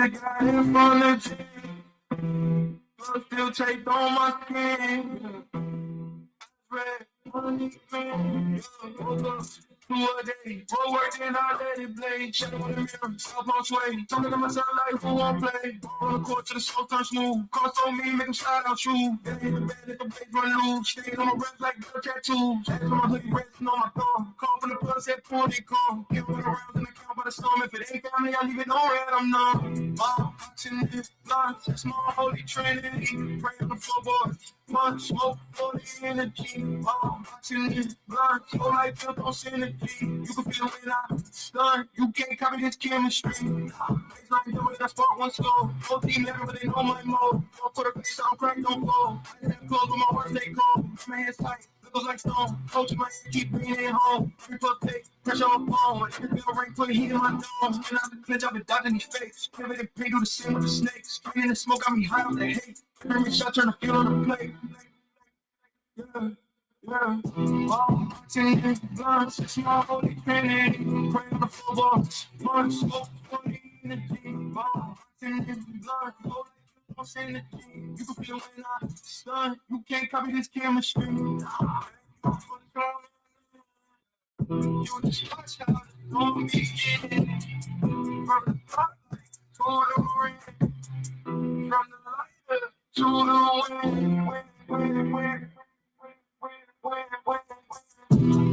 got it from the gym. Blood still taped on my skin. Red money, man. To a day, more work than I let it play. Check on the mirror, stop on sway. Talking to myself like who won't play. On the court to the show turn smooth. Cost on me, make them slide out true. They in the bed, let the bass run loose. Staying on my breath like girl tattoos. Hands on my hoodie, resting on my thumb. Call from the plug, said pull it come. Give me the rounds in the count by the storm. If it ain't family, I leave it on red, I'm numb. Boxing this blood, small holy trinity. Pray on the floorboard. Much smoke for the energy. Boxing this blood, so like built on synergy. You can feel it when I stun. You can't copy this chemistry. It's like the way I spark one slow. Whole team never really know my mode. Go for the face, I'm cracked, don't fall. I have clothes with my heart stay cold. My hands tight, look like stone. Coach my head, keep bringing it home. Every puff take, pressure on my phone. Every bell ring, put heat in my dome. Spin out the clinch, I've been dodging these fakes. Pivot and pay, do the same with the snakes. Screaming in the smoke, got me high on the hate. Every shot, turn the field on the plate. Yeah. Yeah, boxing this blood, small holy trinity. Pray on the floor, much smoke for the energy. Boxing this blood, holy synergy. You can feel when I stun. You can't copy this chemistry. You just watch how it's gonna begin. From the top to the ring, from the light to the wind.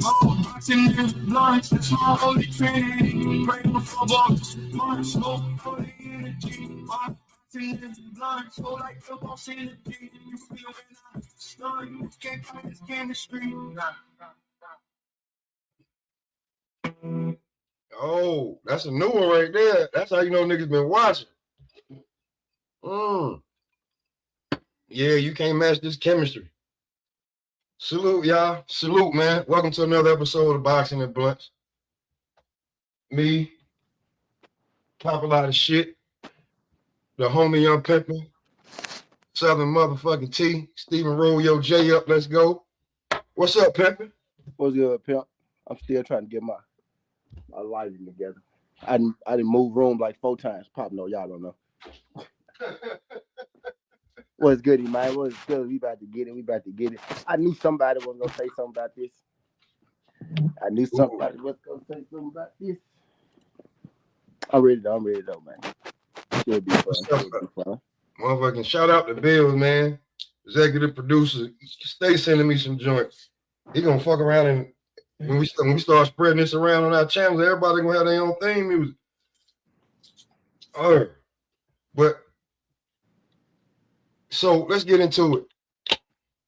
Boxing this blood, small holy trinity. Pray on the floor, much smoke for the energy. Boxing this blood, so like built on synergy. You feel when I stun. You can't find this chemistry. Oh, that's a new one right there. That's how you know niggas been watching. Yeah, you can't match this chemistry. Salute, y'all. Salute, man. Welcome to another episode of Boxing and Blunts. Me, pop a lot of shit. The homie Young Pimpin', Southern motherfucking T, Stephen Roll your J up. Let's go. What's up, Pimpin'? What's good, Pimp? I'm still trying to get my lighting together. I didn't move room like 4 times. Pop, no, y'all don't know. What's good, man? What's good? We about to get it. I knew somebody was gonna say something about this. I'm ready though, man. Should be fun. Motherfucking shout out to Bills, man. Executive producer. Stay sending me some joints. He gonna fuck around and when we start spreading this around on our channels, everybody gonna have their own theme music. All right. But so let's get into it.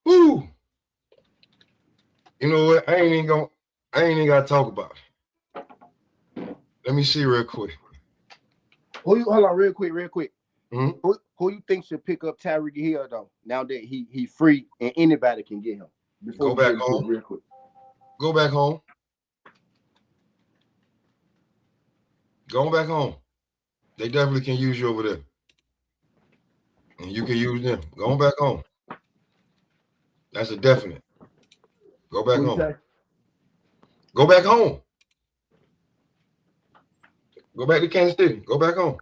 Woo! You know what? I ain't even gotta talk about it. Let me see real quick. Hold on, real quick. Mm-hmm. Who you think should pick up Tyreek Hill though? Now that he free and anybody can get him. Go back home. Real quick. Go back home. Go back home. They definitely can use you over there. And you can use them. Go back home. That's a definite. Go back home. Say? Go back home. Go back to Kansas City. Go back home.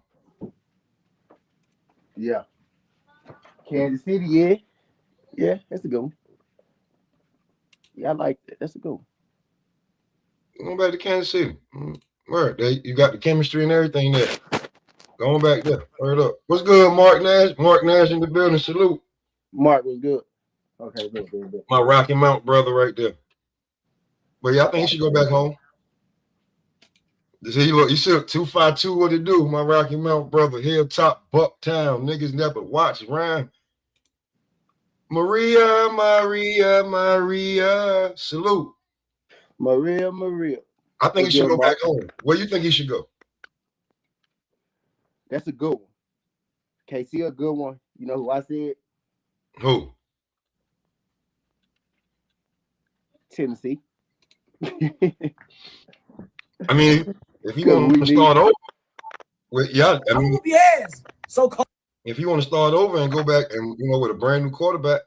Yeah. Kansas City, yeah. Yeah, that's a good one. Yeah, I like that. That's a good one. Go back to Kansas City. Word. You got the chemistry and everything there. Going back there. Word up. What's good, Mark Nash? Mark Nash in the building. Salute. Mark was good. Okay, good. My Rocky Mount brother right there. But yeah, I think he should go back home. See, look, you see 252 what it do, my Rocky Mount brother, Hilltop, Bucktown, niggas never watch rhyme. Maria, salute. Maria. I think he should go back home. Where you think he should go? That's a good one. KC, a good one. You know who I said? Who? Tennessee. I mean, if you want to start over, if you want to start over and go back and with a brand new quarterback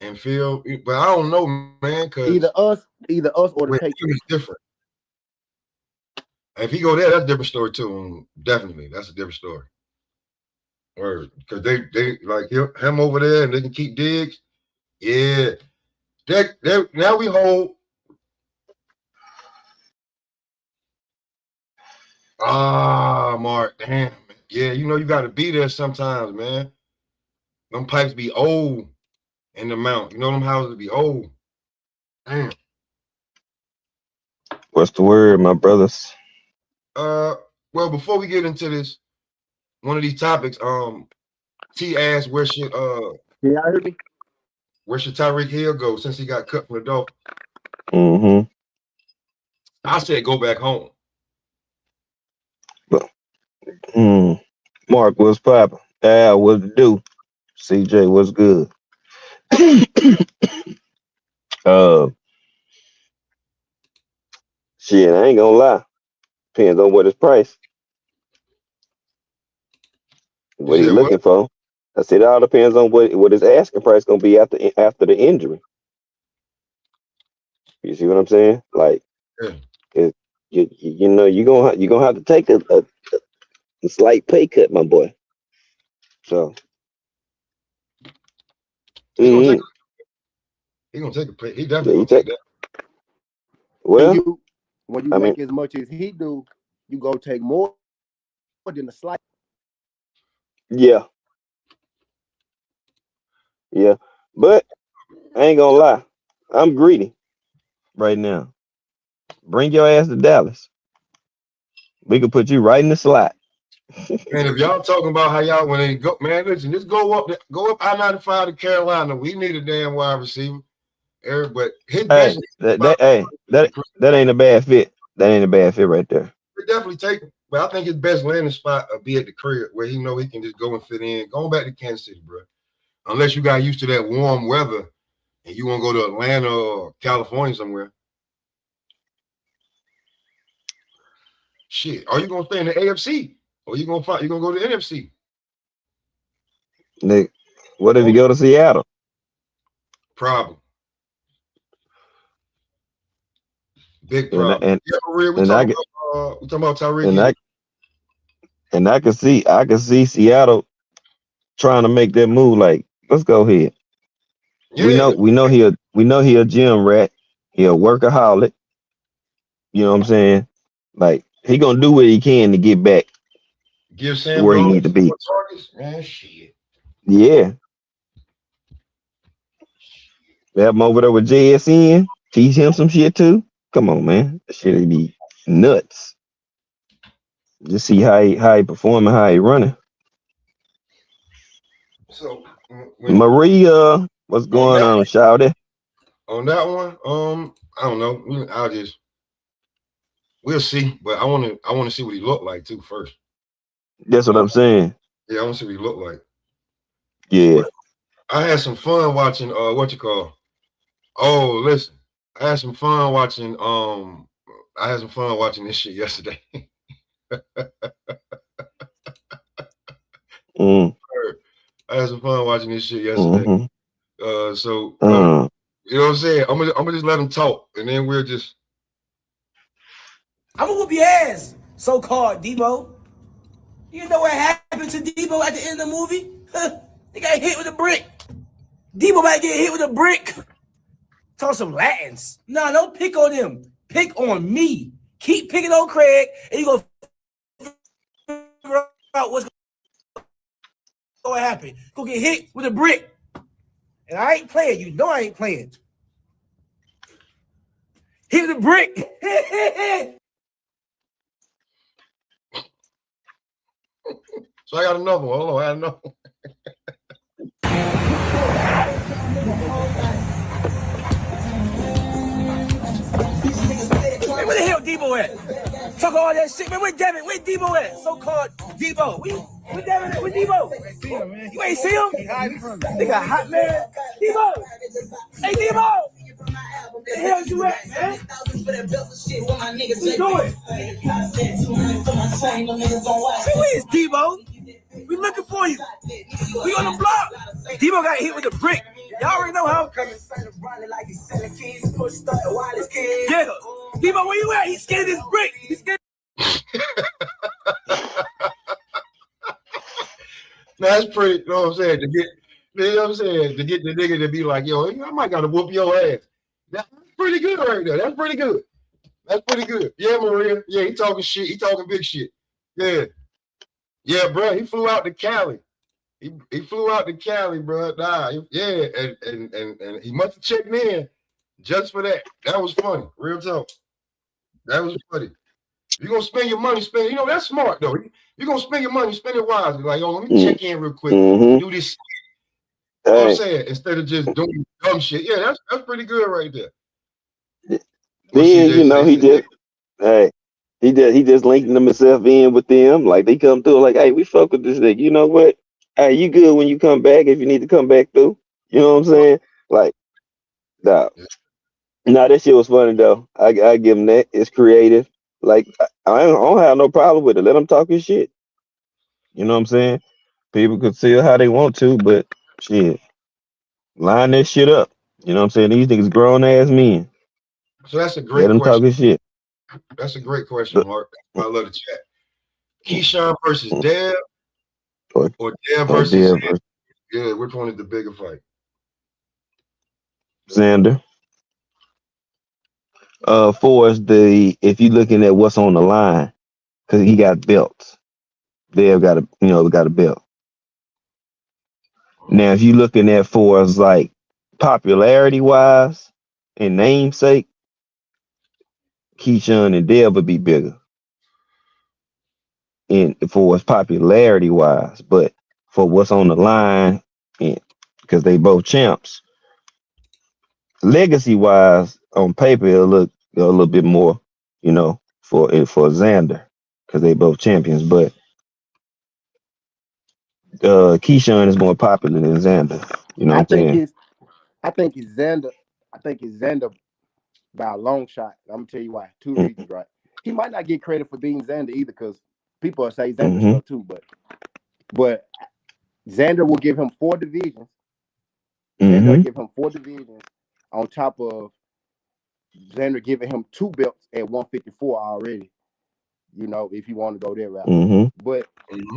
and feel, but I don't know, man, because either us or the Patriots is different. If he go there, that's a different story too. Definitely, that's a different story. Or because they like him over there and they can keep Diggs. Yeah. Now we hold. Mark, damn. Yeah, you got to be there sometimes, man. Them pipes be old in the mount. Them houses be old. Damn. What's the word, my brothers? Well, before we get into this, one of these topics, T asked where should Yeah, I heard me. where should Tyreek Hill go since he got cut from the Dolphins? Mm-hmm. I said go back home. But, Mark, what's poppin'? Al, what to do? CJ, what's good? Shit, I ain't gonna lie. Depends on what his price, You what he said what? looking for. I said it all depends on what his asking price gonna be after the injury. You see what I'm saying? Like, Yeah. you're gonna have to take a slight pay cut, my boy. So He gonna take a pay. He definitely yeah, gonna take that. well, When you I make mean, as much as he do, you go take more than the slight. yeah, but I ain't gonna lie, I'm greedy right now. Bring your ass to Dallas. We can put you right in the slot. And if y'all talking about how y'all when they go, man, listen, just go up I-95 to Carolina. We need a damn wide receiver. But his Hey, best that ain't a bad fit. That ain't a bad fit right there. definitely take him. But I think his best landing spot will be at the crib where he know he can just go and fit in. Going back to Kansas City, bro. Unless you got used to that warm weather and you want to go to Atlanta or California somewhere. Shit, are you gonna stay in the AFC or you gonna go to the NFC? Nick, what if you go to Seattle? Problem. Big And problem. and Yeah, for real. We and talking about Tyreek and Hill. I can see Seattle trying to make that move. Like, let's go ahead. Yeah, We know he a gym rat. He a workaholic. You know what I'm saying? Like, he gonna do what he can to get back give to Sam where he Darnold need to be. more targets. Man, shit. Yeah. Have him over there with JSN. Teach him some shit too. Come on, man. That shit'd be nuts. Just see how he performing, how he running. So Maria, what's on going that on, Shouty? one, I don't know. We'll see. But I want to see what he looked like too first. That's what I'm saying. Yeah, I want to see what he looked like. Yeah. But I had some fun watching what you call. Oh, listen. I had some fun watching this shit yesterday. Mm, I had some fun watching this shit yesterday. mm-hmm. So Uh, you know what I'm saying? I'm gonna just let him talk, and then we'll just. I'm gonna whoop your ass, so-called Deebo. You know what happened to Deebo at the end of the movie? He got hit with a brick. Deebo might get hit with a brick. Talk some Latins. Nah, don't pick on him. Pick on me. Keep picking on Craig, and you gonna figure out what's gonna happen. Go get hit with a brick. And I ain't playing. You know I ain't playing. Hit with a brick. So I got another one. Hold on, I had another one. Hey, where the hell Deebo at? Talk all that shit, man. Where Devin? Where Deebo at? So-called Deebo. Where Devin at? Where Deebo? You ain't see him? Nigga, hot man. Deebo. Hey, Deebo. Where the hell you at, man? What you doing? Hey, where is Deebo? We looking for you. We on the block. Deebo got hit with a brick. Y'all already know how I'm coming. Yeah. Deebo, where you at? He's scared of this brick. He's scared. That's pretty, you know what I'm saying? To get, you know what I'm saying? To get the nigga to be like, yo, I might gotta whoop your ass. That's pretty good right there. That's pretty good. That's pretty good. Yeah, Maria. Yeah, he talking shit. He talking big shit. Yeah. Yeah, bro. He flew out to Cali. He flew out to Cali, bro. Nah, yeah, and he must have checked in just for that. That was funny. Real talk. That was funny. You're gonna spend your money, spend. You know that's smart though. You're gonna spend your money, spend it wisely. Like, yo, let me check in real quick. Mm-hmm. Do this. You know what I'm Hey, saying? Instead of just doing dumb shit. Yeah, that's pretty good right there. Well, see, then you know he just linking himself in with them. Like they come through, like, hey, we fuck with this nigga. You know what? Hey, you good when you come back if you need to come back through. You know what I'm saying? Like, nah, nah, that shit was funny though. I give him that. It's creative. Like I don't have no problem with it. Let him talk his shit. You know what I'm saying? People could see it how they want to, but shit, line that shit up. You know what I'm saying? These niggas grown ass men. so that's a Let great them talk question. his shit. That's a great question, Mark. I love the chat. KraigShawn versus Dev Or or Dev or versus Dev or yeah, which one is the bigger fight? Xander. For us, if you looking at what's on the line, because he got belts. Dev got a belt. Now, if you looking at for us like popularity wise and namesake, KraigShawn and Dev would be bigger. And for us popularity wise, but for what's on the line, and because they both champs, legacy wise on paper it'll look a little bit more, for Xander because they both champions, but KraigShawn is more popular than Xander. You know what I I'm think saying? it's I think it's Xander. I think it's Xander by a long shot. I'm gonna tell you why. Two reasons, right? He might not get credit for being Xander either, because people will say Xander Mm-hmm. stuff too, but Xander will give him 4 divisions. Xander will Mm-hmm. give him 4 divisions on top of Xander giving him 2 belts at 154 already. If you want to go there route. Mm-hmm. But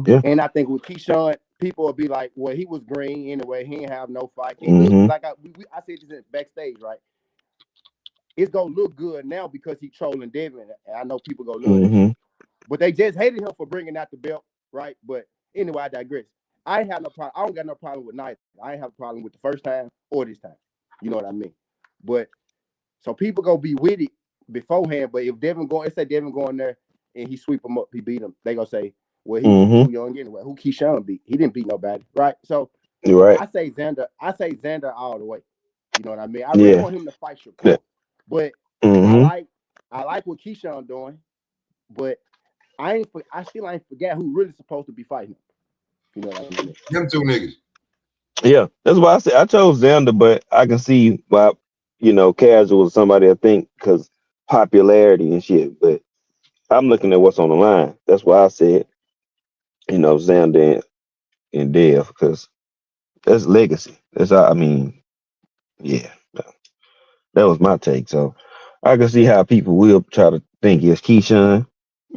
Yeah. and I think with KraigShawn, people will be like, well, he was green anyway. He didn't have no fight. He looked Mm-hmm. like I said this backstage, right? It's gonna look good now because he's trolling Devin. And I know people gonna love that Mm-hmm. shit. But they just hated him for bringing out the belt, right? But anyway, I digress. I ain't have no problem. I don't got no problem with neither. I ain't have a problem with the first time or this time. You know what I mean? But so people gonna be with it beforehand. But if say Devin going there and he sweep him up, he beat him, they gonna say, well, he was Mm-hmm. too young anyway. Who KraigShawn beat? He didn't beat nobody, right? So You're right. I say Xander all the way. You know what I mean? I really Yeah. want him to fight Yeah. Shakur, but I Mm-hmm. like what KraigShawn doing, but I still ain't forget who really supposed to be fighting him. You know what I mean? Them two niggas. Yeah. That's why I said I chose Xander, but I can see why, casual is somebody I think because popularity and shit. But I'm looking at what's on the line. That's why I said, Xander and Dev, because that's legacy. Yeah, that was my take. So I can see how people will try to think it's KraigShawn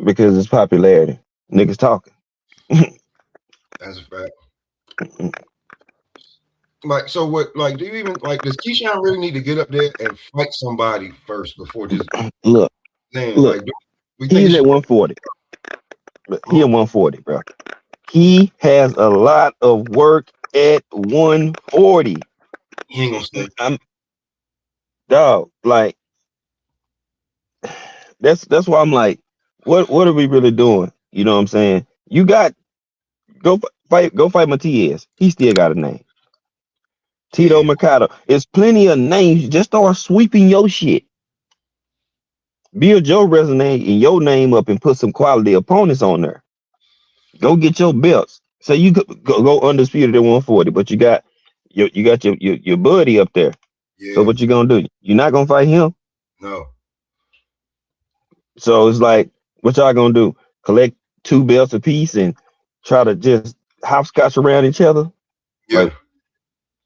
because it's popularity. Niggas talking. That's a fact. Like, so what? Like, do you even like? Does KraigShawn really need to get up there and fight somebody first before just Look, saying look, like? We think he he's at should. 140. He at 140, bro. He has a lot of work at 140. He ain't gonna stay. I'm dog. Like that's why I'm like, what are we really doing? You know what I'm saying? You got go fight Matias. He still got a name. Tito Yeah, Mercado. It's plenty of names. Just start sweeping your shit. Build your resume and your name up and put some quality opponents on there. Go get your belts. So you go undisputed at 140, but you got your buddy up there. So yeah, what you gonna do? You're not gonna fight him. no, So it's like, what y'all gonna do? Collect 2 belts apiece and try to just hopscotch around each other? yeah, Like,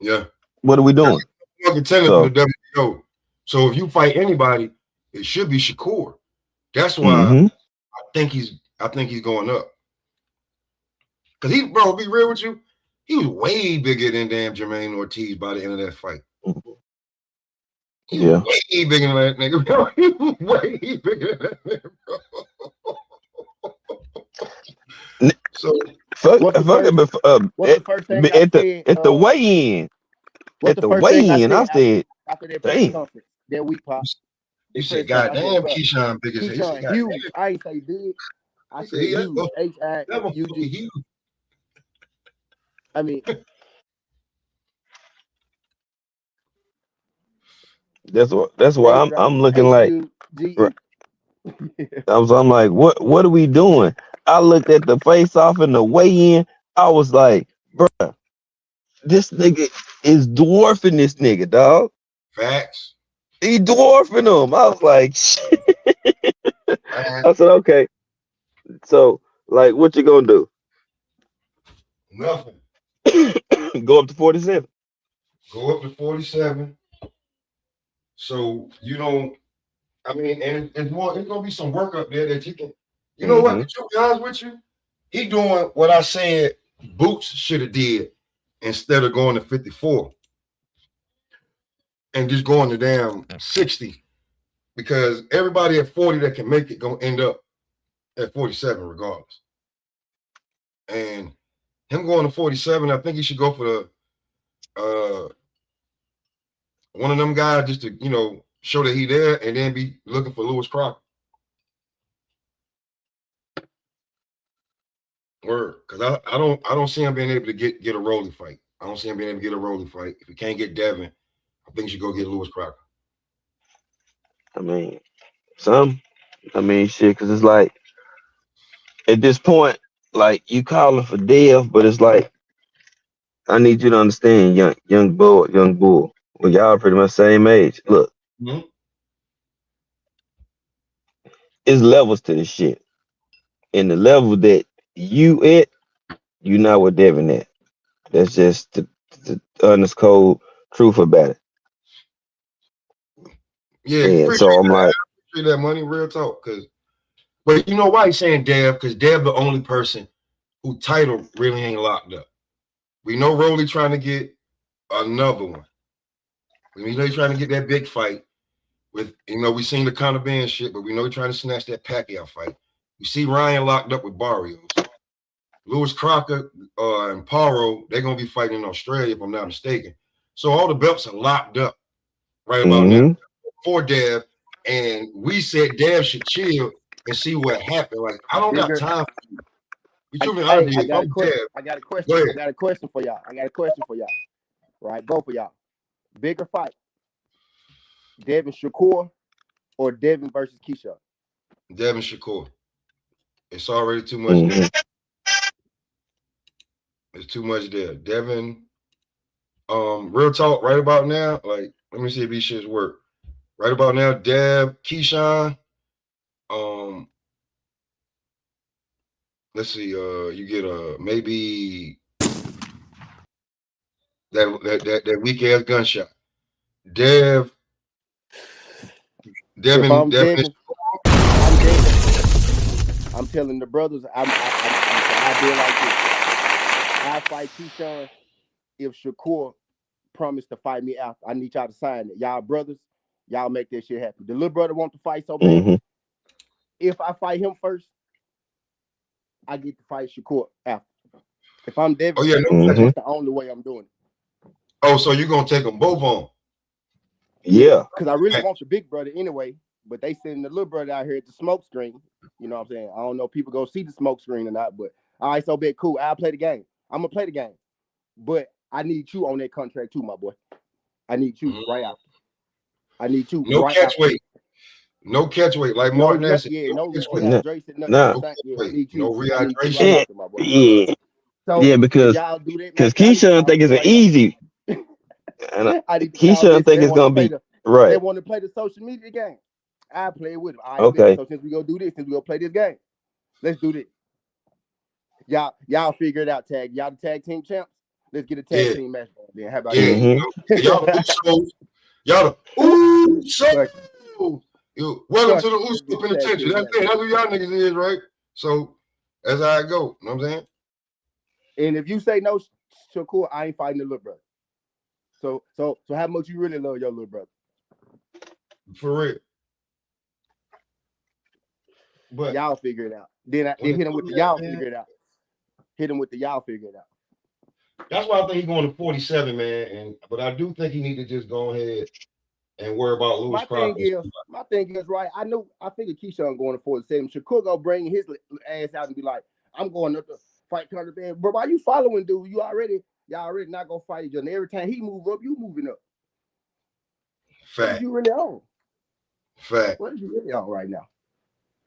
yeah. what are we You're doing? a contender for the So, WBO. So if you fight anybody, it should be Shakur. That's why mm-hmm. I think he's going up. Cause he, bro, be real with you, he was way bigger than damn Jermaine Ortiz by the end of that fight. He was way bigger than that nigga, bro. He was way bigger than that nigga, bro. So what's the first thing I said? at the weigh-in. What's the first thing I said after that press damn. conference that week, Pop? You said, goddamn, KraigShawn big as hell. KraigShawn huge. I ain't say big. I said huge. H-I-U-G. I mean, that's why I'm looking like. I'm like, what are we doing? I looked at the face off and the weigh-in. I was like, bruh, this nigga is dwarfing this nigga, dog. Facts. He dwarfing him. I was like, shit. I said, okay. So, like, what you gonna do? Nothing. Go up to 47. Go up to 47. So you don't. I mean, and it's gonna be some work up there that you can. You know what? To be honest with you, he doing what I said Boots should have did instead of going to 54 and just going to damn 60, because everybody at 40 that can make it gonna end up at 47 regardless. And him going to 47, I think he should go for the one of them guys just to, you know, show that he there and then be looking for Lewis Crocker. Word, because I don't see him being able to get a Rolly fight. I don't see him being able to get a Rolly fight. If he can't get Devin, I think he should go get Lewis Crocker. I mean, shit, because it's like, at this point, like, you calling for Dev, but it's like, I need you to understand, young bull. Well, y'all pretty much same age. Look, it's levels to this shit. And the level that you at, you not with Devin at. That's just the honest cold truth about it. Yeah, and so I'm like, appreciate that money, real talk. But you know why he's saying Dev? Because Dev the only person who title really ain't locked up. We know Rolly trying to get another one. We know he's trying to get that big fight with, you know, we seen the Conor Ben shit, but we know he's trying to snatch that Pacquiao fight. We see Ryan locked up with Barrios. Lewis Crocker and Paro, they're going to be fighting in Australia, if I'm not mistaken. So all the belts are locked up right about now for Dev. And we said Dev should chill and see what happened. Like, I don't got time for you. I got a question for y'all. Right, both of y'all. Bigger fight, Devin Shakur or Devin versus KraigShawn? Devin Shakur. It's already too much there. It's too much there. Devin, real talk, right about now, like, let me see if these shits work. Right about now, Dev, KraigShawn, let's see, you get maybe that weak ass gunshot. Devin. I'm Devin. I'm telling the brothers, I do it like this. I fight KraigShawn if Shakur promised to fight me after. I need y'all to sign it. Y'all brothers, y'all make that shit happen. The little brother want to fight so bad. If I fight him first, I get to fight Shakur after. If I'm Devin, that's the only way I'm doing it. Oh, so you're gonna take them both on? Yeah. Because I really want the big brother anyway, but they sending the little brother out here at the smoke screen. You know what I'm saying? I don't know if people go see the smoke screen or not, but all right, so big, cool. I'll play the game. I'm gonna play the game. But I need you on that contract too, my boy. I need you right after. I need you. No catch weight. No catch weight. Like Martin said. No rehydration. No rehydration. My boy. Yeah. So yeah, because KraigShawn think it's an easy. And KraigShawn think it's gonna be right. They want to play the social media game. I play it with them. Okay. So since we go do this, since we go play this game, let's do this. Y'all figure it out. Y'all the tag team champs. Let's get a tag team match going. Then how about y'all the Usos. Welcome to the Usos penitentiary. That's what y'all niggas is, right? So that's how I go. You know what I'm saying? And if you say no, Shakur, I ain't fighting the little brother. So how much you really love your little brother? For real. But y'all figure it out. Then hit him with the y'all figure it out. Hit him with the y'all figure it out. That's why I think he's going to 47, man. But I do think he need to just go ahead and worry about Lewis Crawford. My thing is right. I figured KraigShawn going to 47. Shakur gonna bring his ass out and be like, I'm going up to fight Conor Ben. But why you following, dude? Y'all already not gonna fight each other. And every time he move up, you moving up. Fact. What is you really on? Fact. What is you really on right now?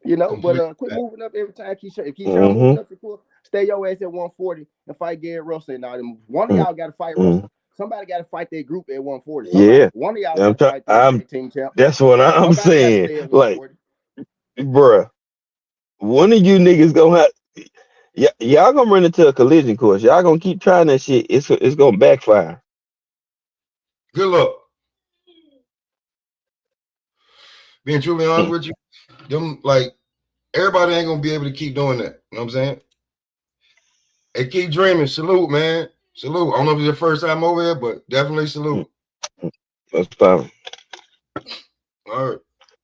You know, but quit moving up every time KraigShawn. If KraigShawn moving up, Shakur, stay your ass at 140 and fight Gary Russell. And all them. One of y'all got to fight Russell. Somebody got to fight that group at 140. One of y'all got to fight the team champ. That's what I'm saying. Like, bruh, one of you niggas gonna have y'all gonna run into a collision course. Y'all gonna keep trying that shit. It's gonna backfire. Good luck. Being truly honest with you, them like everybody ain't gonna be able to keep doing that. You know what I'm saying? Hey, keep dreaming. Salute, man. Salute. I don't know if it's your first time over here, but definitely salute. That's fine. All right.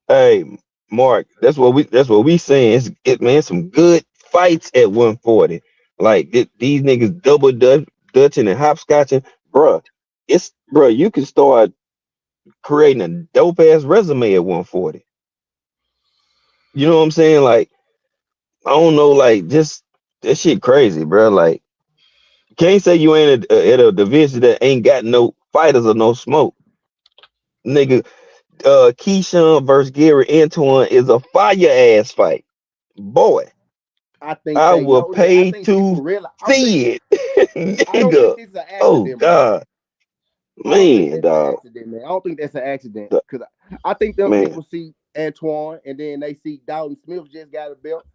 Hey, Mark, that's what we saying. Man, some good fights at 140. Like these niggas double dutching and hopscotching, bruh. You can start creating a dope ass resume at 140. You know what I'm saying? Like, I don't know, like just that shit crazy, bro. Like, can't say you ain't at a division that ain't got no fighters or no smoke, nigga. KraigShawn versus Gary Antman is a fire ass fight, boy. I will pay to see it, nigga. I don't think this is an accident. Oh God, man, dog. I don't think that's an accident because I think them people see Antwan and then they see Dalton Smith just got a belt.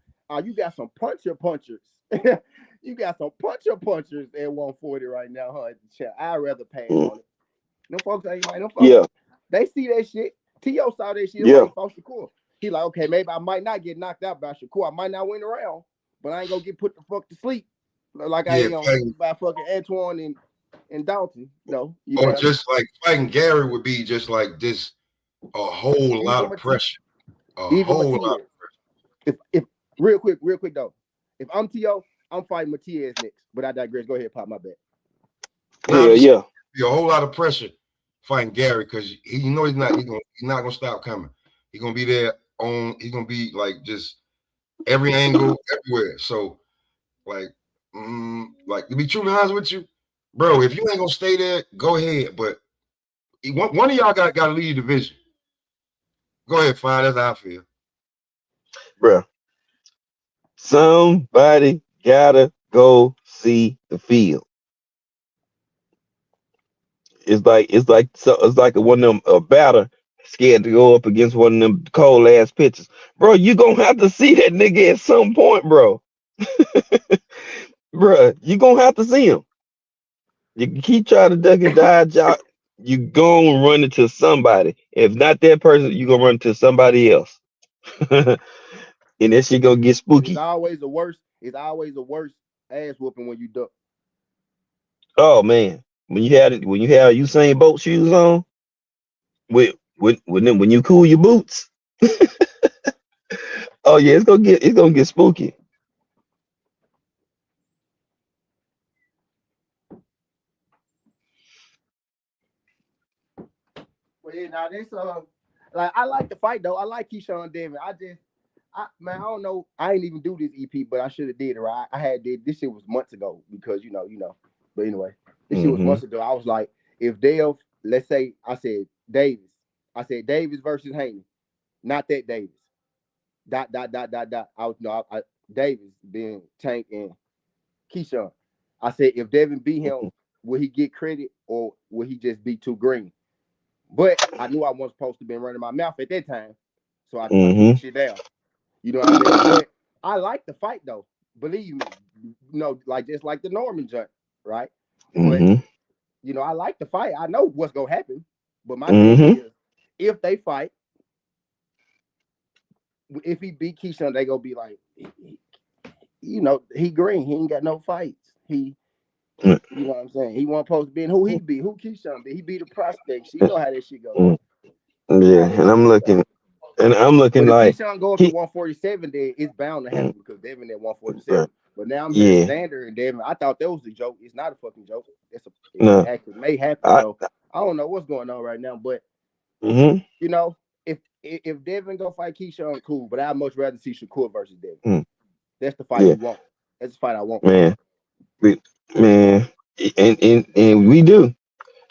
You got some punchers. You got some punchers at 140 right now, huh? I'd rather pass on it. Them folks ain't like them folks. Yeah. They see that shit. T.O. saw that shit. Yeah. Shakur. He like, okay, maybe I might not get knocked out by Shakur. I might not win the round, but I ain't gonna get put the fuck to sleep like I ain't by fucking Antwan and Dalton. No. Or just like fighting Gary would be just like this a whole lot of pressure. A whole lot of pressure. If real quick though, if I'm T.O., I'm fighting Matias next. But I digress. Go ahead, pop my bet. Yeah. Be a whole lot of pressure fighting Gary because he's not gonna stop coming. He's gonna be there he's gonna be like just every angle, everywhere. So like to be truly honest with you, bro, if you ain't gonna stay there, go ahead. But one of y'all got to lead the division. Go ahead, fine. That's how I feel. Bro. Somebody gotta go see the field. It's like one of them a batter scared to go up against one of them cold ass pitchers. Bro, you gonna have to see that nigga at some point, bro. Bro, you gonna have to see him. You keep trying to duck and dodge out, you gonna run into somebody. If not that person, you gonna run into somebody else. And that shit gonna get spooky. It's always the worst ass whooping when you duck. Oh man. When you have Usain Bolt shoes on, when you cool your boots. Oh yeah, it's gonna get spooky. Well, yeah, now this like I like the fight though. I like KraigShawn David. I don't know. I ain't even do this EP, but I should have did it. Right? I had did this shit was months ago because you know. But anyway, this shit was months ago. I was like, if Dev, let's say I said Davis versus Haney, not that Davis. ... I was Davis being Tank and KraigShawn. I said if Devin beat him, will he get credit or will he just be too green? But I knew I wasn't supposed to be running my mouth at that time, so I took shit down. You know what I mean? But I like the fight though. Believe me, like just like the Norman joint, right? But I like the fight. I know what's gonna happen. But my thing is, if they fight, if he beat KraigShawn, they gonna be like, he green. He ain't got no fights. He You know what I'm saying? He wasn't supposed to be in who he beat. Who KraigShawn beat? He beat a prospect. You know how that shit goes. Mm. You know Yeah, how that and shit I'm go. looking, But if like KraigShawn go up to he, 147, then it's bound to happen because Devin at 147. right. But now I'm hearing Yeah, Xander and Devin. I thought that was a joke. It's not a fucking joke. It no, actually may happen. I, So I don't know what's going on right now. But mm-hmm, you know, if Devin go fight KraigShawn, cool. But I'd much rather see Shakur versus Devin. mm, That's the fight yeah, we want. That's the fight I want. man, we, man, and we do.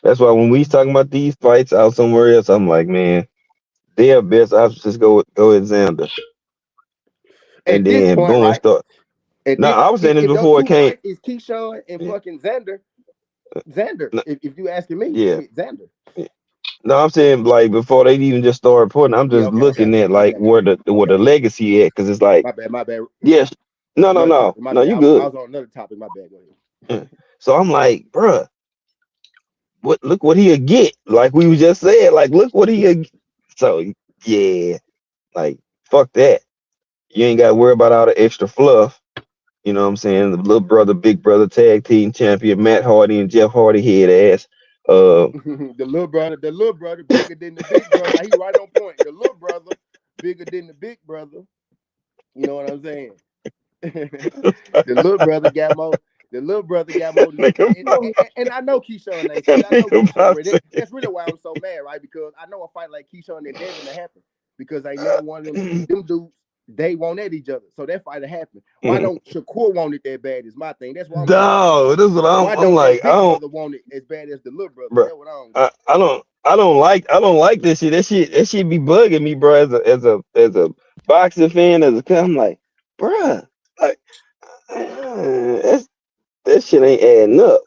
That's why when we talking about these fights out somewhere else, I'm like, man, their best option is go with Xander, and At this then point, boom, right? start. At No, this, I was saying this if those before it two came. fights is KraigShawn and Yeah, fucking Xander. no, If you asking me, yeah. shit, Xander. No, I'm saying like before they even just start reporting, I'm Yeah, just okay. looking at I like got you. where the legacy at, because it's like, My bad. yes, no, Another topic. My no, bad. you I good. was on another topic. My bad. Go ahead. Yeah. So I'm like, bruh, look what he'll get. Like we was just said, like look what he'll get. So yeah, like fuck that. You ain't got to worry about all the extra fluff. You know what I'm saying? The little brother, big brother, tag team champion, Matt Hardy and Jeff Hardy head ass. The little brother, bigger than the big brother. He right on point. The little brother, bigger than the big brother. You know what I'm saying? The little brother got more. The little brother got more. And I know KraigShawn ain't scared. That I know nigga KraigShawn about ready. That's really why I'm so mad, right? Because I know a fight like KraigShawn and Devin to happen. Because I never one of them dudes. They won't at each other, so that fight to happen. Why don't Shakur want it that bad? Is my thing. That's what I'm trying to figure out. Dog, this is what Why I'm don't that like. I big don't, brother want it as bad as the little brother? bro. That's what I don't get. I don't like this shit. That shit be bugging me, bro. As a boxing fan, I'm like, bruh, like that shit ain't adding up.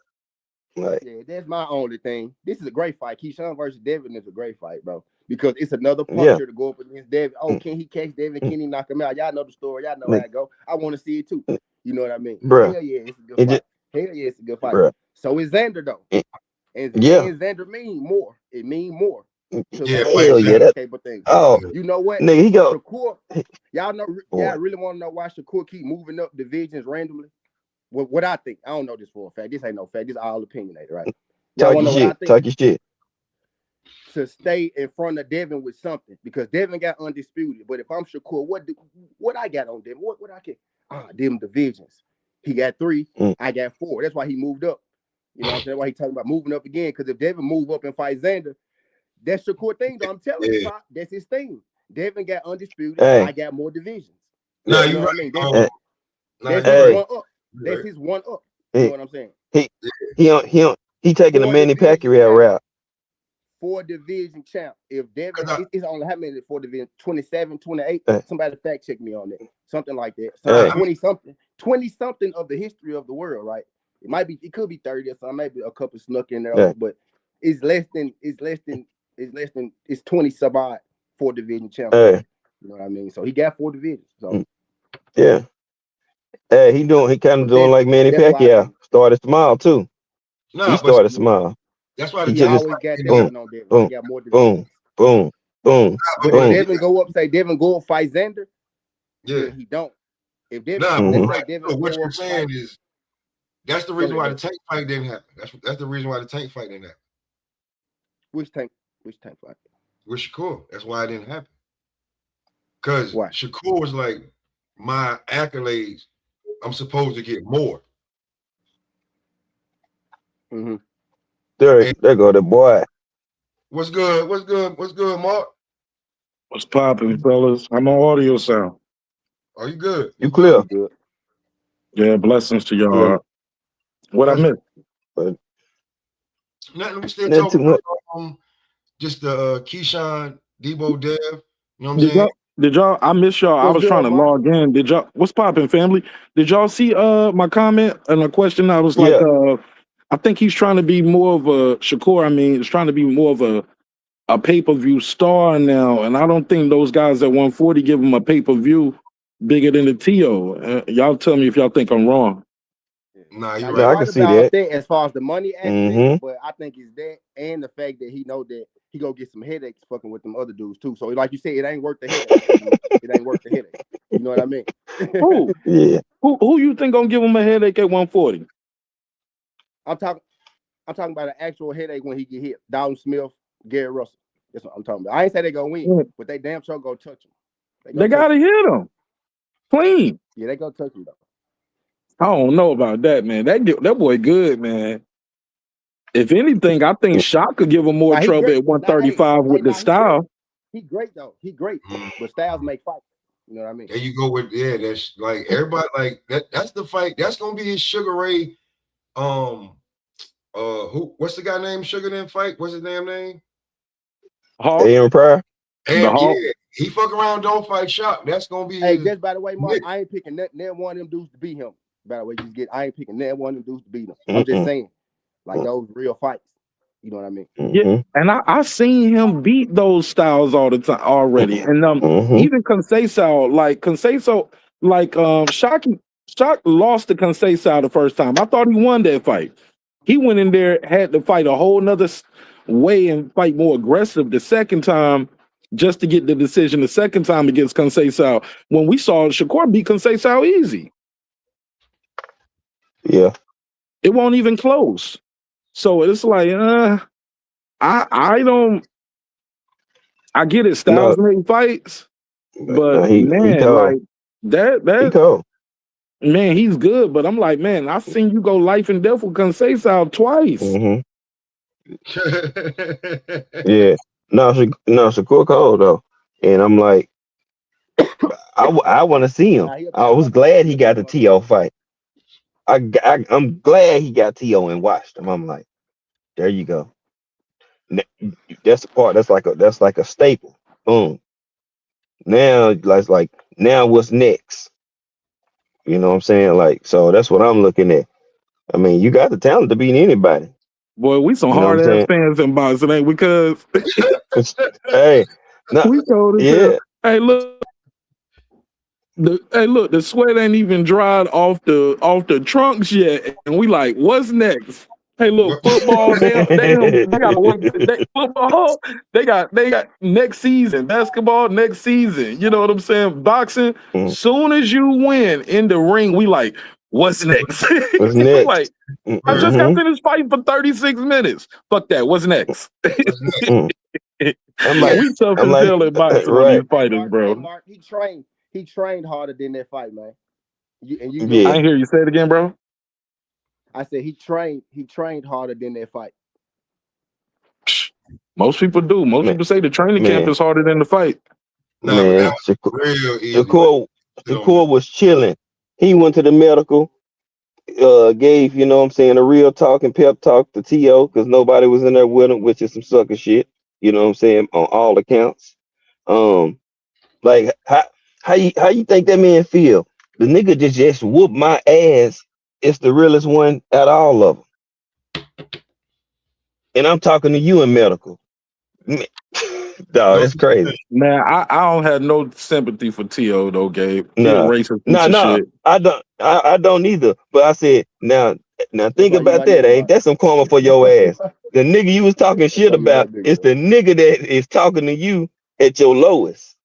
Like, Yeah, that's my only thing. This is a great fight. KraigShawn versus Devin is a great fight, bro. Because it's another yeah, puncher to go up against Devin. Oh, can he catch Devin? Can he knock him out? Y'all know the story. Y'all know how like, it go. I want to see it too. You know what I mean? bruh, Hell yeah, it's a good it fight. just, Hell yeah, it's a good fight. bruh, So is Xander though. it, And yeah, Xander mean more. It mean more to the Yeah, whole fight hell yeah, Xander. that. landscape of things. Oh, You know what? nigga, he go, Shakur, y'all boy, really want to know why Shakur keep moving up divisions randomly? What I think, I don't know this for a fact. This ain't no fact. This is all opinionated, right? Y'all want to know what I think? talk your shit. To stay in front of Devin with something because Devin got undisputed. But if I'm Shakur, what I got on Devin? What I can them divisions. He got 3, I got 4. That's why he moved up. You know what I'm saying? Why he talking about moving up again? Because if Devin move up and fight Xander, that's Shakur thing. Though I'm telling you, Pop, that's his thing. Devin got undisputed. Hey, I got more divisions. Nah, You you know what I right. mean? hey, That's his hey, one up. That's his one up. You know he what I'm saying? he taking the 4 Manny division Pacquiao champ. route. 4 division champ. If Devin, Cause it's only how many 4 division? 27, 28. Hey, Somebody fact check me on that. Something like that. hey, 20 something of the history of the world, right? It could be 30 or something, maybe a couple snuck in there, hey, but it's 20 sub odd 4 division champs hey, left. You know what I mean? So he got 4 divisions. So yeah. Hey, he kind of but doing like Manny that's why I Pacquiao. think Started small too. He nah, but started yeah, small. that's why the He he title just always fight got didn't that happen. boom, one on Devin. He boom, got more boom, divisions. boom, boom, But if boom. Devin go up, fight Xander, Yeah. then he don't. If Devin, Nah, but let's Mm-hmm. say right. Devin So what go you're up fight. saying is that's the Go reason ahead, why bro. the tank fight didn't happen. That's the reason why the tank fight didn't happen. Which tank fight? With Shakur. That's why it didn't happen. Because Why? Shakur was like, my accolades, I'm supposed to get more. Mm-hmm. There go the boy. What's good? What's good, Mark? What's popping, fellas? How my audio sound? Are you good? You clear? You good? Yeah, blessings to Yeah, y'all. What I Bless you. missed? but Nothing. We still not too talking much. about just the KraigShawn, Deebo Dev. You know what I'm saying? Did y'all? I missed y'all. I What's was trying good, to Mark? log in. Did y'all? What's popping, family? Did y'all see my comment and a question? I was like, Yeah, I think he's trying to be more of a Shakur. I mean, he's trying to be more of a pay-per-view star now, and I don't think those guys at 140 give him a pay-per-view bigger than the TO. Y'all tell me if y'all think I'm wrong. Nah, Now you're no, you're right. I right can see about that. that as far as the money aspect, Mm-hmm. but I think it's that and the fact that he know that he gonna get some headaches fucking with them other dudes too. So like you said, it ain't worth the headache. Pretty much, it ain't worth the headache. You know what I mean? Who? Yeah. Who you think gonna give him a headache at 140? I'm talking about an actual headache when he get hit. Dalton Smith, Gary Russell. That's what I'm talking about. I ain't say they gonna win, but they damn sure gonna touch him. They gotta hit him clean. Yeah, they gonna touch him though. I don't know about that, man. That boy good, man. If anything, I think Shock could give him more trouble at 135 with the style. He great though. He great, but styles make fights. You know what I mean? There you go with that's like everybody like that. That's the fight. That's gonna be his Sugar Ray. What's the guy named Sugar then fight? What's his damn name? Aaron Pryor. And he fuck around, don't fight Shock. That's gonna be. Hey, just by the way, Mark, I ain't picking that one of them dudes to beat him. By the way, I ain't picking that one of them dudes to beat him. I'm just saying, like those real fights. You know what I mean? Yeah, and I seen him beat those styles all the time already. And even Conceição, Shock lost to Conceição the first time. I thought he won that fight. He went in there, had to fight a whole nother way and fight more aggressive the second time just to get the decision the second time against Conceição. When we saw Shakur beat Conceição easy. Yeah. It won't even close. So it's like, I get it, Styles make fights, but man, he's good. But I'm like, man, I've seen you go life and death with Conceição twice. Yeah. No, Shakur cold though. And I'm like, I want to see him. I was glad he got the T.O. fight. I'm glad he got T.O. and watched him. I'm like, there you go. That's the part. That's like a staple. Boom. Now, now what's next? You know what I'm saying? Like, so that's what I'm looking at. I mean, you got the talent to beat anybody. Boy, we some hard ass fans in boxing, ain't we? Because hey, we told him, hey, look. The sweat ain't even dried off the trunks yet, and we like, what's next? Hey, look, football, they got work. Football, they got next season. Basketball, next season. You know what I'm saying? Boxing, soon as you win in the ring, we like, what's next? What's next? Like, I just got finished fighting for 36 minutes. Fuck that. What's next? I'm like, we tough as hell at boxing with these fighters, bro. Mark, he trained harder than that fight, man. I ain't hear you say it again, bro. I said he trained harder than that fight. Most people do. Most people say the training camp is harder than the fight. Man, Shakur was chilling. He went to the medical, gave, you know what I'm saying, a real talk and pep talk to T.O. because nobody was in there with him, which is some sucker shit. You know what I'm saying, on all accounts. Like how you think that man feel? The nigga just whooped my ass. It's the realest one out of all of them. And I'm talking to you in medical. Dog, it's crazy. Man, I don't have no sympathy for T.O. though, Gabe. No, I don't either. But I said, now think about that. Ain't that some karma for your ass? The nigga you was talking shit about, it's the nigga that is talking to you at your lowest.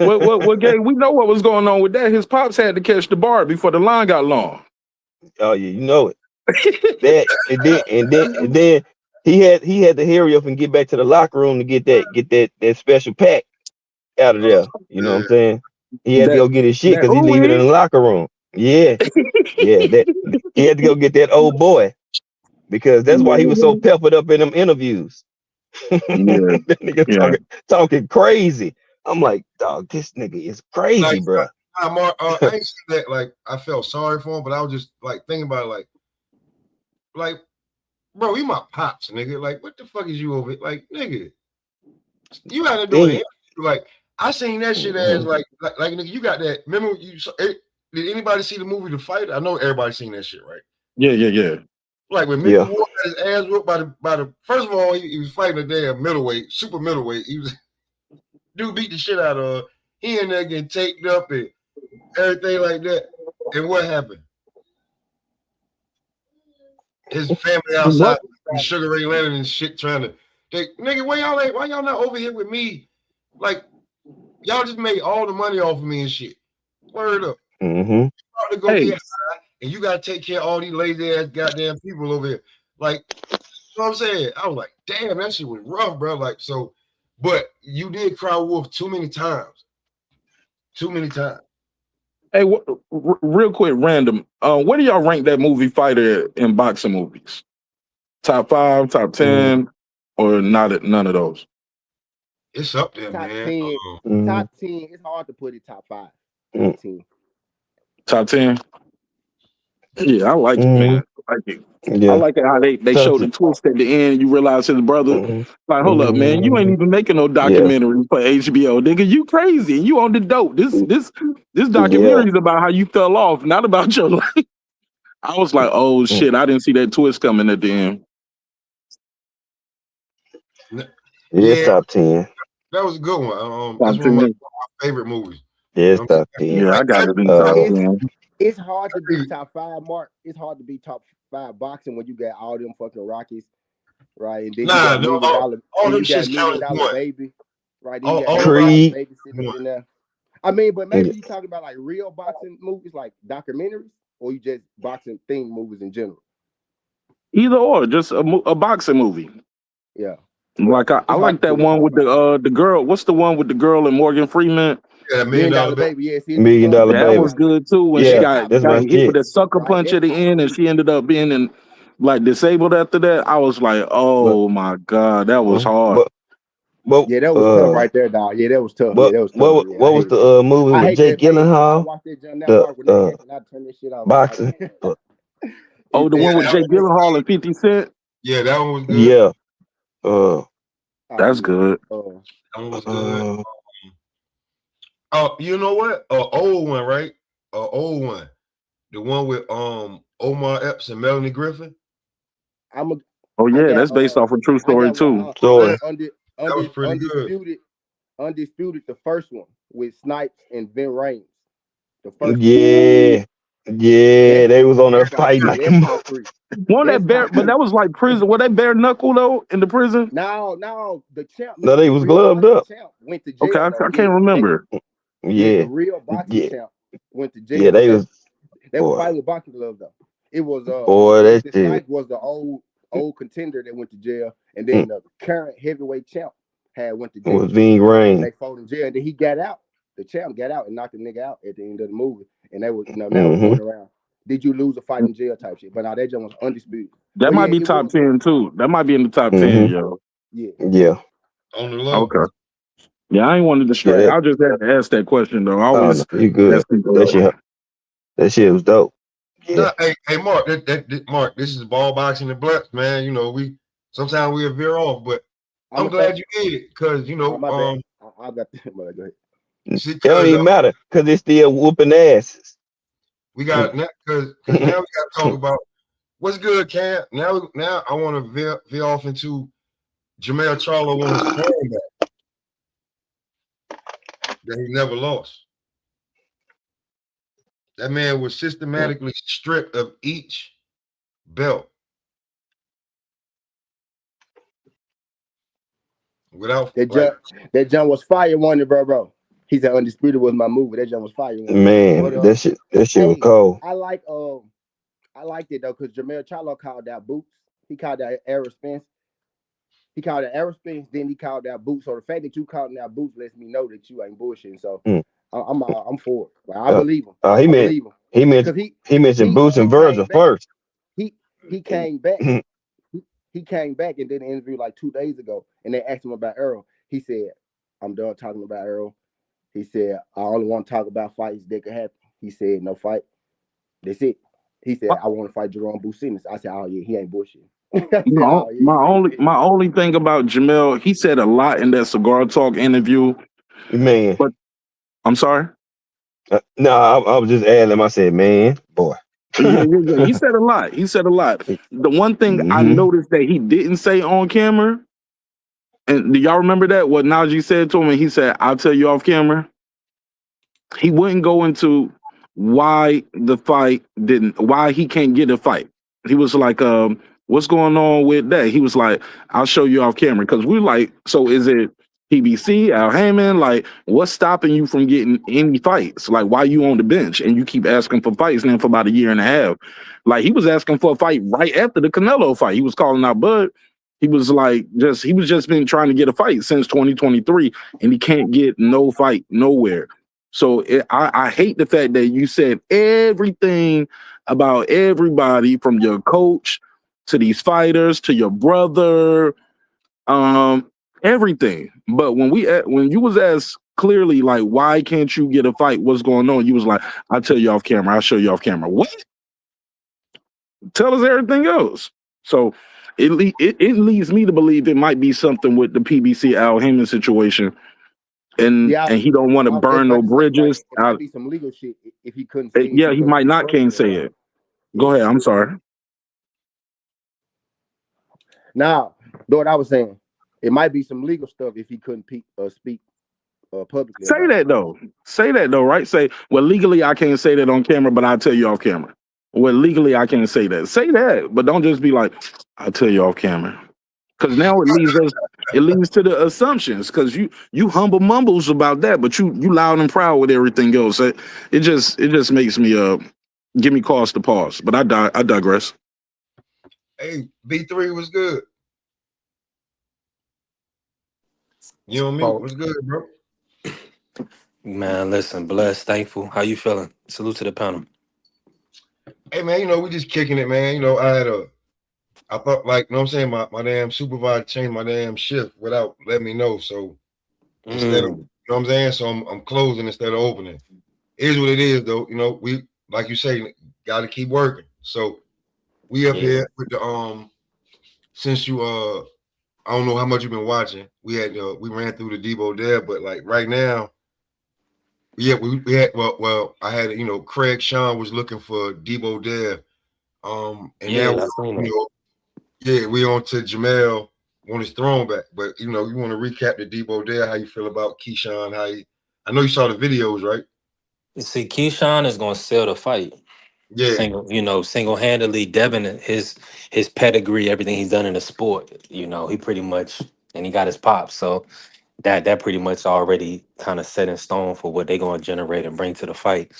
Well, Gabe, we know what was going on with that. His pops had to catch the bar before the line got long. Oh yeah, you know it. and then he had to hurry up and get back to the locker room to get that special pack out of there. You know what I'm saying? He had to go get his shit because he leave it in the locker room. Yeah, yeah. He had to go get that old boy because that's why he was so peppered up in them interviews. That nigga talking crazy. I'm like, dog, this nigga is crazy, bro. Mark, I ain't saying that like I felt sorry for him, but I was just like thinking about it, like, bro, you my pops, nigga. Like, what the fuck is you over? Like, nigga, you had to do it. Like, I seen that shit as like nigga, you got that. Remember, did anybody see the movie The Fight? I know everybody seen that shit, right? Yeah. Like when Mickey Ward got his ass whooped by the first of all, he was fighting a damn middleweight, super middleweight. He was dude beat the shit out of. He in there getting taped up and everything like that. And what happened? His family outside, Sugar Ray Leonard and shit, trying to nigga, why y'all not over here with me? Like, y'all just made all the money off of me and shit. Word up. Mm-hmm. To go get high and you gotta take care of all these lazy ass goddamn people over here. Like, you know what I'm saying? I was like, damn, that shit was rough, bro. Like, so, but you did cry wolf too many times. Too many times. Hey, real quick, random. Where do y'all rank that movie Fighter in boxing movies? Top 5, top 10, or not? None of those. It's up there, Top man. 10. Top 10. It's hard to put it top 5. Top 10. Top 10. Yeah, I like it, man. I like it. Yeah. I like it how they show the twist at the end. You realize his brother. Like, hold up, man. You ain't even making no documentary for HBO, nigga. You crazy. You on the dope. This documentary is about how you fell off, not about your life. I was like, oh shit, I didn't see that twist coming at the end. It's top 10. That was a good one. Top That's one of 10. my favorite movies. Yeah, it's top 10. Yeah, I got it in top 10. It's hard to be top 5, Mark. It's hard to be top 5 boxing when you got all them fucking Rockies, right? And then you got $1 Million Baby, right? Then you got Creed. Baby sitting in there. I mean, but maybe you talking about like real boxing movies, like documentaries, or you just boxing theme movies in general. Either or, just a boxing movie. Yeah. Like I like that one with the girl. What's the one with the girl and Morgan Freeman? Yeah, $1 Million Baby. Yes, $1 Million Baby. That was good too. When she got hit with a sucker punch at the end, and she ended up being disabled after that. I was like, oh my god, that was hard. But yeah, that was tough right there, dog. Yeah, that was tough. What was the movie with Jake Gyllenhaal? I watched that John Mark when I turned this shit off. Boxing. Oh, the one with Jake Gyllenhaal and 50 Cent? Yeah, that one was good. Yeah. That's good. That one was good. You know what? Old one, right? Old one. The one with Omar Epps and Melanie Griffin. Oh yeah, that's based off a true story too. That was pretty good. Undisputed, the first one with Snipes and Vin Rames. The first they was on there fighting like one that bare, but that was like prison. Was that bare knuckle though in the prison? No, the champ. No, they was gloved up. Went to jail. Okay, I can't remember. The real boxing champ went to jail. Yeah, they was fighting with boxing gloves though. It was Snipes was the old contender that went to jail, and then the current heavyweight champ went to jail. It was Vin Rames. They fought in jail, and then he got out. The champ got out and knocked the nigga out at the end of the movie, and they was they was going around. Did you lose a fight in jail type shit? But now that was undisputed. That might be top 10 too. That might be in the top 10, yo. Yeah. On the low. Okay. Yeah, I ain't want to distract. I just had to ask that question though. I always you good. That shit was dope. Yeah. No, hey, Mark. Mark, this is ball boxing and blacks, man. You know, sometimes we veer off, but I'm glad you did because you know. I got that. Go ahead. It don't even matter because it's still whooping asses. We got because now we got to talk about what's good, Cam. Now I want to veer off into Jermell Charlo on his comeback that he never lost. That man was systematically stripped of each belt without that John was fire one, bro. He said Undisputed was my movie. That John was fire. Man, but, that shit was cold. I liked it though, because Jermell Charlo called out Boots. He called out Errol Spence. Then he called out Boots. So the fact that you called out Boots lets me know that you ain't bullshitting. So I'm for it. Like, I believe him. He mentioned Boots and Virgil first. He came back. He came back and did an interview like 2 days ago, and they asked him about Errol. He said, "I'm done talking about Errol." He said, "I only want to talk about fights that could happen." He said, "No fight. That's it." He said, "I want to fight Jerome Businis." I said, "Oh yeah, he ain't bullshitting." My only thing about Jermell, he said a lot in that Cigar Talk interview. Man, but I'm sorry. No, I was just adding. I said, "Man, boy." Yeah. He said a lot. The one thing I noticed that he didn't say on camera, and do y'all remember that? What Najee said to him, and he said, "I'll tell you off camera." He wouldn't go into why he can't get a fight. He was like, what's going on with that? He was like, I'll show you off camera. Because we're like, so is it PBC, Al Heyman, like, what's stopping you from getting any fights? Like, why you on the bench and you keep asking for fights now for about a year and a half? Like, he was asking for a fight right after the Canelo fight. He was calling out Bud. He was just been trying to get a fight since 2023, and he can't get no fight nowhere. So I hate the fact that you said everything about everybody, from your coach to these fighters to your brother, everything. But when you was asked clearly, like, why can't you get a fight? What's going on? You was like, I'll tell you off camera. I'll show you off camera. What? Tell us everything else. So it leads me to believe it might be something with the PBC Al Heyman situation, and he don't want to burn no bridges. It might be some legal shit if he couldn't say. Yeah, he might not can't say it. Go ahead. I'm sorry. Now, what I was saying, it might be some legal stuff if he couldn't speak publicly. Say that though, right? Say, well, legally I can't say that on camera, but I'll tell you off camera. Well, legally I can't say that. Say that, but don't just be like, I'll tell you off camera. Because now it leads to the assumptions, because you humble mumbles about that, but you loud and proud with everything else. It just makes me give me cause to pause. But I digress. Hey, B3 was good. You know me? What's good, bro? Man, listen, blessed, thankful. How you feeling? Salute to the panel. Hey, man, we just kicking it, man. I thought, like, you know what I'm saying, my damn supervisor changed my damn shift without letting me know. So instead of, you know what I'm saying? So I'm closing instead of opening. It is what it is, though. We, like you say, got to keep working. So we up here with the since you I don't know how much you've been watching. We ran through the Deebo Dev, but like right now, we had I had KraigShawn was looking for Deebo Dev, and now we on to Jermell on his throne back. But you want to recap the Deebo Dev, how you feel about KraigShawn? I know you saw the videos, right? You see, KraigShawn is gonna sell the fight. Yeah, single-handedly. Devin, his pedigree, everything he's done in the sport, he pretty much, and he got his pop. So that pretty much already kind of set in stone for what they're gonna generate and bring to the fight.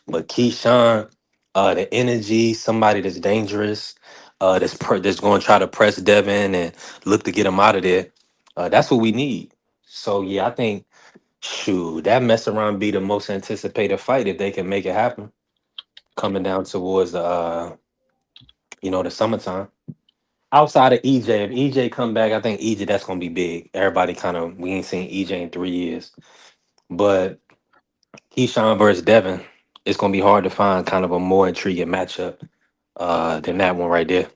But KraigShawn, the energy, somebody that's dangerous, that's going to try to press Devin and look to get him out of there. That's what we need. So yeah, I think that mess around be the most anticipated fight if they can make it happen. Coming down towards the summertime. Outside of EJ, if EJ come back, I think EJ, that's gonna be big. Everybody we ain't seen EJ in 3 years. But KraigShawn versus Devin, it's gonna be hard to find kind of a more intriguing matchup than that one right there.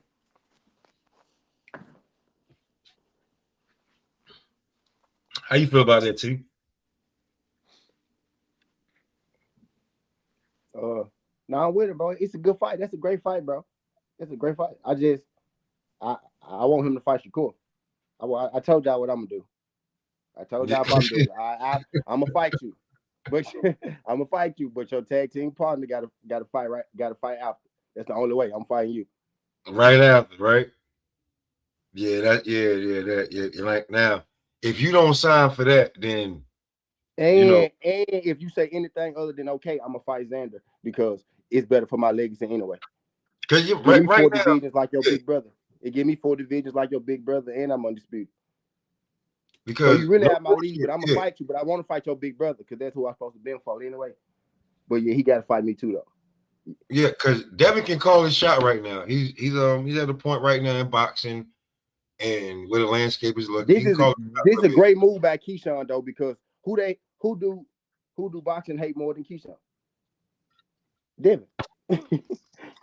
How you feel about that, T? No, I'm with it, bro. It's a good fight. That's a great fight, bro. It's a great fight. I want him to fight Shakur. I told y'all what I'm gonna do. I told y'all what I'm gonna do. I'm gonna fight you, but I'm gonna fight you. But your tag team partner gotta fight right. Gotta fight after. That's the only way. I'm fighting you. Right after, right? Yeah, yeah. Like now, if you don't sign for that, then and if you say anything other than okay, I'm gonna fight Xander because it's better for my legacy anyway. Because you right now, divisions like your big brother. It give me 4 divisions like your big brother, and I'm undisputed. Because so you really have my lead, but I'm gonna fight you. But I want to fight your big brother because that's who I'm supposed to be for anyway. But yeah, he got to fight me too though. Yeah, because Devin can call his shot right now. He's at a point right now in boxing, and where the landscape is looking. This is a great move by KraigShawn though, because who do boxing hate more than KraigShawn? Devin. You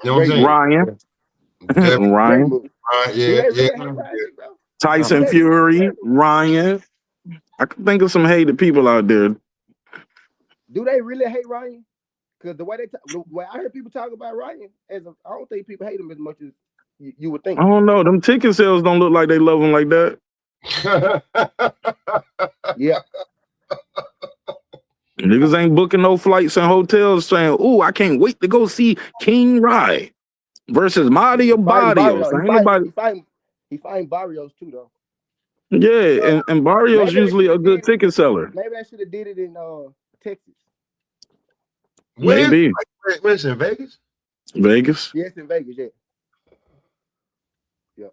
know what I'm saying? Ryan. Tyson Fury, Ryan. I can think of some hated people out there. Do they really hate Ryan? Because the way I heard people talk about Ryan, I don't think people hate him as much as you would think. I don't know. Them ticket sales don't look like they love him like that. Yeah. Niggas ain't booking no flights and hotels saying, "Ooh, I can't wait to go see King Rai versus Mario Barrios." He fighting Barrios too, though. Yeah, and Barrio's Maybe they usually should a have did good it. ticket seller. Maybe I should have did it in Texas. Where? Maybe Where's in Vegas? Vegas. Yes, in Vegas. Yeah. Yeah.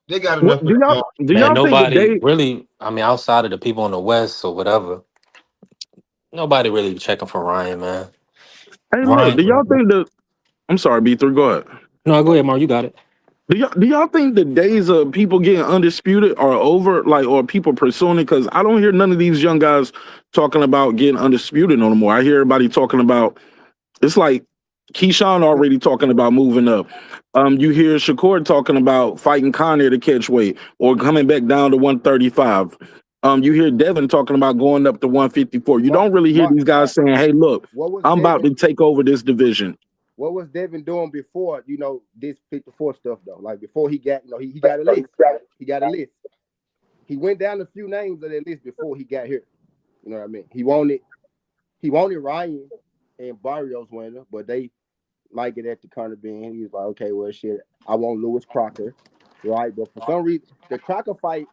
They got What enough of the do Man, y'all think the nobody day? really. I mean, outside of the people on the West or whatever, nobody really checking for Ryan, man. Hey, look, do y'all Ryan, think the? I'm sorry, B3. Go ahead. no, go ahead, Mark. You got it. Do y'all think the days of people getting undisputed are over? Like, or people pursuing it? Because I don't hear none of these young guys talking about getting undisputed no more. I hear everybody talking about. It's like KraigShawn already talking about moving up. You hear Shakur talking about fighting Conor to catch weight or coming back down to 135. You hear Devin talking about going up to 154. You Mark, don't really hear Mark, these guys Mark. saying, "Hey, look, What was I'm about Devin? to take over this division." What was Devin doing before? This 54 stuff though. Like before he got, he got a list. He got a list. He went down a few names of that list before he got here. You know what I mean? He wanted Ryan and Barrios winner, but they like it at the Conor being. He was like, okay, well, shit, I want Lewis Crocker, right? But for some reason, the Crocker fight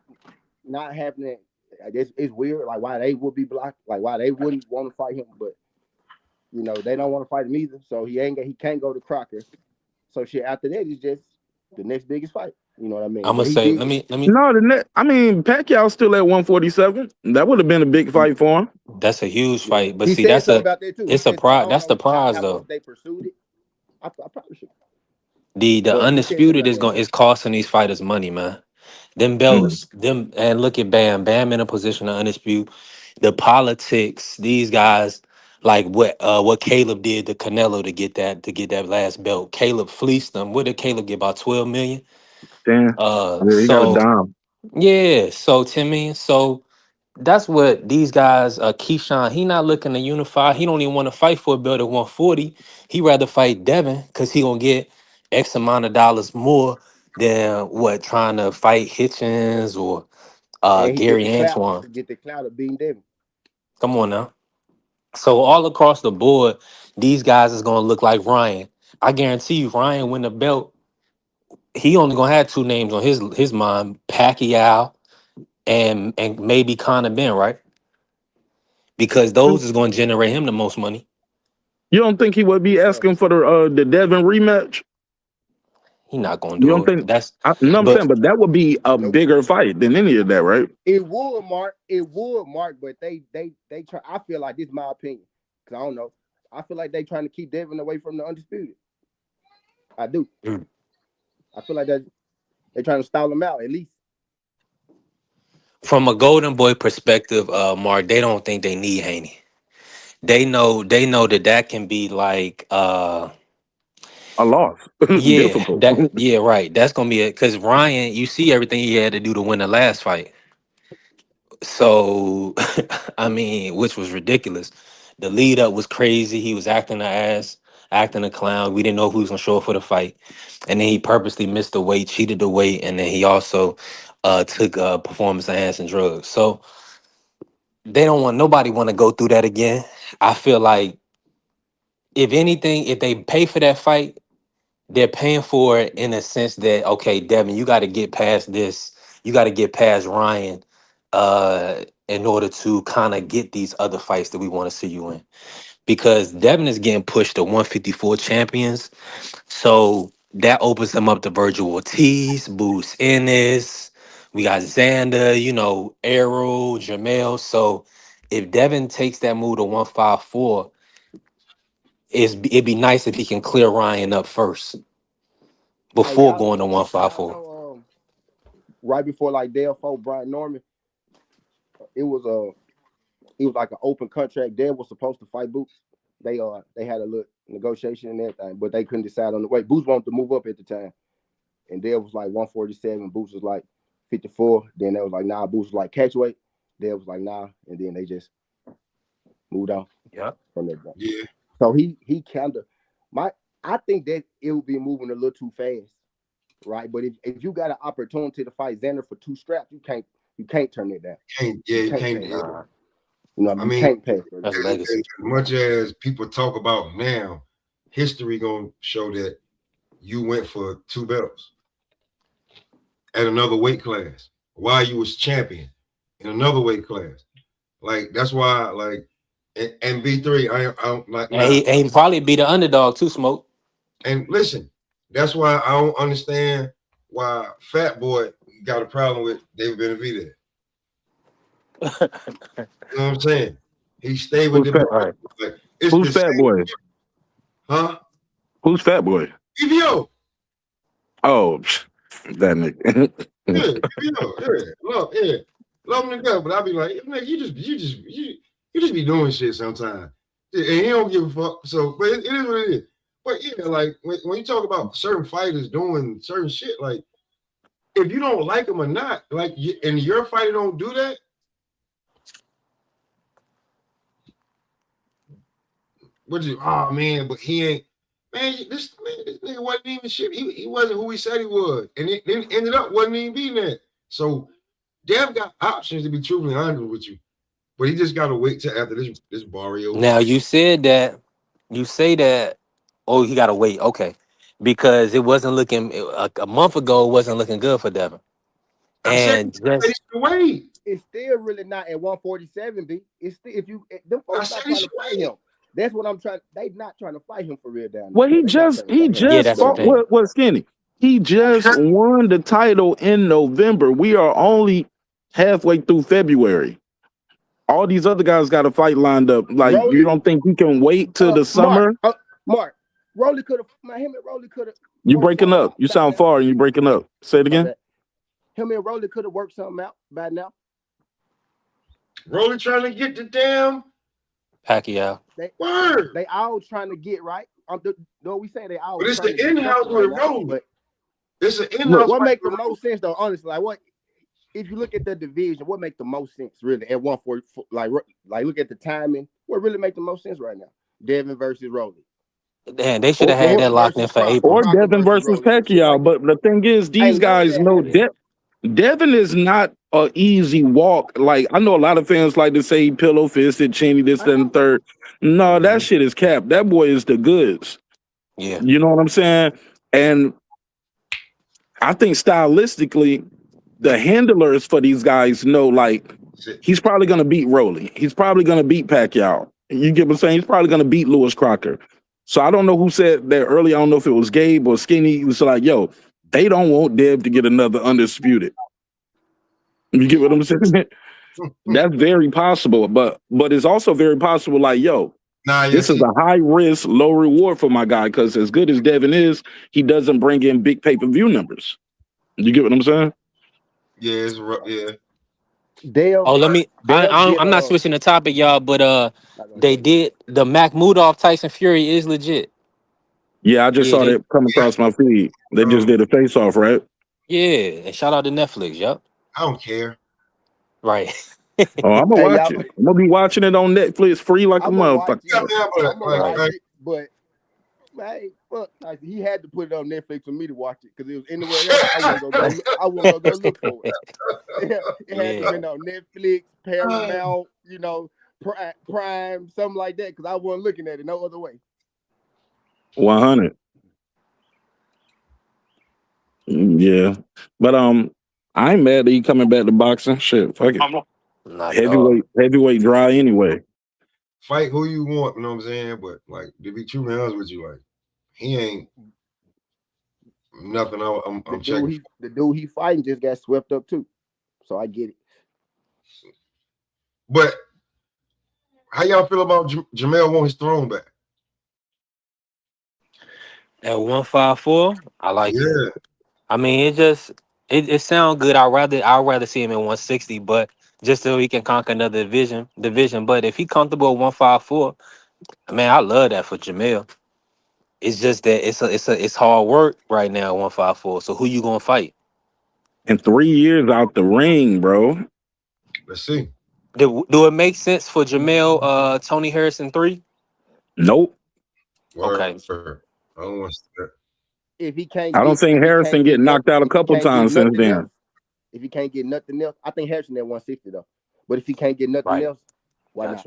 not happening. It's weird. Like why they would be blocked. Like why they wouldn't want to fight him, but they don't want to fight him either. So he can't go to Crocker. So shit, after that, it's just the next biggest fight. You know what I mean? I'm gonna But he say, did. let me. No, I mean, Pacquiao's still at 147. That would have been a big fight for him. That's a huge Yeah, fight, but he see, said something about that too. He it's a said something. I prize. don't That's the know prize how much though. they pursued it. I probably should, The but he said something undisputed about that. is costing these fighters money, man. Them Mm. belts, them and look at Bam in a position to undispute. The politics, these guys, like what Caleb did to Canelo to get that last belt. Caleb fleeced them. What did Caleb get? About 12 million. Damn. Yeah, he got a So dime. yeah, so 10 million. So that's what these guys, KraigShawn, he not looking to unify. He don't even want to fight for a belt at 140. He rather fight Devin because he gonna get X amount of dollars more than what trying to fight Hitchens or And he Gary Antoine. get the clout of being Devin. Come on now. So all across the board, these guys is gonna look like Ryan. I guarantee you, Ryan win the belt. He only gonna have two names on his mind: Pacquiao and maybe Conor Ben, right? Because those is gonna generate him the most money. You don't think he would be Yeah. asking for the Devin rematch? He not gonna You do don't it. think? That's No, I'm but saying, but that would be a Nope. bigger fight than any of that, right? It would, Mark. It would, Mark. But they try. I feel like this is my opinion because I don't know. I feel like they trying to keep Devin away from the undisputed. I do. mm, I feel like they're trying to stall him out at least. from a Golden Boy perspective, Mark, they don't think they need Haney. They know that can be like A loss, yeah, difficult. right. That's gonna be it. Cause Ryan, you see everything he had to do to win the last fight. So I mean, which was ridiculous. The lead up was crazy. He was acting a ass, acting a clown. We didn't know who was gonna show up for the fight. And then he purposely missed the weight, cheated the weight, and then he also took performance enhancing drugs. So they don't want nobody want to go through that again. I feel like if anything, if they pay for that fight, they're paying for it in a sense that okay, Devin, you got to get past this. You got to get past Ryan in order to kind of get these other fights that we want to see you in. Because Devin is getting pushed to 154 champions, so that opens him up to Virgil Ortiz, Boots Ennis. We got Xander, Arrow, Jermell. So if Devin takes that move to 154, it'd be nice if he can clear Ryan up first Hey, before y'all going to know, y'all 154. know. Right before like Dale fought Brian Norman, it was like an open contract. Dale was supposed to fight Boots. They had a little negotiation and everything, but they couldn't decide on the weight. Boots wanted to move up at the time, and Dale was like 147. Boots was like 54. Then they was like, nah. Boots was like catch weight. Dale was like, nah, and then they just moved on Yeah. from that. Yeah. So he kind of I think that it would be moving a little too fast, right? But if you got an opportunity to fight Xander for 2 straps, you can't turn it down. You You can't can't. pass. Nah, I You mean, can't pass for that's that. as legacy. much as people talk about now, history gonna show that you went for 2 belts at another weight class. while you was champion in another weight class. Like that's why, like, and V3, I don't like And now. he probably be the underdog too, Smoke. And listen, that's why I don't understand why Fat Boy got a problem with David Benavidez. You know what I'm saying? He stayed with Who's the fat? brother. Like, it's Who's the fat same, boy? huh? Who's fat boy? BBO. Oh, that nigga. Yeah, BBO. Yeah. Love him to death. But I be like, man, you just be doing shit sometimes. And he don't give a fuck. So, but it is what it is. But yeah, like when you talk about certain fighters doing certain shit, like if you don't like them or not, like and your fighter don't do that, what you? Oh man, but he ain't. This nigga wasn't even shit. He wasn't who he said he was, and it ended up wasn't even being that. So Dev got options to be truthfully honest with you, but he just got to wait till after this barrio. Now you said that. You say that. Oh, he got to wait. Okay, because it wasn't looking a month ago. It wasn't looking good for Devin. I said And he just should wait. It's still really not at 147, B. It's still, if you them I folks said not he trying should to fight wait. him. That's what I'm trying. They not trying to fight him for real down there. Well, he They not just trying to fight him. yeah, that's the fought. thing. What Skinny? He just won the title in November. We are only halfway through February. All these other guys got a fight lined up. Like, you Rolly, don't think he can wait till the summer? Mark, Rolly could have. Him and Rolly could have You worked breaking something up? out You by sound now. far and you breaking up. Say it My again. bad. Him and Rolly could have worked something out by now. Rolly trying to get the damn Pacquiao. word. They all trying to get right. No, we say they all But it's trying to the get in-house something right with now. Rolly. But It's an in-house what fight makes with the Rolly. most sense though, honestly, like what if you look at the division, what makes the most sense really at 140? Like look at the timing. What really makes the most sense right now? Devin versus Rolly. Man, they should Or, have had that locked in Versus for April. Crocker Devin versus versus Rolly. Some shit Pacquiao. like that. But the thing is, these Ain't none of guys that know happening. Devin is not an easy walk. Like, I know a lot of fans like to say pillow fisted, chinny, this, that, and the third. No, that shit is capped. That boy is the goods. Yeah. You know what I'm saying? And I think stylistically, the handlers for these guys know, like, he's probably going to beat Rolly. He's probably going to beat Pacquiao. You get what I'm saying? He's probably going to beat Lewis Crocker. So I don't know who said that earlier. I don't know if it was Gabe or Skinny. He was like, yo, they don't want Dev to get another undisputed. You get what I'm saying? That's very possible. But it's also very possible, like, yo, this is a high risk, low reward for my guy, because as good as Devin is, he doesn't bring in big pay-per-view numbers. You get what I'm saying? Yeah, it's yeah. Dev. Oh, let me. Did I'm not switching the topic, y'all, but they did the Mahmoudov Tyson Fury is legit. Yeah, I just Yeah, saw that come across my feed. They just did a face-off, right? yeah, and shout out to Netflix. Yup. I don't care. Right. Oh, I'm gonna Hey, watch y'all, it. I'm gonna be watching it on Netflix free like a I'm gonna watch motherfucker. it. I'm gonna Right. watch it, but man, fuck, like, he had to put it on Netflix for me to watch it because it was anywhere else. I wasn't gonna go look for it. It had to be on Netflix, Paramount, you know, Prime, something like that, because I wasn't looking at it no other way. 100. Yeah, but I ain't mad that he coming back to boxing. Shit, fuck it. Not at all. Heavyweight dry anyway. Fight who you want, you know what I'm saying? But like to be truly honest with you, like he ain't nothing. I'm checking. The dude he fighting just got swept up too, so I get it. But how y'all feel about Jermell want his throne back? At 154, I like it. Yeah, I mean, it sounds good. I'd rather see him at 160, but just so he can conquer another division. But if he comfortable at 154, man, I love that for Jamel. It's just that it's hard work right now at 154. So who you gonna fight? And 3 years out the ring, bro. let's see. Do it make sense for Jamel, Tony Harrison 3? Nope. Okay. I don't want to. If he can't I don't get, think Harrison get knocked out a couple times since then. If he can't get nothing else, I think Harrison at 160 though. But if he can't get nothing else, why not?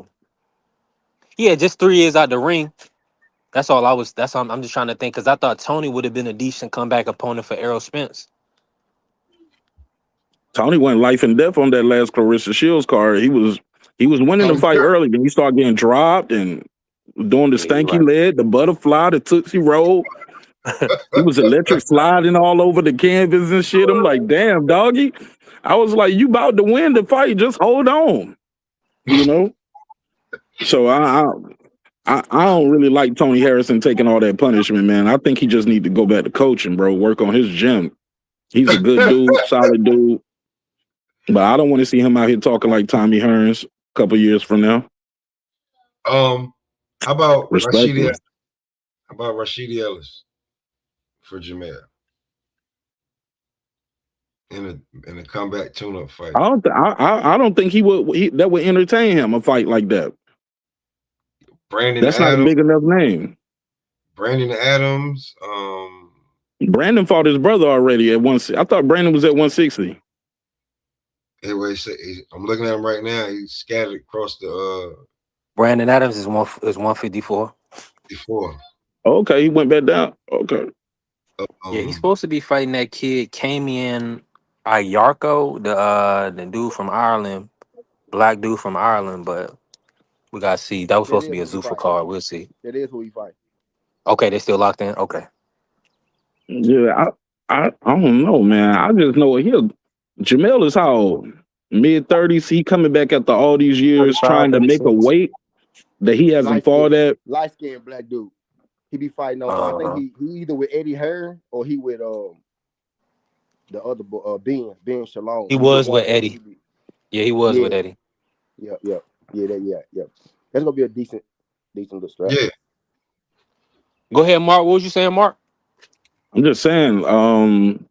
Yeah, just 3 years out the ring. That's all I'm just trying to think, because I thought Tony would have been a decent comeback opponent for Errol Spence. Tony went life and death on that last Clarissa Shields card. He was winning the fight early, then he started getting dropped and doing the Yeah, you're stanky right. leg, the butterfly, the Tootsie Roll. He was electric sliding all over the canvas and shit. I'm like, damn, doggy. I was like, you about to win the fight. Just hold on. You know? So I don't really like Tony Harrison taking all that punishment, man. I think he just need to go back to coaching, bro. Work on his gym. He's a good dude, solid dude. But I don't want to see him out here talking like Tommy Hearns a couple years from now. How about Respectfully. Rashidi Ellis for Jermell in a comeback tune-up fight? I don't think that would entertain him, a fight like that. That's not a big enough name. Brandon Adams. Brandon fought his brother already at 160. I thought Brandon was at 160. Anyway, I'm looking at him right now. He's scattered across the. Brandon Adams is 154. 54. Okay, he went back down. Okay. Yeah, he's supposed to be fighting that kid Camian Ayarko, the dude from Ireland, black dude from Ireland, but we gotta see. That was supposed to be a Zuffa card. We'll see. That is who he fight. Okay, they still locked in. Okay. Yeah, I don't know, man. I just know Jermell is how old? Mid-30s. He coming back after all these years 35, trying to make a 36. weight that he hasn't fought at. Light-skinned black dude. He be fighting on. I think he either with Eddie Hearn or he with the other Ben Shalom. He was with Eddie. Yeah, he was with Eddie. Yeah. That's gonna be a decent little strap. Yeah. Go ahead, Mark. What was you saying, Mark? I'm just saying,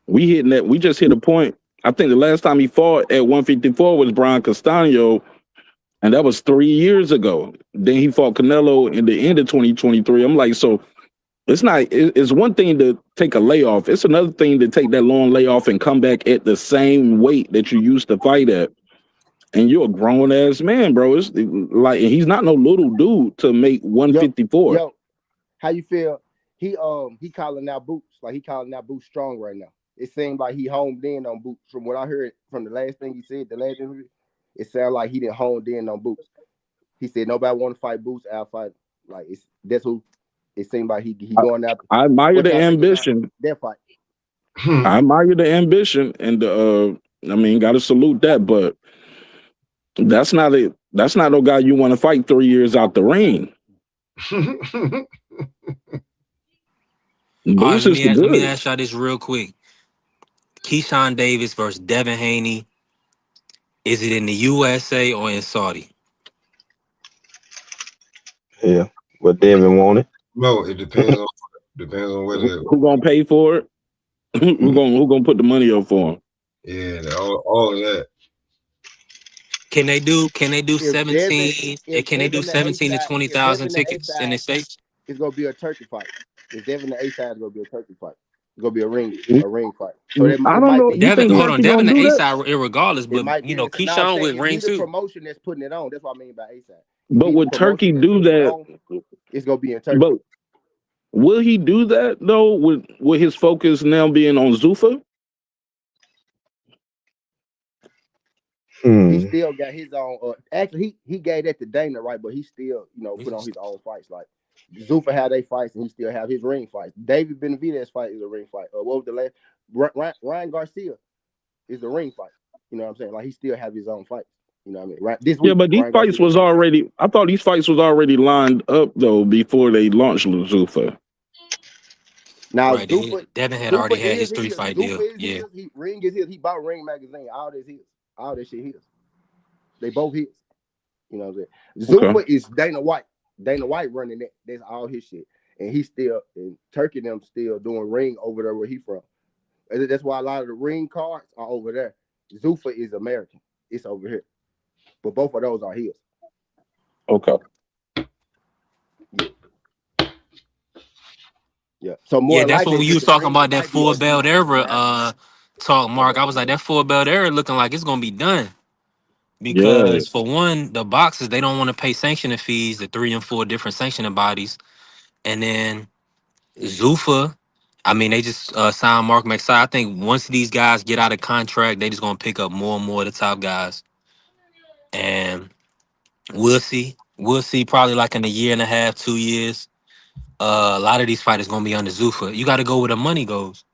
we just hit a point. I think the last time he fought at 154 was Brian Castano, and that was 3 years ago. Then he fought Canelo in the end of 2023. I'm like, so it's one thing to take a layoff. It's another thing to take that long layoff and come back at the same weight that you used to fight at. And you're a grown ass man, bro. It's like he's not no little dude to make 154. Yo, how you feel? He calling out Boots, like he calling out Boots strong right now. It seemed like he homed in on Boots. From what I heard from the last thing he said, the last interview, it sounded like he didn't honed in on Boots. He said nobody want to fight Boots, I'll fight him. Like that's who it seemed like he going after. I admire the ambition. That fight. I admire the ambition, and gotta salute that, but that's not no guy you want to fight 3 years out the ring. All right, let me ask y'all this real quick. Keyshawn Davis versus Devin Haney. Is it in the USA or in Saudi? Yeah, but Devin want it. No, it depends on whether who gonna pay for it. who gonna put the money up for him? Yeah, all of that. Can they do 17? Can they do 17 to 20,000 tickets in the States? It's gonna be a turkey fight. If Devin the A side is gonna be a turkey fight. It's gonna be a ring fight. So I don't know. Devin the A side, irregardless, but Keyshawn with ring too. Promotion that's putting it on. That's what I mean by A side. But would Turkey do that? It's gonna be in Turkey. But will he do that though? With his focus now being on Zuffa? He still got his own. Actually, he gave that to Dana, right? But he still, put on his own fights. Like Zuffa had their fights, and he still have his ring fights. David Benavidez fight is a ring fight. What was the last? Ryan Garcia is a ring fight. You know what I'm saying? Like he still have his own fights. You know what I mean? Right? This week, yeah, but these fights was already. I thought these fights was already lined up though before they launched Zuffa. Now, right, Devin had already had his 3-fight deal. Yeah, Ring is his. He bought Ring magazine. All this his. All that shit his. They both his. You know what I'm saying? Zuffa is Dana White. Dana White running that. That's all his shit. And he's still in Turkey. Them still doing ring over there where he from. That's why a lot of the ring cards are over there. Zuffa is American. It's over here. But both of those are his. Okay. Yeah. So more. That's what you was talking about, that full belt era talk, Mark. I was like, that full belt era looking like it's gonna be done. Because for one, the boxers, they don't want to pay sanctioning fees to 3 and 4 different sanctioning bodies. And then Zuffa I mean, they just signed Mark McSide. I think once these guys get out of contract, they just gonna pick up more and more of the top guys, and we'll see. We'll see probably like in a year and a half, 2 years. A lot of these fighters gonna be under Zuffa. You got to go where the money goes.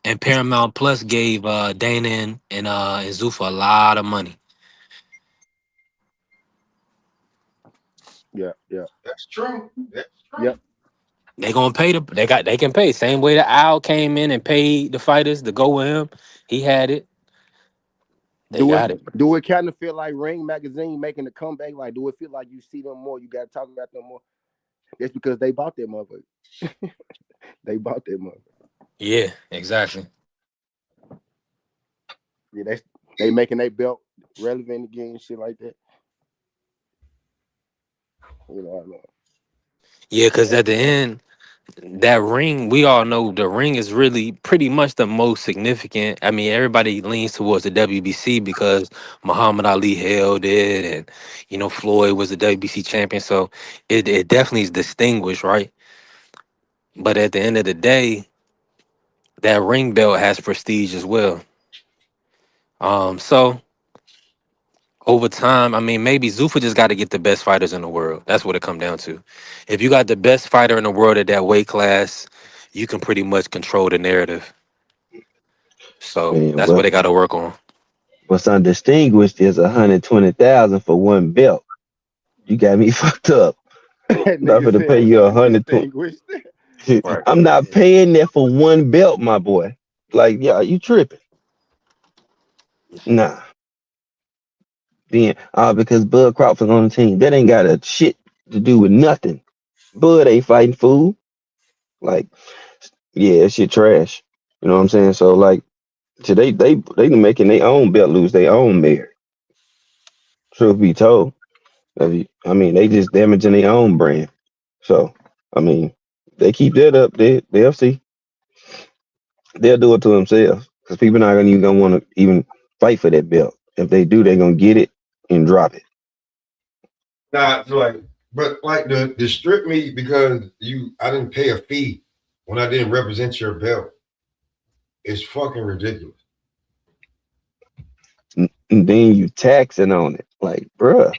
And Paramount Plus gave Dana and Zuffa a lot of money. Yeah, yeah, That's true. That's true. yep. They gonna pay they can pay. Same way that Al came in and paid the fighters to go with him. He had it. They Do it got it. do it kind of feel like Ring Magazine making a comeback? Like, do it feel like you see them more? You got to talk about them more. That's because they bought that motherfucker. They bought that motherfucker. Yeah, exactly. Yeah, they making their belt relevant again, and shit like that. You know, I know. Yeah, because at the end, that ring, we all know the ring is really pretty much the most significant. I mean, everybody leans towards the WBC because Muhammad Ali held it, and Floyd was the WBC champion, so it definitely is distinguished, right? But at the end of the day, that ring belt has prestige as well. So over time, I mean, maybe Zuffa just got to get the best fighters in the world. That's what it come down to. If you got the best fighter in the world at that weight class, you can pretty much control the narrative. So Man, that's what they got to work on. what's undistinguished is 120,000 for one belt. You got me fucked up. That I'm not nigga gonna said pay what's you 120. undistinguished. Right. I'm not paying that for one belt, my boy. Like, yeah, you tripping? Nah. Then, because Bud Crawford on the team, that ain't got a shit to do with nothing. Bud ain't fighting fool. Like, yeah, that shit trash. You know what I'm saying? So, like, so they making their own belt lose their own mayor. Truth be told, I mean, they just damaging their own brand. So, I mean, they keep that up, they'll see. They'll do it to themselves because people not gonna want to even fight for that belt. If they do, they're gonna get it and drop it. Nah, but like the strip me because I didn't pay a fee when I didn't represent your belt. It's fucking ridiculous. And then you taxing on it, like, bruh.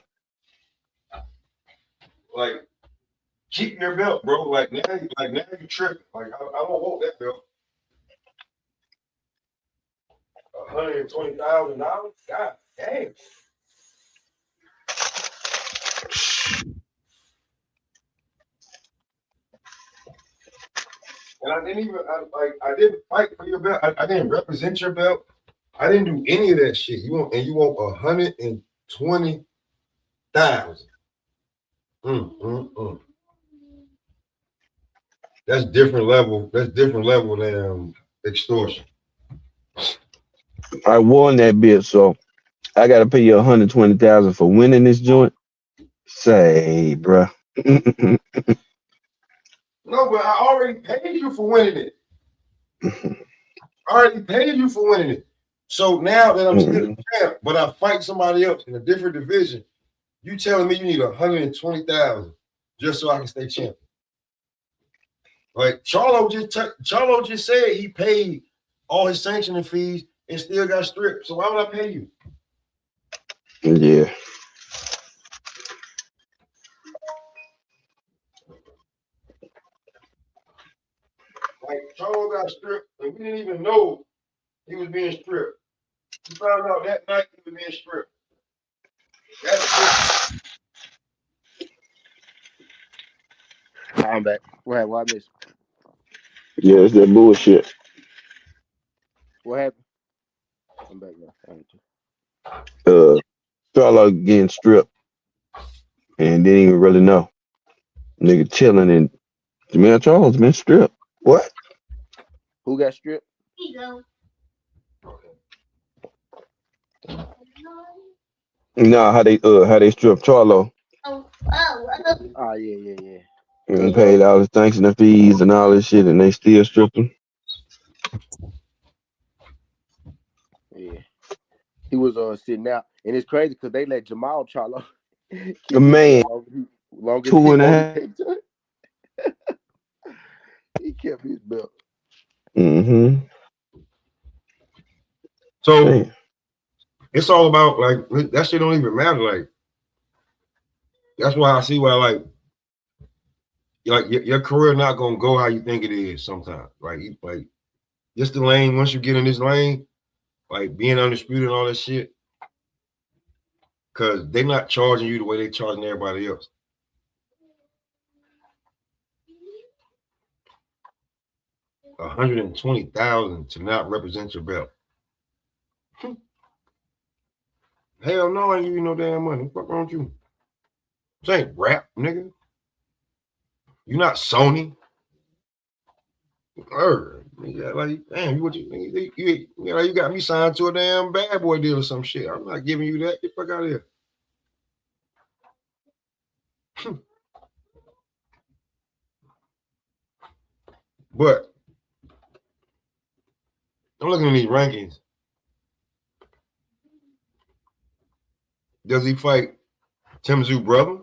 Like, keep your belt, bro. Like now you tripping. Like I don't want that belt. $120,000. God damn. And I didn't fight for your belt. I didn't represent your belt. I didn't do any of that shit. You want 120,000. Mm. That's different level. That's different level than extortion. I won that bit, so I gotta pay you 120,000 for winning this joint. Say, bruh. No, but I already paid you for winning it. I already paid you for winning it. So now that I'm still a champ, but I fight somebody else in a different division, you telling me you need 120,000 just so I can stay champion? Like Charlo just said he paid all his sanctioning fees and still got stripped. So why would I pay you? Yeah. Like Charlo got stripped and we didn't even know he was being stripped. We found out that night he was being stripped. That's it. I'm back. What happened? What I missed? Yeah, it's that bullshit. What happened? I'm back now. Charlo getting stripped and didn't even really know. Nigga chilling and Jermell Charles been stripped. What? Who got stripped? Nah, how they stripped Charlo Oh yeah. and paid all his sanctioning fees and all this shit, and they still stripped him. Yeah. He was sitting out, and it's crazy because they let Jermell Charlo The man, long as he 2.5. wanted that joint. He kept his belt. Mm-hmm. So Damn. it's all about like that shit don't even matter. Like that's why I see why like your career not gonna go how you think it is sometimes. Like just the lane. Once you get in this lane, like being undisputed and all that shit, because they're not charging you the way they charging everybody else. $120,000 to not represent your belt. Hell no, I ain't give you no damn money. What wrong with you? This ain't rap, nigga. You not Sony. Yeah, like damn, you what you got me signed to a damn bad boy deal or some shit. I'm not giving you that. Get the fuck out of here. But I'm looking at these rankings. Does he fight Tim Tszyu brother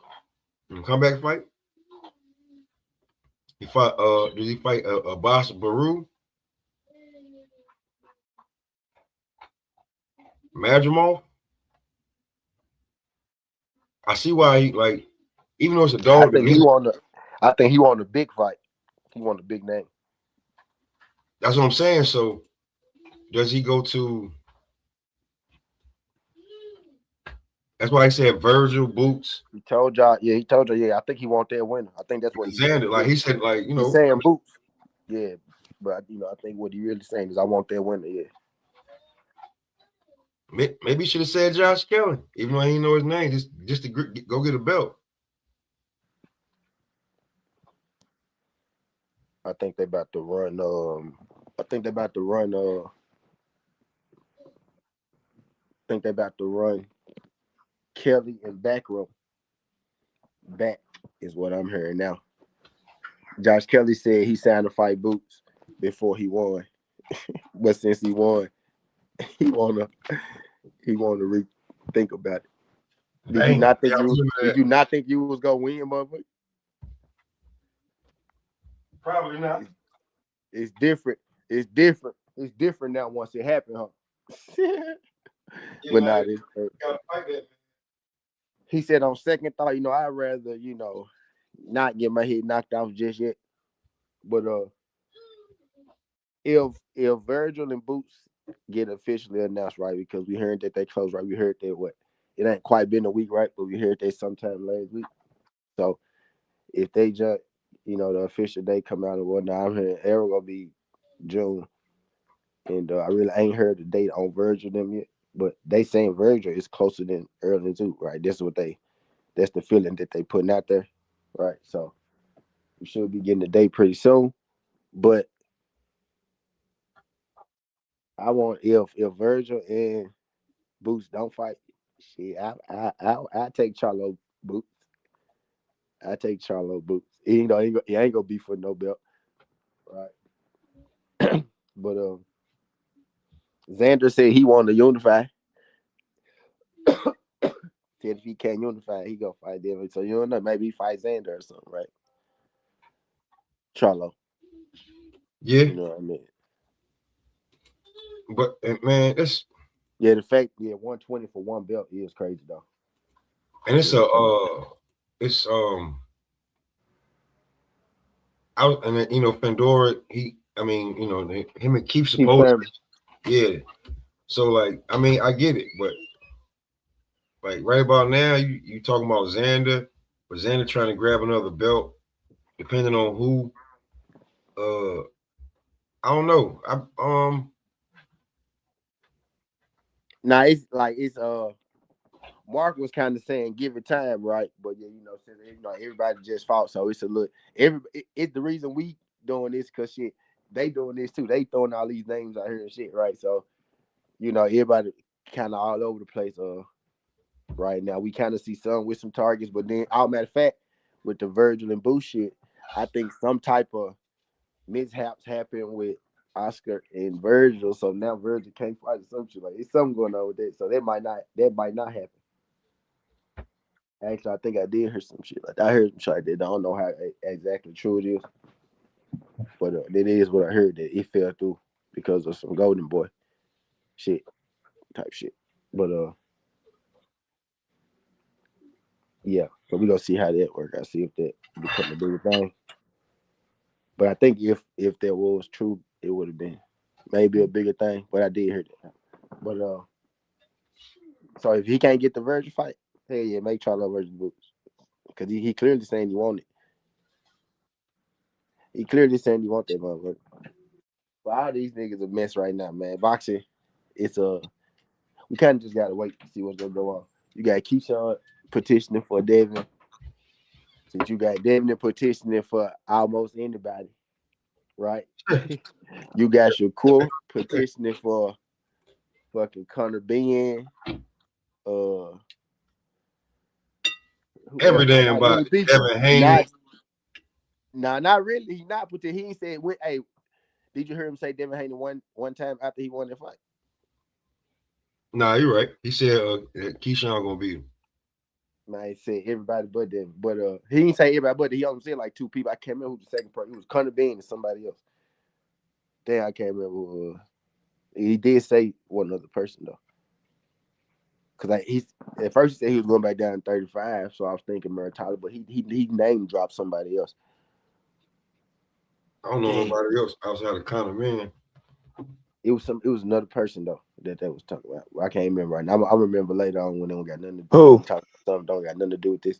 in a comeback fight? Does he fight Abbas Baru? Madrimov? I see why he like, even though it's a I dog to think me. he won the big fight. He won the big name. That's what I'm saying. So does he go to? That's why I said Virgil Boots. He told y'all, yeah. I think he want that winner. I think that's what he's saying. Xander, like he said, like He's saying Boots. Yeah, but I think what he really saying is I want that winner. Yeah. Maybe he should have said Josh Kelly, even though I didn't know his name, just to go get a belt. I think they about to run. I think they about to run. Kelly and Backroom. Back is what I'm hearing now. Josh Kelly said he signed to fight Boots before he won, but since he won, he wanna rethink about it. Did you Dang, not think yeah, I remember Did that. you not think you was gonna win, motherfucker? Probably not. It's different. It's different. It's different now once it happened, huh? But Yeah, not this. gotta fight that. He said on second thought, I'd rather, not get my head knocked off just yet. But if Virgil and Boots get officially announced, right, because we heard that they closed, right? We heard that it ain't quite been a week, right? But we heard that sometime last week. So if they just, the official day come out and whatnot, I'm hearing Arrow gonna be June. And I really ain't heard the date on Virgil them yet. But they saying Virgil is closer than Erling too, right? That's the feeling that they putting out there. Right. So we should be getting the date pretty soon. But I want if Virgil and Boots don't fight, shit, I take Charlo Boots. I take Charlo Boots. He ain't gonna be for no belt, right? But Xander said he wanted to unify. Said if he can't unify, he gonna fight them. So you don't know, maybe he fight Xander or something, right? Charlo. Yeah, You know what I mean? but man, it's Yeah, the fact, 120 for one belt is crazy though. and it's It is crazy. it's out and then, Pandora. Him and Keith Keep supposed, Thurman. yeah. So like, I get it, but like right about now, you talking about Xander, but Xander trying to grab another belt, depending on who. I don't know. Now it's Mark was kind of saying give it time, right? But yeah, since everybody just fought, so it's a look. It's the reason we doing this because shit, they doing this too. They throwing all these names out here and shit, right? So everybody kind of all over the place. Right now we kind of see some with some targets, but then, all matter of fact, with the Virgil and Boo shit, I think some type of mishaps happened with Oscar and Virgil, so now Virgil can't fight or some shit. Like it's something going on with that, so that might not happen. Actually, I think I did hear some shit like that. I heard some shit like that. I don't know how exactly true it is, But that is what I heard, that it fell through because of some Golden Boy shit type shit. But yeah, so we gonna see how that work. I see if that become a bigger thing. But I think if that was true, it would have been maybe a bigger thing. But I did hear that. But so if he can't get the Virgil fight, hell yeah, make Charlo versus Boots. Because he clearly saying he want it. He clearly saying he want that motherfucker. But all these niggas a mess right now, man. Boxing, it's we kind of just gotta wait to see what's gonna go on. You got KraigShawn petitioning for Devin. Since you got Devin petitioning for almost anybody, right? You got Shakur petitioning for fucking Conor Ben. Every damn body. Devin Haney. Not really. He not put. He ain't said. Hey, did you hear him say Devin Haney one time after he won that fight? Nah, you're right. He said KraigShawn gonna beat him. Man, he said everybody but Devin. But he didn't say everybody but he only said like two people. I can't remember who the second person. It was Conor Ben and somebody else. Damn, I can't remember. He did say one other person though. Cause at first he said he was going back down 35, so I was thinking Muratalo, but he name dropped somebody else. I don't know nobody else outside of Conor Man. It was another person though that was talking about. I can't remember right now. I remember later on when they don't got nothing to do. Talking something don't got nothing to do with this.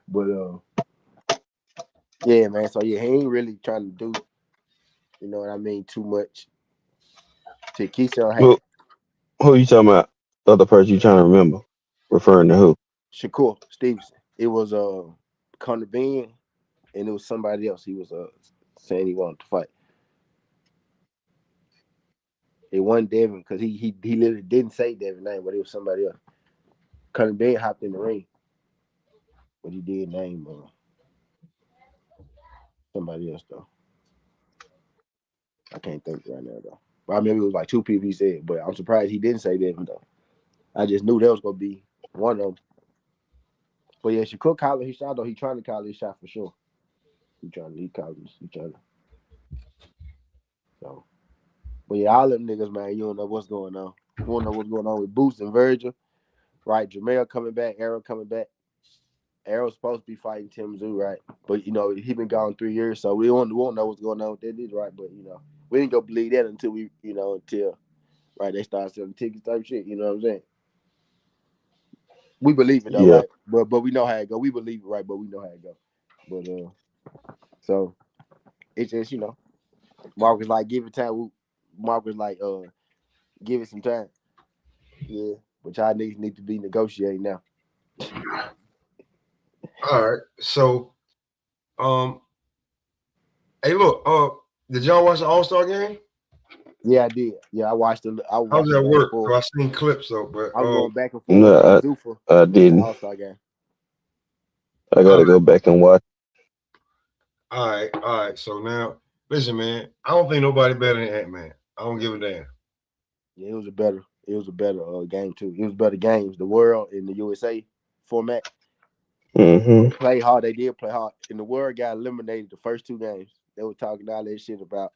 But yeah, man. So yeah, he ain't really trying to do, you know what I mean, too much to KraigShawn. Who you talking about? The other person you trying to remember? Referring to who? Shakur Stevenson. It was Conor Ben, and it was somebody else. He was saying he wanted to fight. It wasn't Devin because he literally didn't say Devin's name, but it was somebody else. Conor Ben hopped in the ring, but he did name somebody else though. I can't think right now though. But I remember it was like two people he said, but I'm surprised he didn't say Devin though. I just knew that was gonna be one of them. But yeah, Shakur call his shot though. He trying to call his shot for sure. He trying to. So, but yeah, all them niggas, man, you don't know what's going on. You don't know what's going on with Boots and Virgil, right? Jermell coming back, Arrow coming back. Arrow's supposed to be fighting Tim Zoo, right? But you know he been gone 3 years, so we won't know what's going on with that, right? But you know we didn't go believe that until right they start selling tickets type shit. You know what I'm saying? We believe it though, right? But we know how it go. We believe it, right? But we know how it go. But so it's just Mark was like, give it time. Mark was like, give it some time. Yeah, but y'all niggas need to be negotiating now. All right, so, hey, look, did y'all watch the All-Star game? Yeah, I did. Yeah, I watched it. How does that work? So I seen clips though, but I'm going back and forth with Zufa. I didn't. All-Star game. I gotta go back and watch. All right. So now, listen, man. I don't think nobody better than Antman. I don't give a damn. Yeah, it was a better game too. It was better games. The world in the USA format. Mm-hmm. They played hard. They did play hard. And the world got eliminated the first two games. They were talking all that shit about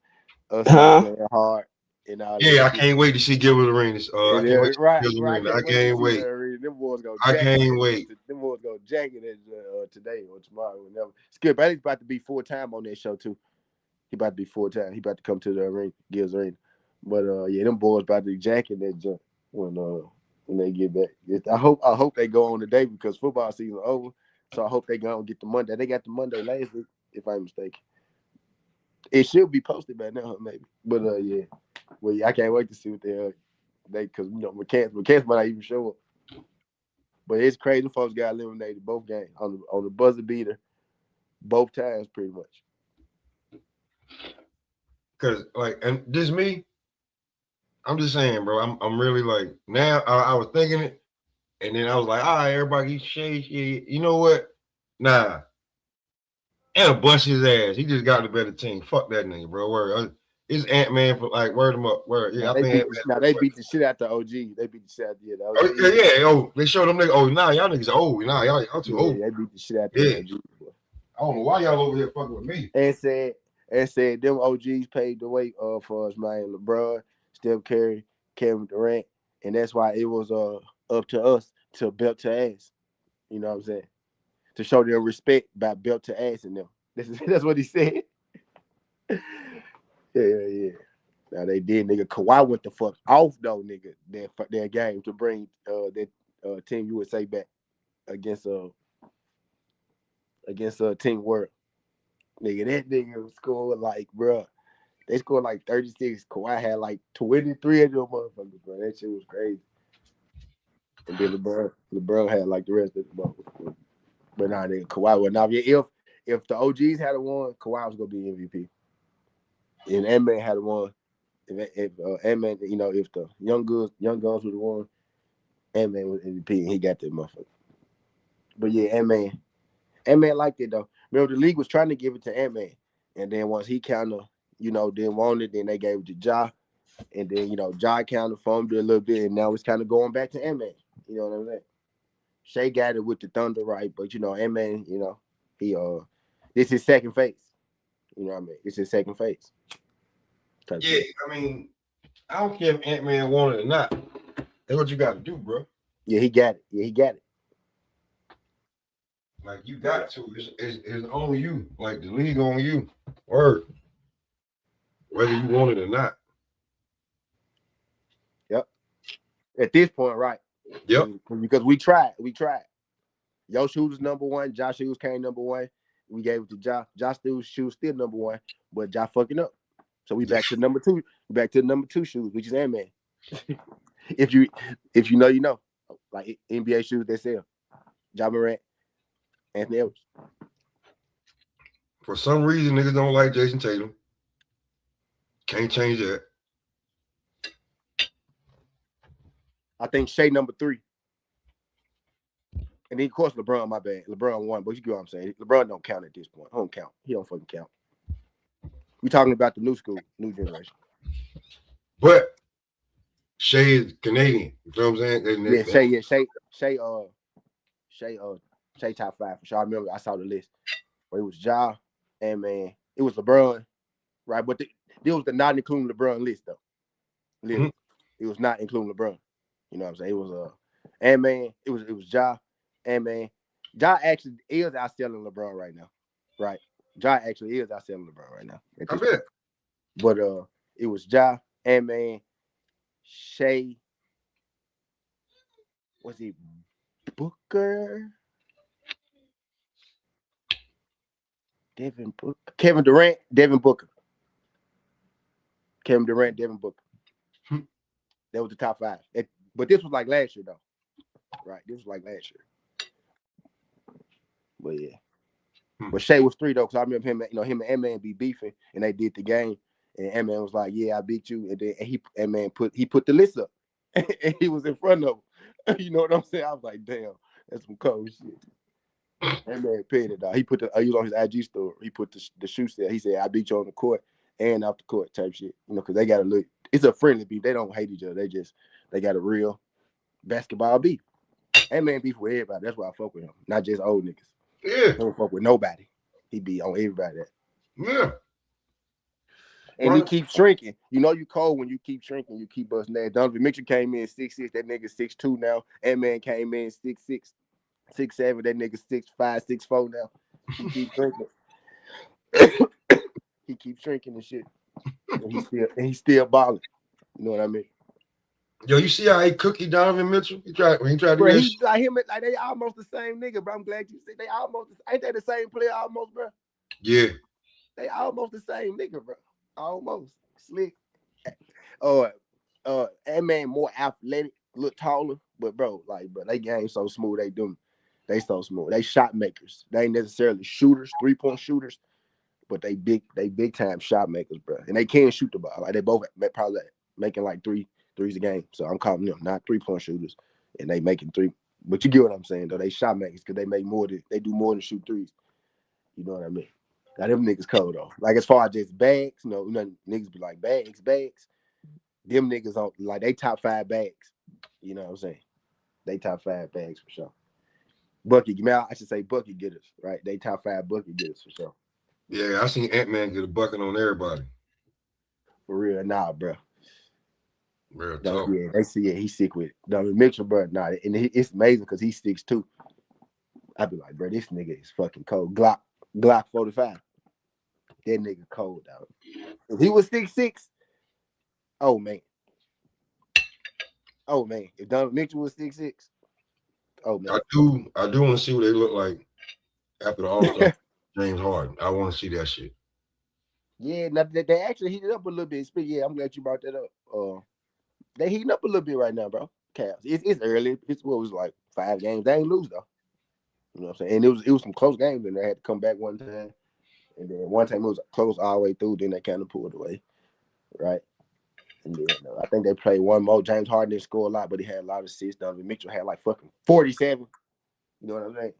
us playing hard and all that. Yeah, I can't wait to see Gilbert Arenas. I can't wait right. I can't wait. Them boys go. I can't wait. Them boys go jacking it today or tomorrow. Whenever. Skip, he's about to be full time on that show too. He about to be full time. He about to come to the arena, Gil's Arena. But yeah, them boys about to be jacking that jump when they get back. I hope they go on today because football season over. So I hope they go and get the Monday. They got the Monday last week, if I'm mistaken. It should be posted by now, maybe. But yeah. Well, yeah, I can't wait to see what they because McCants might not even show up. But it's crazy. Folks got eliminated both games on the buzzer beater, both times pretty much. Cause and just me, I'm just saying, bro. I'm really like now. I was thinking it, and then I was like, all right, everybody shade. You know what? Nah. And bust his ass. He just got the better team. Fuck that nigga, bro. Word. It's Antman for word him up. Word. Yeah, they beat the shit out the OG. They beat the shit out the OG. Yeah. They showed them niggas. Oh, nah, y'all niggas old. Nah, y'all too old. They beat the shit out the OG. I don't know why y'all over here fucking with me. And said and said them OGs paved the way for us, man. LeBron, Steph Curry, Kevin Durant, and that's why it was up to us to belt to ass. You know what I'm saying? To show them respect by belt to ass in them. That's what he said. Yeah. Now they did, nigga. Kawhi went the fuck off though, nigga. Their game to bring that Team USA back against Team World. Nigga, that nigga scored like, bro. They scored like 36. Kawhi had like 23 of them motherfuckers, bro. That shit was crazy. And then LeBron had like the rest of the motherfuckers. But nah, nigga, Kawhi was not. If the OGs had won, Kawhi was gonna be MVP. And Antman had won. If Antman, you know, if the young guns would have won, Antman was MVP and he got that motherfucker. But yeah, Antman liked it though. Remember, the league was trying to give it to Antman, and then once he kind of, you know, didn't want it, then they gave it to Ja, and then you know, Ja kind of formed it a little bit, and now it's kind of going back to Antman. You know what I'm saying? Shea got it with the Thunder, right? But you know, Antman, you know, he this is second phase. You know what I mean? It's his second phase. Yeah, I mean, I don't care if Ant-Man wanted it or not. That's what you got to do, bro. Yeah, he got it. Like, you got to. It's on you. Like, the league on you. Word. Whether you want it or not. Yep. At this point, right? Yep. Because we tried. Your shoes was number one. Josh shoes came number one. We gave it to Josh. Josh shoes still number one, but Josh fucking up. So we back to number two. Back to the number two shoes, which is Antman. if you know, you know. Like NBA shoes, they sell. Ja Morant, Anthony Edwards. For some reason, niggas don't like Jason Tatum. Can't change that. I think Shea number 3. And then, of course, LeBron, my bad. LeBron won, but you get what I'm saying. LeBron don't count at this point. He don't count. He don't fucking count. We talking about the new school, new generation. But Shea is Canadian. You know what I'm saying? Shea top 5 for sure. I remember I saw the list. Where it was Ja, and man, it was LeBron, right? But this was the not including LeBron list though. Literally. It was not including LeBron. You know what I'm saying? It was Antman, it was Ja, Antman. Ja actually is outselling LeBron right now. Right. Ja actually is outselling LeBron right now. I bet. But it was Ja, Antman, Shea. Was it Booker? Devin Booker. Kevin Durant, Devin Booker. Kevin Durant, Devin Booker. That was the top 5. But this was like last year, though. Right? This was like last year. But yeah. But Shea was 3, though, because I remember him and Antman be beefing, and they did the game. And Antman was like, yeah, I beat you. And then Antman put the list up. And he was in front of him. You know what I'm saying? I was like, damn, that's some cold shit. Antman paid it, dog. He was on his IG story. He put the shoe set. He said, I beat you on the court and off the court type shit. You know, because they got a look. It's a friendly beef. They don't hate each other. They got a real basketball beef. Antman beef with everybody. That's why I fuck with him. Not just old niggas. Yeah. He don't fuck with nobody. He be on everybody. Yeah. And he keeps shrinking. You know you cold when you keep shrinking. You keep busting that. Donovan Mitchell came in 6'6". That nigga 6'2" now. Antman came in 6'6", 6'7". That nigga 6'5", 6'4" now. He keeps shrinking. He keeps shrinking and shit. And he's still balling. You know what I mean? Yo, you see how he cookie Donovan Mitchell? He tried to do bro, that he's like him, like they almost the same nigga, bro. I'm glad you said they almost ain't they the same player almost, bro? Yeah. They almost the same nigga, bro. Almost. Slick. Antman more athletic, look taller, but bro, they game so smooth, they so smooth. They shot makers. They ain't necessarily shooters, 3-point shooters, but they big time shot makers, bro. And they can shoot the ball. Like they both probably making like threes a game. So I'm calling them not 3-point shooters, and they making 3. But you get what I'm saying, though. They shot makers because they do more than shoot threes. You know what I mean? Now them niggas cold though. Like as far as just bags, you know, niggas be like bags. Them niggas on like they top 5 bags. You know what I'm saying? They top 5 bags for sure. I should say bucket getters, right? They top 5 bucket getters for sure. Yeah, I seen Antman get a bucket on everybody. For real, nah, bro. Real No, talk. yeah, they see it. He's sick with it. Donovan Mitchell, bro. Nah, and it's amazing because he's 6'2". I'd be like, bro, this nigga is fucking cold. Glock 45. That nigga cold, dog. If he was 6'6", oh man. Oh man. If Donovan Mitchell was 6'6", oh man. I do want to see what they look like after the All-Star. James Harden. I want to see that shit. Yeah, now they actually heated up a little bit. Yeah, I'm glad you brought that up. They heating up a little bit right now, bro. Cavs. It's early. It's what was like 5 games. They ain't lose though. You know what I'm saying? And it was some close games, and they had to come back one time. And then one time it was close all the way through, then they kind of pulled away. Right. And then I think they played one more. James Harden didn't score a lot, but he had a lot of assists. Donovan Mitchell had like fucking 47. You know what I'm saying?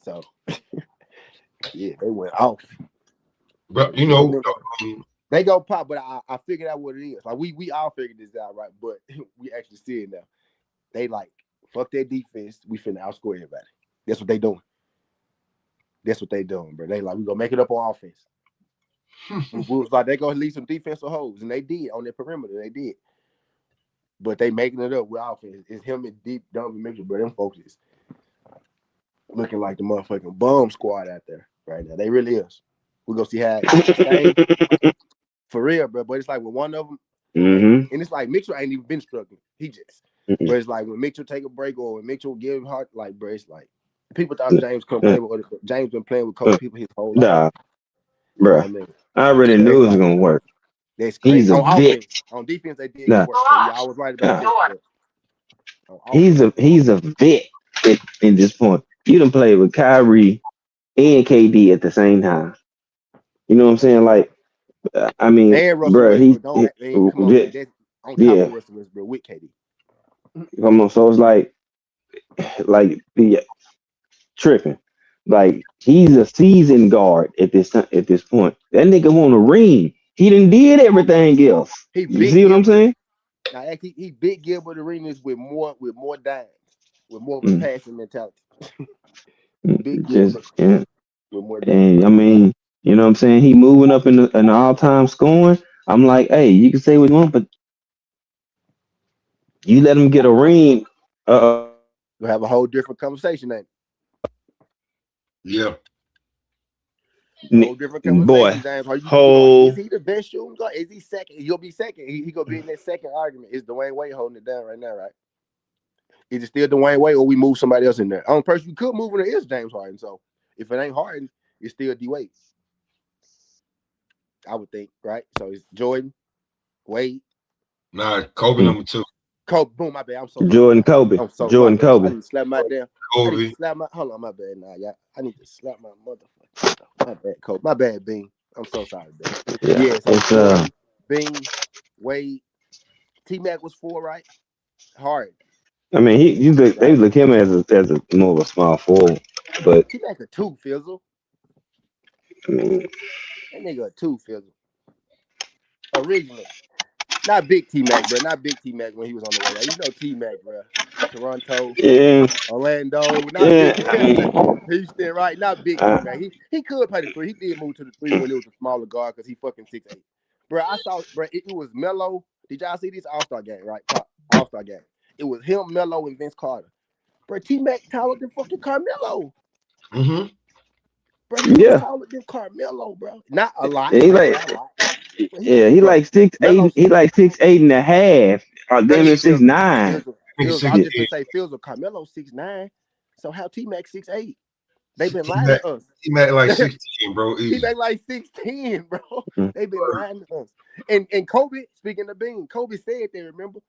So yeah, they went off. But you Yeah, know, they go pop, but I figured out what it is. Like we all figured this out, right? But we actually see it now. They like fuck their defense. We finna outscore everybody. That's what they doing. That's what they doing, bro. They like we gonna make it up on offense. We was like they gonna leave some defensive holes, and they did on their perimeter. They did, but they making it up with offense. It's him and Deep Donovan Mitchell, bro. Them folks is looking like the motherfucking bomb squad out there right now. They really is. We gonna see how it sustains for real, bro. But it's like with one of them, and it's like Mitchell ain't even been struggling. He just, but it's like when Mitchell take a break or when Mitchell give hard, like bro, it's like people thought James couldn't play with other. James been playing with cold people his whole life. Nah, You know what bruh. I mean? I already So knew it's it was like gonna work. that's crazy. He's a On vet. offense, on defense they did Nah, work. So y'all was right about that. But on he's offense, a vet at this point. You done played with Kyrie and KD at the same time. You know what I'm saying? Like, I mean, and Russell bruh, Westbrook. Don't come on now. That's on top yeah, of Russell Westbrook with KD. come on. So it's like the tripping. Like he's a seasoned guard at this point. That nigga want a ring. He done did everything else. He You big see what I'm Gilbert. saying? Now actually, he big Gilbert Arenas with more dimes, with more of a Mm, passing mentality. Big just Gilbert yeah. with more dimes. And I mean, you know what I'm saying? He moving up in the all time scoring. I'm like, hey, you can say what you want, but you let him get a ring. We'll have a whole different conversation, ain't it? yeah. Whole different Boy, conversation, James. Are you like, is whole he the best shooting guard? Is he second? He'll be second. He gonna be in that second argument. Is Dwayne Wade holding it down right now, right? Is it still Dwayne Wade or we move somebody else in there? Only person you could move in there is James Harden. So if it ain't Harden, it's still D Wade. I would think, right? So it's Jordan, Wade, Nah, Kobe number 2. Kobe. Boom, my bad. I'm so sorry. Jordan Kobe. I'm so my Jordan bad. I Kobe. need to slap my damn. I need to Kobe. slap my. Hold on, my bad. Nah, yeah. I need to slap my motherfucker. My bad, Kobe. My bad, Bean. I'm so sorry, Bean. Yeah. Yeah. So It's Jordan, Bean, Wade, T Mac was 4, right? Hard, I mean they right? look him as a more of a small forward. But T Mac a 2, Fizzle. I mean, That nigga a 2, Fizzle. Originally. Not big T Mac, bro. Not big T Mac when he was on the way. You know T Mac, bro. Toronto, yeah, Orlando, not yeah, big I mean Houston, right? Not big T Mac. He could play the 3. He did move to the 3 when it was a smaller guard because he fucking 6'8". Bro, I saw, bro, it was Melo. Did y'all see this All-Star game, right? All-Star game. It was him, Melo, and Vince Carter. Bro, T Mac taller than fucking Carmelo. Mm-hmm. Bro, he was yeah. taller than Carmelo, bro. Not a lot, And he right? like Not a lot. But he was, yeah, he bro. like 6'8". Melo He 6'8". like 6'8" and a half. Or Wait, damn it, Fields, 6'9". Fields. I was just 16. gonna say Fields or Carmelo 6'9". So how T Mac 6'8"? They've been lying T-Mac, to us. T-Mac like 16, bro. T Easy. Mac like 6'10", bro. Mm. They've been lying to us. And Kobe, speaking of Bean, Kobe said they remember.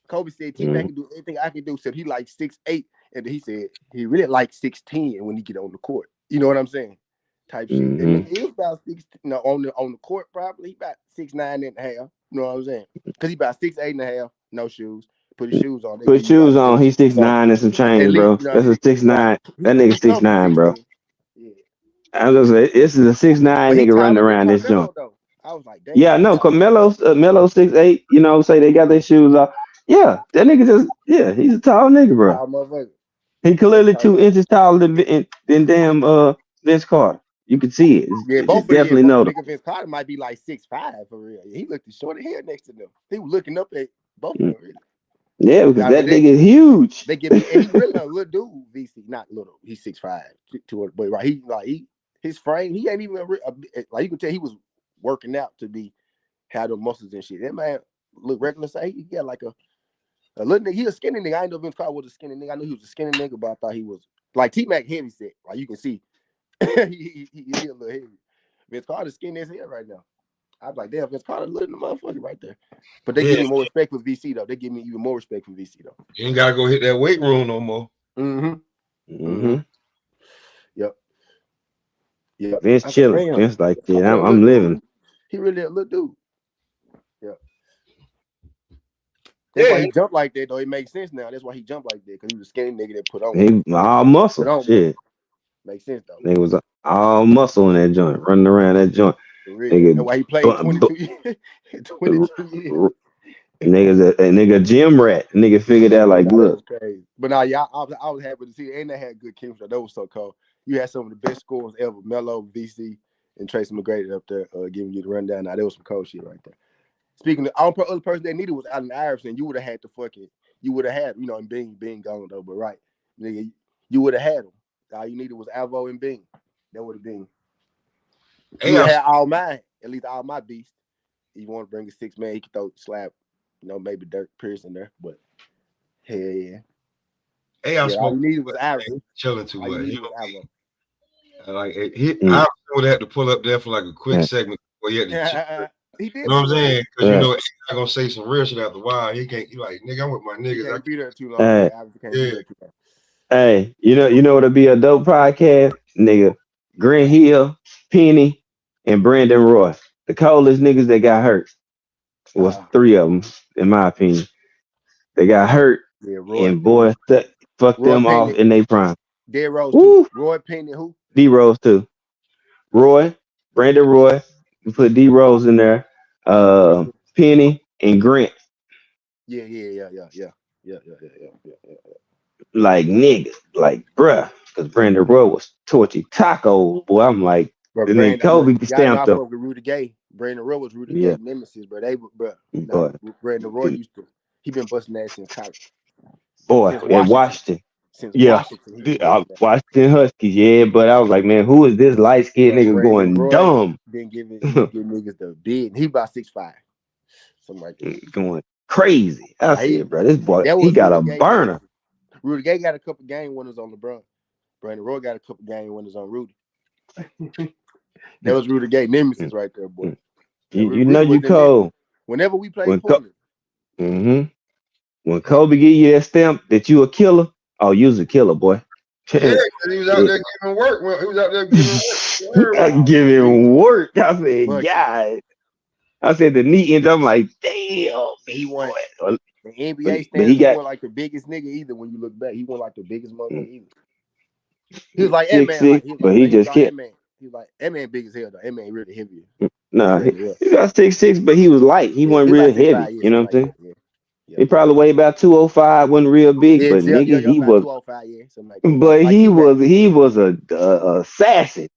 Kobe said T Mac Mm. can do anything I can do, except he like 6'8", and he said he really like 6'10" when he get on the court. You know what I'm saying? Type shit. That nigga is about 6. No, on the court probably he about 6'9" and a half. You know what I'm saying? Because he about 6'8" and a half. No shoes. Put his shoes on. They Put give you about shoes on. 10. He's six So nine and some at change, least bro. you know what I'm That's a saying? six Right. nine. That nigga He six comfy nine, bro. 6'10". Yeah. I was like, this is a 6'9" But he nigga running taller than around this joint. Carmelo though. I was like, damn, Yeah, he no, taller. Carmelo's Melo 6'8". You know, say they got their shoes off. Yeah, that nigga he's a tall nigga, He bro. tall motherfucker. He Yeah, he clearly tall. 2 inches taller than damn Vince Carter. You can see it. Yeah, It's both of definitely them. notable. Nigga Vince Carter might be like 6'5" for real. He looked short of hair next to them. He was looking up at both of them. Really. Yeah, because Yeah, that but nigga is huge. they give me, and he really a little dude. VC, not little. He's 6'5", but right. His frame. He ain't even like you can tell he was working out to be had the muscles and shit. That man look regular. Say he got like a little nigga. He a skinny nigga. I ain't know Vince Carter was a skinny nigga. I knew he was a skinny nigga, but I thought he was like T-Mac heavy set. Like you can see, he a little heavy. Vince Carter skinny as hell right now. I was like, damn, Vince Carter little motherfucker right there. But they give me more respect for VC though. They give me even more respect for VC though. You ain't gotta go hit that weight room no more. Yep. Vince chilling. Vince like, yeah, I'm living. He really a little dude. Yeah. That's why he jumped like that though. It makes sense now. That's why he jumped like that, because he was a skinny nigga that put on. He all muscle. Shit. Makes sense though. Nigga was all muscle in that joint, running around that joint. Nigga, that's why he played 22 years. 22 years. Nigga gym rat. Nigga figured out like, look. But now, yeah, I was happy to see it. And they had good chemistry. That was so cool. You had some of the best scores ever. Melo, VC, and Tracy McGrady up there giving you the rundown. Now, that was some cold shit right there. Speaking of, the other person they needed was Allen Iverson. You would have had to you would have had, and Bean gone though, but right. Nigga, you would have had him. All you needed was Alvo and Bean. That would have been. You would have had all mine, at least all my beasts. If you want to bring a 6-man, he could throw slap, maybe Dirk Pierce in there, but hell yeah. Hey, I all you needed was Iverson. Chilling too much. Like I would have to pull up there for like a quick segment before he had to he did. You know what I'm saying? Because he's not gonna say some real shit after a while. He like, nigga, I'm with my niggas. I can't be there too long. Can't be there too long. Hey, you know what'll be a dope podcast? Nigga, Grant Hill, Penny, and Brandon Roy. The coldest niggas that got hurt was 3 of them, in my opinion. They got hurt, and boy, fuck them Penny, off in their prime. Dead Rose too. Roy Penny, who? D Rose too. Roy, Brandon Roy. We put D Rose in there. Penny and Grant. Yeah. Like nigga, like bruh, because Brandon Roy was torchy taco. Boy, I'm like, and then Kobe stamped up. Rudy Gay. Brandon Roy was Rudy Gay nemesis, bro. Brandon Roy he been busting ass since college. Boy, in Washington. Washington Huskies, but I was like, man, who is this light skinned nigga going dumb? Didn't give niggas the bid. He about 6'5", something like that. Going crazy. I said, bro, this boy, he got a burner. Rudy Gay got a couple game winners on LeBron. Brandon Roy got a couple game winners on Rudy. That was Rudy Gay nemesis right there, boy. You know you cold. Whenever we play Portland. When Kobe give you that stamp that you a killer, you was a killer, boy. Yeah, he was out there giving work. Well, he was out there giving work. Giving work. I said, God. I said the knee end. I'm like, damn. He won the NBA stands. He wasn't like the biggest nigga either. When you look back, he wasn't like the biggest motherfucker either. He was like Antman, but he just kept. He was like Antman big as hell though. Antman really heavy. Nah, he got 6'6", but he was light. He wasn't real heavy. You know what I'm saying? Yeah. He probably weighed about 205, wasn't real big, but nigga, he was. 205, like that. But he was a assassin.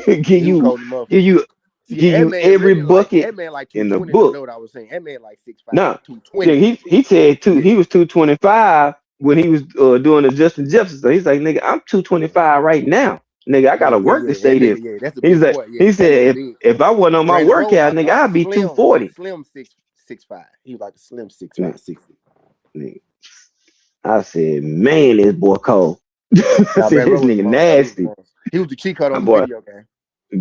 Give you every bucket in the book. Know what I was saying? That man like 6'5". No, 220. He said he was 225 when he was doing the Justin Jefferson. So he's like, nigga, I'm 225 right now. Nigga, I gotta work to stay there. He's like, he said, if I wasn't on my workout, nigga, I'd be 240. Slim 6'5". He was like a slim 6'5", 60. I said, man, this boy cold. I said, this nigga nasty. He was the cheat code on the video game.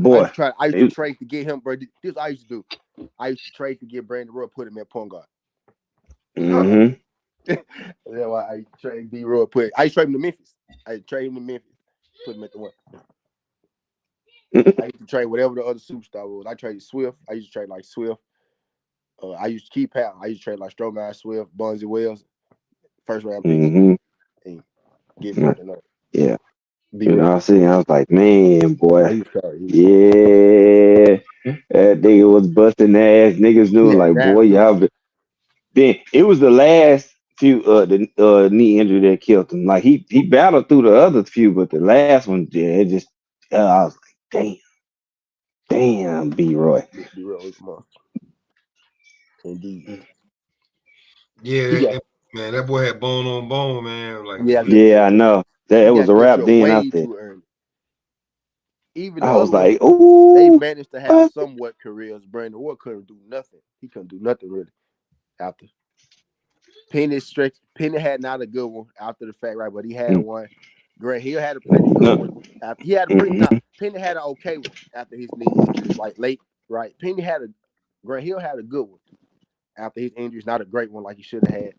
Boy, I used to trade to get him, bro. This is what I used to do. I used to trade to get Brandon Roy, put him at point guard. That's why I used to trade D Roy. I used to trade him to Memphis. Put him at the one. I used to trade whatever the other superstar was. I traded Swift. I used to trade like Swift. I used to keep out. I used to trade like Stroman, Swift, Bonzi Wells, first round pick, and get something up. Yeah. You know what I'm saying? I was like, man, boy. Yeah. That nigga was busting ass. Niggas knew like, boy, y'all. Then it was the last few the knee injury that killed him. Like he battled through the other few, but the last one, it just I was like, damn, B. Roy. B. Roy was a monster. Indeed. Yeah, man, that boy had bone on bone, man. Like, Yeah, I know. That was a rap then way after. too early. Even I the was other like, ones, ooh. they managed to have what? somewhat careers. Brandon Ward couldn't do nothing. He couldn't do nothing really after. Penny had not a good one after the fact, right? But he had one. Grant Hill had a pretty good one. He had a pretty Penny had an okay one after his knee injury, like late, right? Grant Hill had a good one after his injuries, not a great one like he should have had.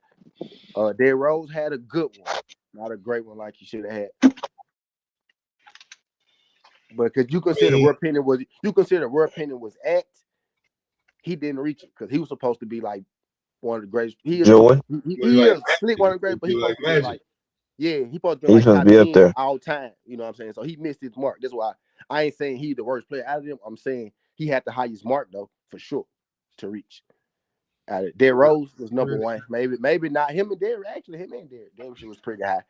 Derrick Rose had a good one, not a great one like he should have had. But because you consider where Penny was at, he didn't reach it because he was supposed to be like one of the greatest. He is Joy. slick one of the greatest, but he's supposed to be like, he's supposed to be He's like supposed top to be up 10 there. all time. You know what I'm saying? So he missed his mark. That's why I ain't saying he's the worst player out of them. I'm saying he had the highest mark though, for sure, to reach. Derrick Rose was number one. Maybe not him and Derrick. Actually, him and Derrick shit was pretty high.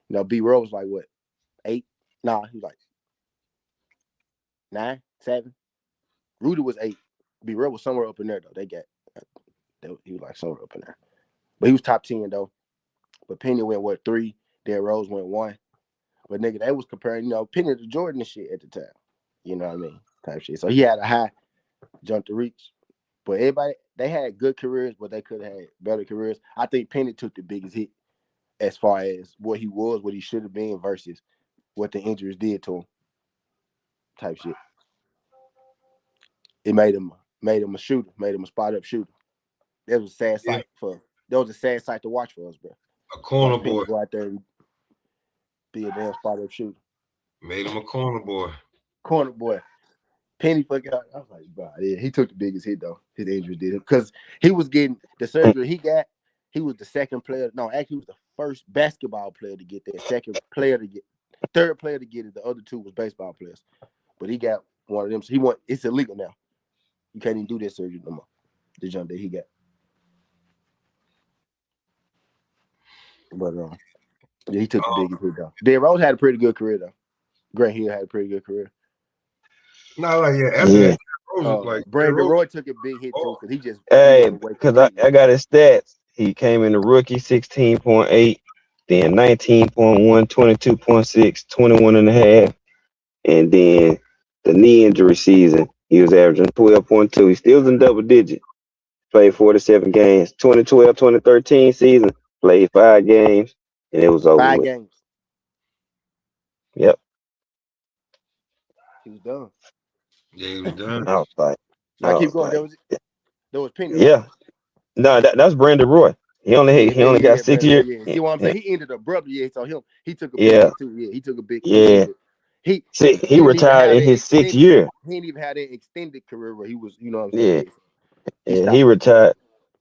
You know, B Rose was like what, 8? Nah, he was like 9, 7. Rudy was 8. B Rose was somewhere up in there though. He was like somewhere up in there. But he was top 10 though. But Penny went 3? Derrick Rose went 1. But nigga, they was comparing, Penny to Jordan and shit at the time. You know what I mean? Type shit. So he had a high jump to reach. But everybody, they had good careers, but they could have had better careers. I think Penny took the biggest hit as far as what he was, what he should have been versus what the injuries did to him. Type shit. It made him a shooter, made him a spot up shooter. That was a sad sight to watch for us, bro. A corner Penny boy. go out there and be a damn spot up shooter. Made him a corner boy. Corner boy. Penny fucking out. I was like, bro, yeah, he took the biggest hit though. His injuries did it because he was getting the surgery he got. He was the second player. No, actually, he was the first basketball player to get that. Third player to get it. The other 2 was baseball players, but he got one of them. So it's illegal now. You can't even do that surgery no more. The jump that he got. But yeah, he took the biggest hit though. Derrick Rose had a pretty good career though. Grant Hill had a pretty good career. No, like after that, Rose, like Brandon Roy took a big hit too because he just because I got his stats. He came in the rookie 16.8, then 19.1, 22.6, 21.5, and then the knee injury season he was averaging 12.2. He still was in double digit. Played 47 games. 2012, 2013 season played 5 games, and it was over 5 with. games. Yep. He was done. Yeah, he was done. I was like, I keep going. There was Penny. Yeah. Right? No, that's Brandon Roy. He only got 6 Brandon years. Roy, yeah. See what I'm saying? He ended abruptly. Yeah, so he took a big Yeah. hit too. Yeah, he took a big Yeah. He He retired in his 6th year. He didn't even have that extended career where he was, you know what I'm saying? Yeah. He retired,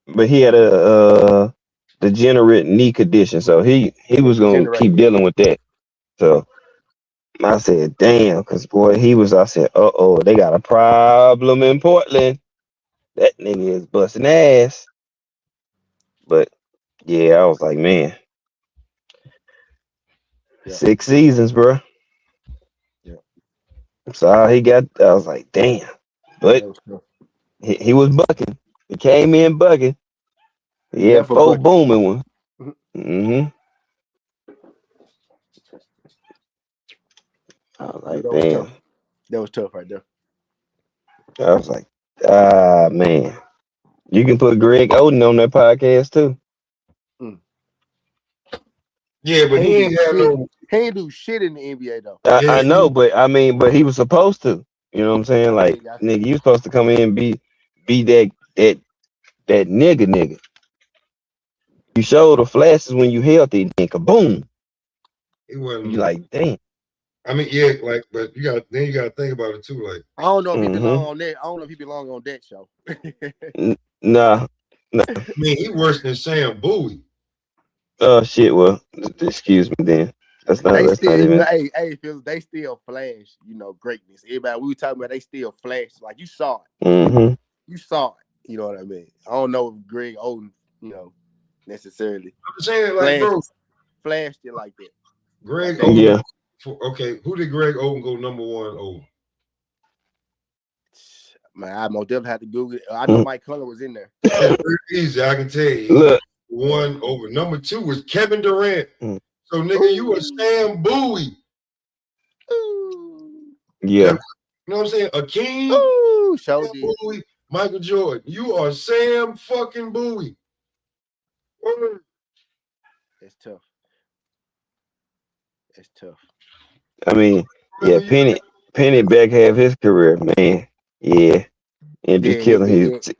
but he had a degenerate knee condition, so he was gonna keep dealing with that. So I said, damn, because boy, I said, they got a problem in Portland. That nigga is busting ass. But yeah, I was like, man, 6 seasons, bro. Yeah. So he got. I was like, damn. But he was bucking. He came in bucking. He had 4 booming ones. Mm-hmm. I was like, damn. That was tough right there. I was like, man. You can put Greg Oden on that podcast too. Yeah, but he ain't do shit in the NBA though. I know, but he was supposed to. You know what I'm saying? Like, nigga, you supposed to come in and be that nigga. You show the flashes when you healthy, then kaboom. He wasn't. You like, damn. I mean, yeah, like, but you got to think about it too. Like, I don't know if he belong on that. I don't know if he belong on that show. Nah. I mean, he worse than Sam Bowie. Oh shit. Well, excuse me then. That's not even. Hey, Phil, they still flash, greatness. Everybody we were talking about, they still flash. Like you saw it. Mm-hmm. You saw it. You know what I mean? I don't know if Greg Oden, necessarily. I'm saying, like, bro, flashed it like that. Greg Oden. Yeah. Okay, who did Greg Oden go number 1 over? Man, I most definitely had to Google it. I know Mike Conley was in there. It's very easy, I can tell you. Look. One over. Number 2 was Kevin Durant. Mm. So, nigga, you a Sam Bowie. Yeah. You know what I'm saying? Akeem, Ooh, Sam Bowie, Michael Jordan. You are Sam fucking Bowie. It's tough. It's tough. I mean, yeah, Penny back half his career, man. Yeah. Injury killing. Hit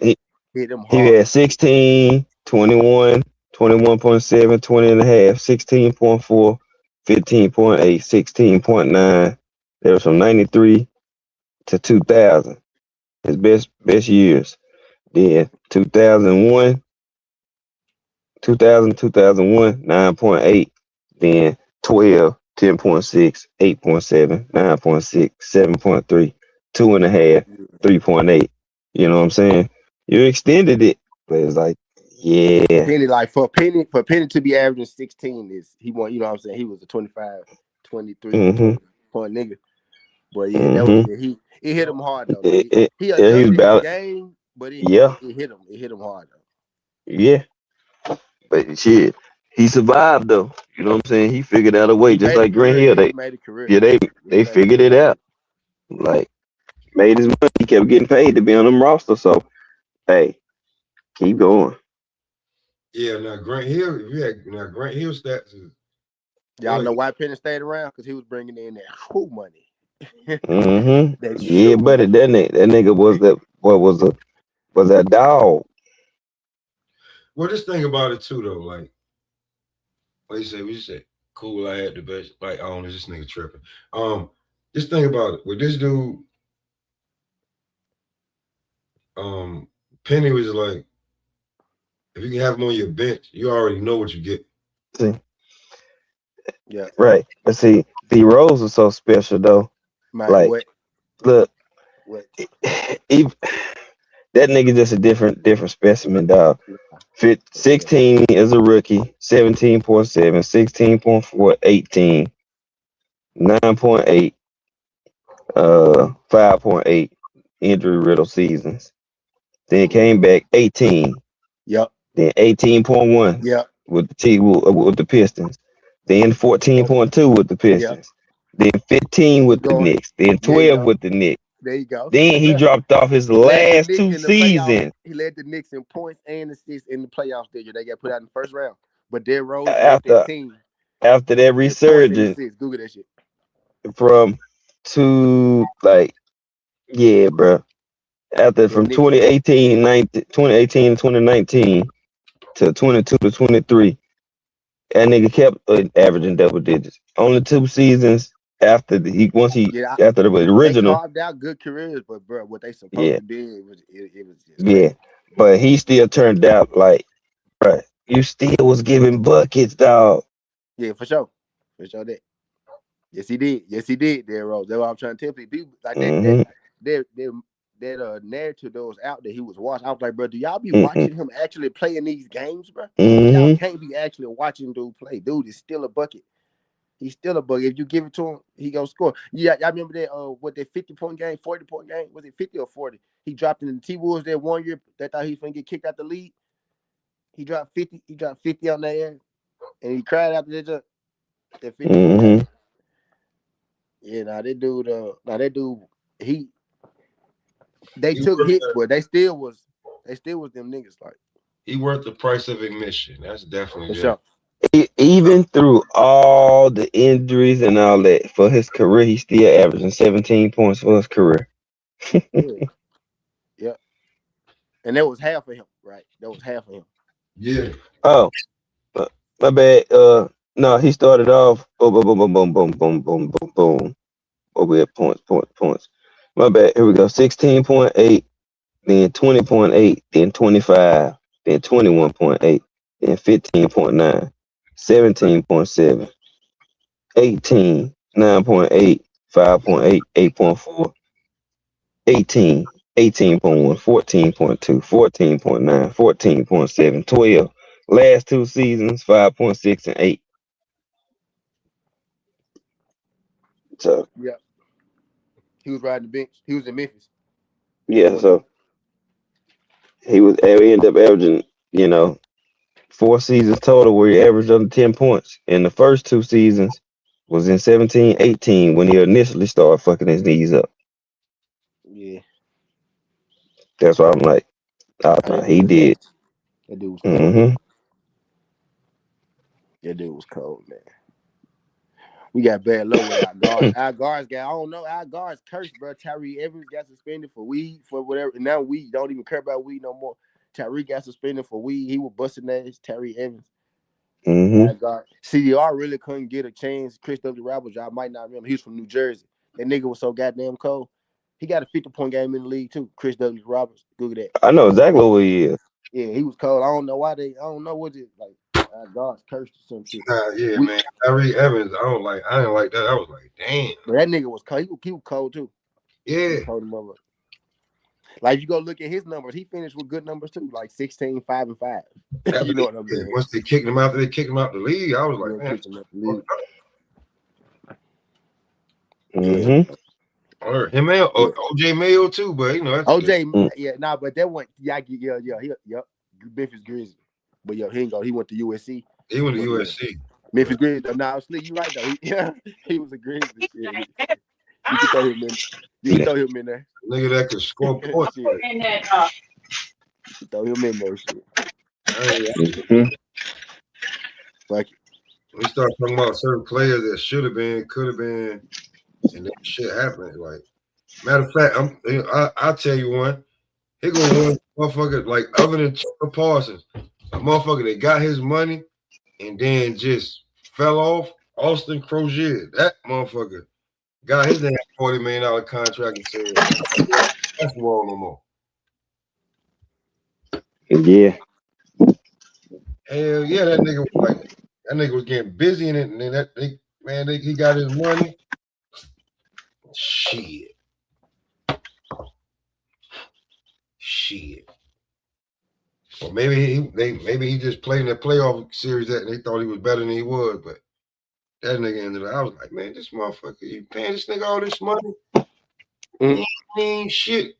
him He hard. had 16, 21, 21.7, 20 and a half, 16.4, 15.8, 16.9. There was from 93 to 2000. His best years. Then 2001, 2001, 9.8. Then 12, 10.6, 8.7, 9.6, 7.3, 2.5, 3.8. You know what I'm saying? You extended it, but it's like, yeah. Penny, like for Penny to be averaging 16 is he won, you know what I'm saying? He was a 25, 23 20 point nigga. But yeah, that was it hit him hard though. Like, he adjusted his game, but it hit him. It hit him hard though. Yeah. But shit, he survived though. You know what I'm saying? He figured out a way, just like Grant Hill. He made a career. They figured it out. Like, made his money. He kept getting paid to be on them roster. So, hey, keep going. Yeah, now Grant Hill stats is. Y'all know why Penny stayed around? Because he was bringing in that shoe money. Yeah, buddy, that nigga was that. What was that dog? Well, this thing about it too, though, like you say, we say, cool. I had the best. Like, I don't know, this nigga tripping. This thing about it with this dude, Penny was like, if you can have him on your bench, you already know what you get. See, yeah, right. But see, D Rose was so special though. Man, like, look, that nigga just a different specimen, dog. 16 as a rookie, 17.7, 16.4, 18, 9.8, 5.8 injury riddle seasons. Then came back 18. Yep. Then 18.1. Yep. With the Pistons. Then 14.2 with the Pistons. Then 15 with the Knicks. Then 12 with the Knicks. There you go. Then he dropped off his last 2 seasons. He led the Knicks in points and assists in the playoffs this year. They got put out in the first round. But Derrick Rose led that team. After that resurgence, Google that shit. From yeah, bro. From 2018 to 2019 to 22 to 23, that nigga kept averaging double digits. Only 2 seasons after the original. They carved out good careers, but bro, what they supposed to be, it was just crazy. But he still turned out like, bro, you still was giving buckets, dog. Yeah, for sure that. Yes, he did. Derrick Rose. That's what I'm trying to tell people. Like that narrative that was out there, he was watching. I was like, bro, do y'all be watching him actually playing these games, bro? Y'all can't be actually watching dude play. Dude is still a bucket. He's still a bucket. If you give it to him, he gonna score. Yeah, y'all remember that? What that 50-point game, 40-point game? Was it 50 or 40? He dropped in the T-Wolves that 1 year. They thought he was gonna get kicked out the league. He dropped 50. He dropped 50 on that air, and he cried after that 50-point game. Yeah, that dude, they took hits, but they still was them niggas like. He worth the price of admission. That's definitely for sure. Even through all the injuries and all that, for his career, he's still averaging 17 points for his career. Yeah. And that was half of him, right? That was half of him. Yeah. Oh, my bad. No, he started off boom, boom, boom, boom, boom, boom, boom, boom, boom. Oh, we had points. My bad. Here we go. 16.8, then 20.8, then 25, then 21.8, then 15.9, 17.7, 18, 9.8, 5.8, 8.4, 18, 18.1, 14.2, 14.9, 14.7, 12. Last 2 seasons, 5.6 and 8. So yeah, he was riding the bench. He was in Memphis. Yeah, so he ended up averaging, 4 seasons total where he averaged under 10 points. And the first 2 seasons was in 17-18 when he initially started fucking his knees up. Yeah. That's why I'm like, oh, Oh, no, that dude he was did. nasty. That dude was cold. Mm-hmm. That dude was cold, man. We got bad luck with our guards. Our guards got, I don't know, our guards cursed, bro. Tyree Evans got suspended for weed, for whatever. And now we don't even care about weed no more. Tyree got suspended for weed. He was busting ass, Tyree Evans. Mm-hmm. Our guard. CDR really couldn't get a chance. Chris W. Roberts, y'all might not remember. He was from New Jersey. That nigga was so goddamn cold. He got a 50-point game in the league, too. Chris W. Roberts. Google that. I know exactly who he is. Yeah, he was cold. I don't know why I don't know what it, like, our guards cursed or some shit. Yeah, man. Tyree Evans, I didn't like that. I was like, damn. But that nigga was cold. He was cold, too. Yeah. He told him over. Like, you go look at his numbers, he finished with good numbers too, like 16, 5, and 5. You know what I'm saying? Once they kicked him out the league, I was like, man. Mm-hmm. Or him and OJ Mayo too, but OJ, yeah, but that one, yeah, Memphis Grizzlies. But he ain't go. He went to USC. He went to USC. Memphis Grizzlies. Nah, Slick, you right though. He was a Grizzlies. Yeah, you can throw him in. You can throw him in there. Nigga that could score points. Throw him in there. Shit. Mm-hmm. Like we start talking about certain players that should have been, could have been, and that shit happened. Like, matter of fact, I'll tell you one. He gonna one motherfucker like other than Tucker Parsons, a motherfucker that got his money and then just fell off. Austin Crozier, that motherfucker got his damn $40 million contract and said, "That's wrong no more." Yeah. Hell yeah, that nigga was getting busy in it, and then he got his money. Shit. Or maybe he just played in that playoff series that they thought he was better than he was, but that nigga ended up. I was like, man, this motherfucker, you paying this nigga all this money? He ain't shit.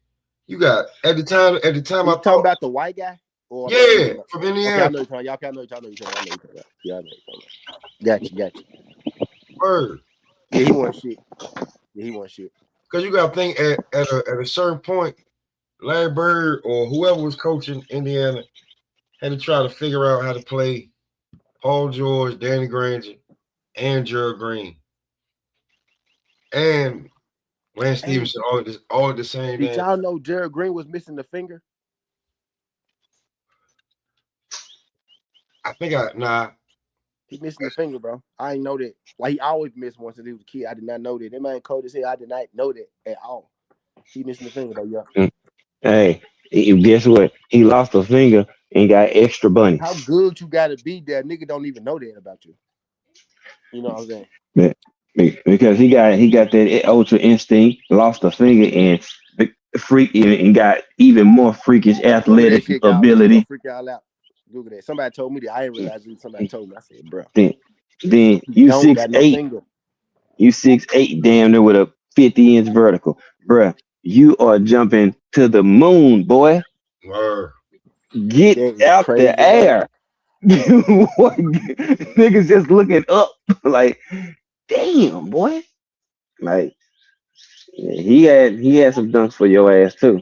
You got at the time. I talking about the white guy. Or yeah, from Indiana. Okay, I know you're talking. Y'all know you're talking about. Yeah, I know you're talking about. Gotcha. Word. Yeah, he won shit. Because you got to think at a certain point, Larry Bird or whoever was coaching Indiana had to try to figure out how to play Paul George, Danny Granger, and Gerald Green, and Lance Stevenson all at the same day. Did time. y'all know Gerald Green was missing the finger? I think he missing the finger, bro. I didn't know that. Like, he always missed one since he was a kid. I did not know that. That man cold as hell. I did not know that at all. He missing the finger, though, yeah. Hey, guess what? He lost a finger and got extra bunnies. How good you gotta be that nigga don't even know that about you. You know what I'm saying? Because he got that ultra instinct, lost a finger and got even more freakish athletic ability. Freak y'all out. Google that. Somebody told me that. I didn't realize it. Somebody told me. I said, bro. Then you 6'8". You 6'8", damn near with a 50-inch vertical, bruh. You are jumping to the moon, boy. Get out the air. Niggas just looking up like, damn, boy. Like, he had some dunks for your ass too.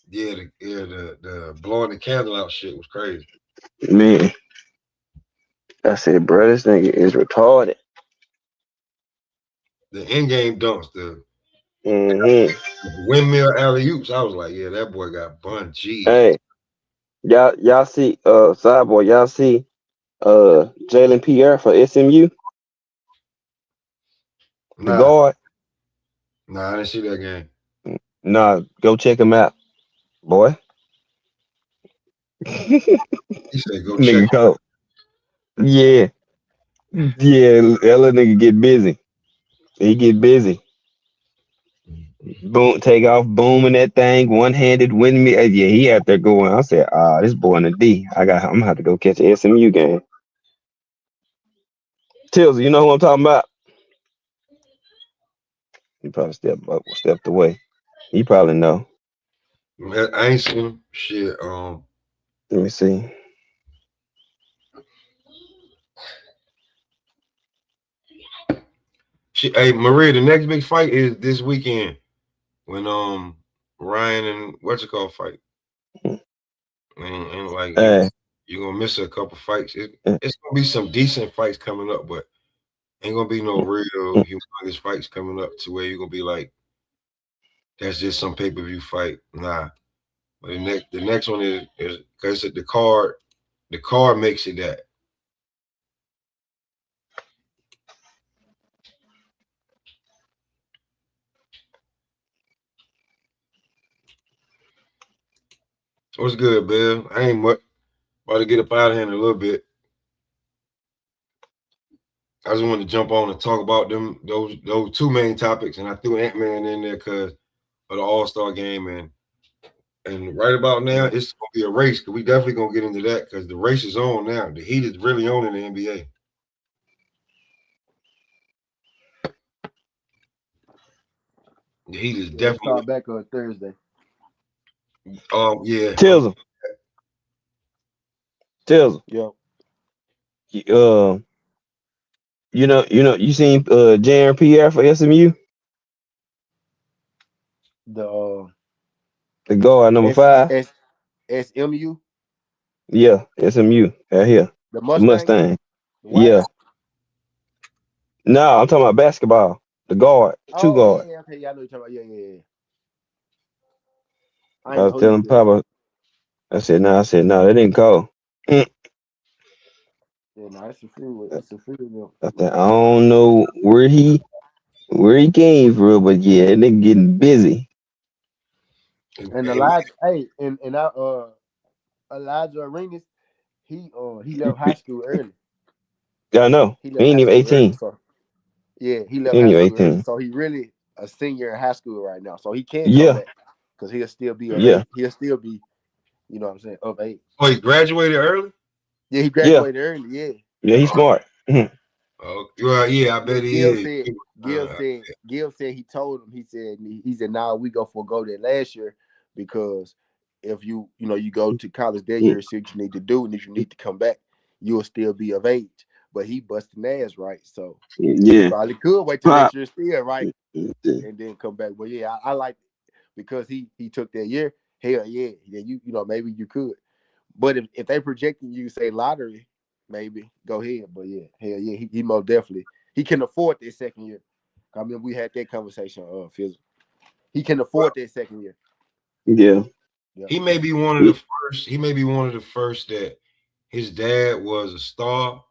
Yeah, the blowing the candle out shit was crazy. Man, I said, bro, this nigga is retarded. The in-game dunks, the windmill alley-oops. I was like, yeah, that boy got bun. Geez. Hey, y'all see Cyborg, y'all see Jalen Pierre for SMU? The guard. Nah, I didn't see that game. Nah, go check him out, boy. He said, "Go check." Nigga, yeah, that nigga get busy. He get busy. Boom, take off, booming that thing, one-handed windmill. Yeah, he out there going. I said, this boy in the D. I'm gonna have to go catch an SMU game. Tills, you know who I'm talking about? He probably stepped away. You probably know. I ain't seen him. Shit. Let me see. Shit. Hey, Maria, the next big fight is this weekend when Ryan and what's it called fight. And like you're gonna miss a couple fights. It's gonna be some decent fights coming up, but ain't gonna be no real humongous fights coming up to where you're gonna be like, that's just some pay-per-view fight. Nah. But the next one is because the card makes it that. What's good, Bill? I ain't much about to get up out of here in a little bit. I just wanted to jump on and talk about those two main topics, and I threw Antman in there because of the All-Star game, and right about now it's gonna be a race because we definitely gonna get into that because the race is on now. The heat is really on in the NBA. The heat is They definitely. start back on Thursday. Yeah. Tizzle. Yep. You seen Jan Pierre for SMU? The The guard number 5? SMU, Yeah, SMU. Out here. the The Mustang, Mustang. the white Yeah. guy. No, I'm talking about basketball. The guard, two Oh guard. yeah, okay, yeah, I know you're talking about. Yeah. I I ain't know was who you telling said. Papa, I said, no, they didn't call. I Yeah, no, it's a free. It's a free one. said, I don't know where he came from, but yeah, they getting busy. And Elijah, hey, and Elijah Arenas, he left high school early. I know. He He left ain't high even school early, 18. so yeah, he He left ain't high even school early. 18. So he really a senior in high school right now. So he can't come Yeah, back because he'll still be of yeah, age. He'll still be, you know what I'm saying, of age. Oh, he graduated early? Yeah, he yeah, graduated early. Yeah. yeah. He's smart. Mhm. Oh, well, yeah, I Yeah, bet he is. Gil said he told him, he said now we go forego that last year because if you go to college that year, see what you need to do, and if you need to come back, you'll still be of age. But he busted ass, right? So he Yeah. probably could wait till Pop. next year still, right? And then come back. But yeah, I like it because he took that year. Hell yeah, maybe you could. But if they projecting you say lottery, maybe go ahead. But yeah, hell yeah, he most definitely he can afford that second year. I mean, we had that conversation. Phil, he can Well, afford that second year. Yeah. Yeah, he may be one of the first. He may be one of the first that his dad was a star.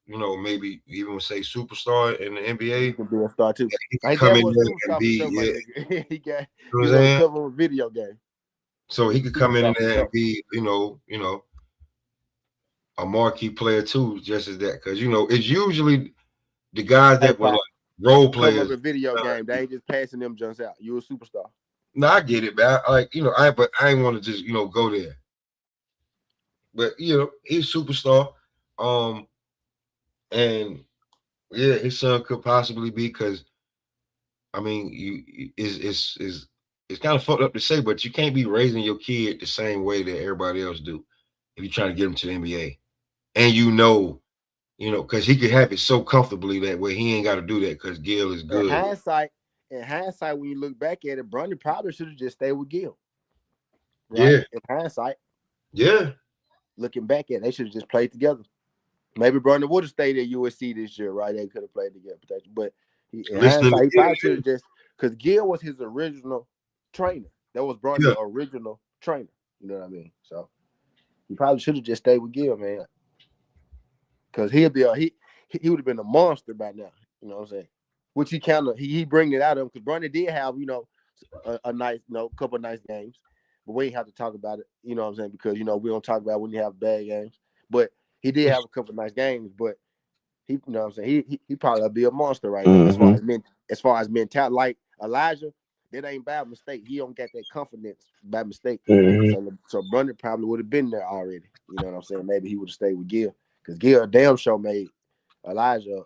Maybe even say superstar in the he NBA. can be a star too. He could My come dad in was there a and superstar for be, sure. My yeah, nigga, you know he what I'm was on the saying? cover of a video game. So he could come in Superstar for there and sure. be, a marquee player too, just as that. Because it's usually the guys Hey, that were like Pop, role cover of players. a video game. They ain't just passing them jumps out. You a superstar. No, I get it, but but I ain't want to just go there. But he's a superstar. Um, and yeah, his son could possibly be because I mean, it's kind of fucked up to say, but you can't be raising your kid the same way that everybody else do if you're trying to get him to the NBA. And because he could have it so comfortably that way, he ain't got to do that because Gil is In good. hindsight, when you look back at it, Brunny probably should have just stayed with Gil. Right? Yeah, In hindsight, yeah. looking back at it, they should have just played together. Maybe Brunny would have stayed at USC this year, right? They could have played together, but in Listening to hindsight, he Gil, probably should have just because Gil was his original trainer. That was yeah, Brunny's original trainer. You know what I mean? So he probably should have just stayed with Gil, man. Because he would have been a monster by now. You know what I'm saying? Which he kind of he bring it out of him because Brunny did have a nice couple of nice games, but we ain't have to talk about it. You know what I'm saying? Because we don't talk about when you have bad games. But he did have a couple of nice games, but he, you know what I'm saying? He probably be a monster right now Mm-hmm. as far as mentality. Like Elijah, that ain't by mistake. He don't get that confidence by mistake. Mm-hmm. So Brunner probably would have been there already. You know what I'm saying? Maybe he would have stayed with Gil because Gil damn show made Elijah